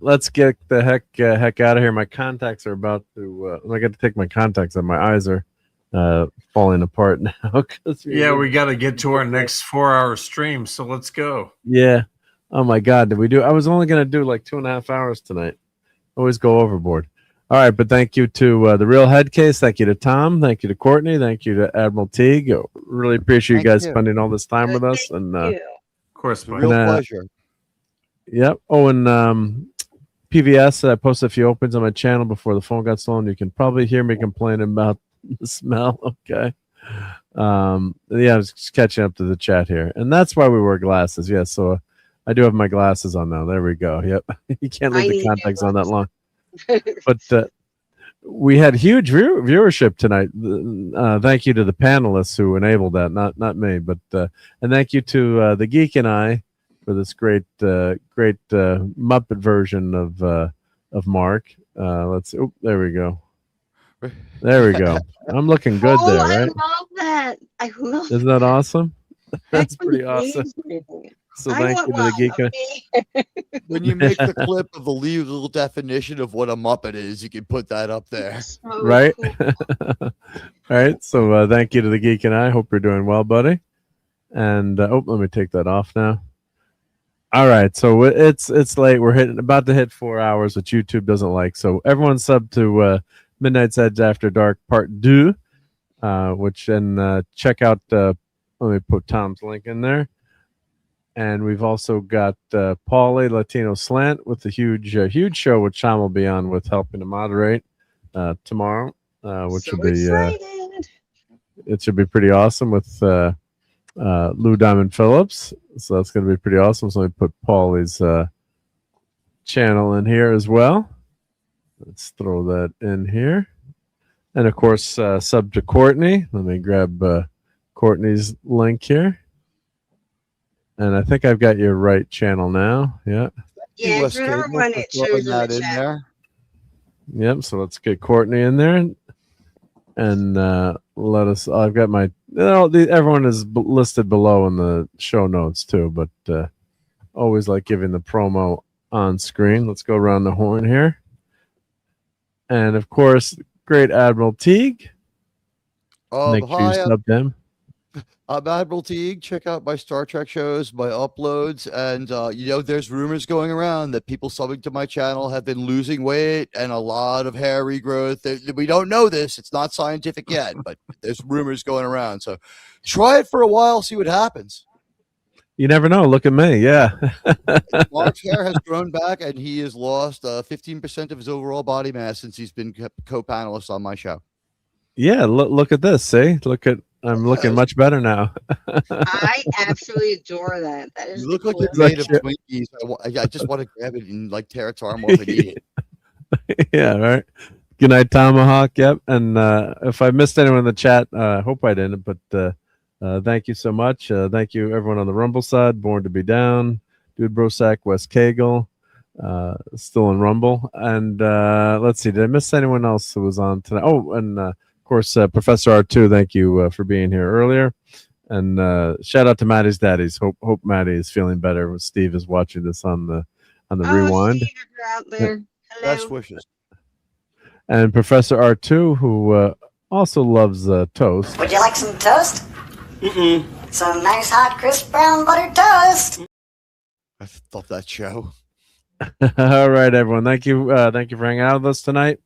let's get the heck out of here. My contacts are about to. I got to take my contacts out. My eyes are falling apart now. Yeah, we got to get to our next 4-hour stream. So let's go. Yeah. Oh my God, did we do? I was only going to do like 2.5 hours tonight. Always go overboard. All right, but thank you to the Real Head Case. Thank you to Tom. Thank you to Courtney. Thank you to Admiral Teague. Really appreciate you guys spending all this time with us. And of course, real pleasure. Yep. Oh, and PVS. I posted a few opens on my channel before the phone got stolen. You can probably hear me complaining about the smell. Okay. Yeah, I was just catching up to the chat here, and that's why we wear glasses. Yeah, so I do have my glasses on now. There we go. Yep. You can't leave the contacts on that long. But we had huge viewership tonight. Thank you to the panelists who enabled that, not me, but and thank you to the Geek and I for this great Muppet version of Mark. Let's. Oh, there we go. There we go. I'm looking good there, right? I love that. I love. Isn't that awesome? That's pretty awesome. So thank you to the Geek. When you make the clip of the legal definition of what a Muppet is, you can put that up there. Right? All right. So thank you to the Geek and I. Hope you're doing well, buddy. And let me take that off now. All right. So it's late. We're about to hit 4 hours, which YouTube doesn't like. So everyone sub to Midnight's Edge After Dark Part 2, which then check out. Let me put Tom's link in there. And we've also got Paulie Latino Slant with the huge show, which Tom will be on with helping to moderate tomorrow, which will be it should be pretty awesome with Lou Diamond Phillips. So that's going to be pretty awesome. So let me put Paulie's channel in here as well. Let's throw that in here, and of course sub to Courtney. Let me grab Courtney's link here. And I think I've got your right channel now. Yeah. Yeah, remember when it shows that in there. Yep. So let's get Courtney in there, and let us. I've got my. Everyone is listed below in the show notes too, but always like giving the promo on screen. Let's go around the horn here, and of course, great Admiral Teague. Make sure you sub them. I'm Admiral Teague. Check out my Star Trek shows, my uploads, and there's rumors going around that people subbing to my channel have been losing weight and a lot of hair regrowth. We don't know this; it's not scientific yet, but there's rumors going around. So, try it for a while, see what happens. You never know. Look at me. Yeah. Mark's hair has grown back, and he has lost 15% of his overall body mass since he's been co-panelist on my show. Yeah. Look at this. See, look at I'm looking much better now. I absolutely adore that. That is You look like coolest you're made of thing. Twinkies. I just want to grab it and like tear its arm off and eat it. Yeah, right. Good night, Tomahawk. Yep. And if I missed anyone in the chat, I hope I didn't. But thank you so much. Thank you, everyone on the Rumble side. Born to be Down, Dude Brosack, Wes Cagle, still in Rumble. And let's see, did I miss anyone else who was on tonight? Oh, and of course, Professor R2. Thank you for being here earlier. And shout out to Maddie's daddies. Hope Maddie is feeling better. Steve is watching this on the rewind. Steve, if you're out there. Hello. Best wishes. And Professor R2, who also loves toast. Would you like some toast? Mm-mm. Some nice hot crisp brown buttered toast. I love that show. All right, everyone. Thank you for hanging out with us tonight,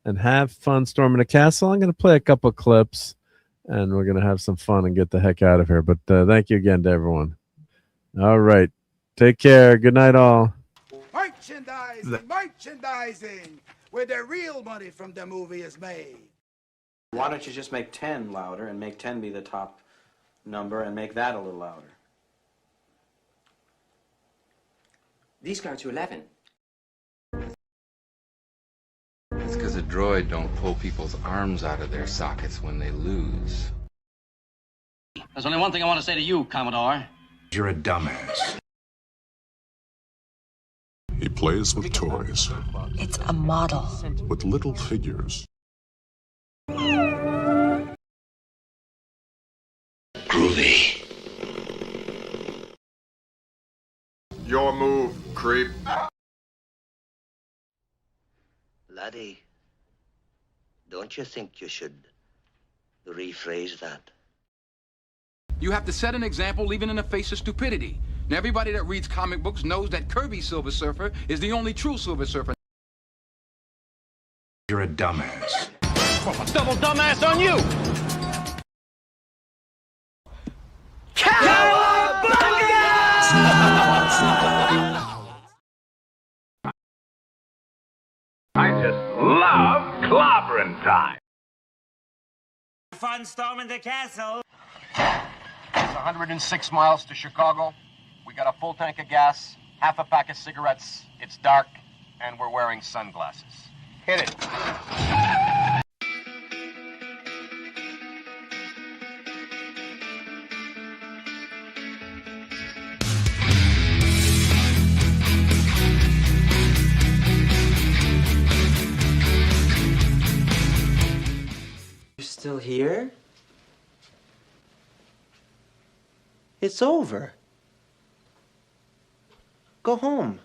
and have fun storming the castle. I'm going to play a couple of clips, and we're going to have some fun and get the heck out of here. But thank you again to everyone. All right. Take care. Good night, all. Merchandising, where the real money from the movie is made. Why don't you just make 10 louder and make 10 be the top number and make that a little louder? These go to 11. It's because a droid don't pull people's arms out of their sockets when they lose. There's only one thing I want to say to you, Commodore. You're a dumbass. He plays with toys. It's a model. With little figures. Groovy. Your move, creep. Laddie, don't you think you should rephrase that? You have to set an example even in the face of stupidity. Now, everybody that reads comic books knows that Kirby's Silver Surfer is the only true Silver Surfer. You're a dumbass. Double dumbass on you! I just love clobbering time. Fun storming the castle. It's 106 miles to Chicago. We got a full tank of gas, half a pack of cigarettes. It's dark, and we're wearing sunglasses. Hit it. You're still here? It's over. Go home.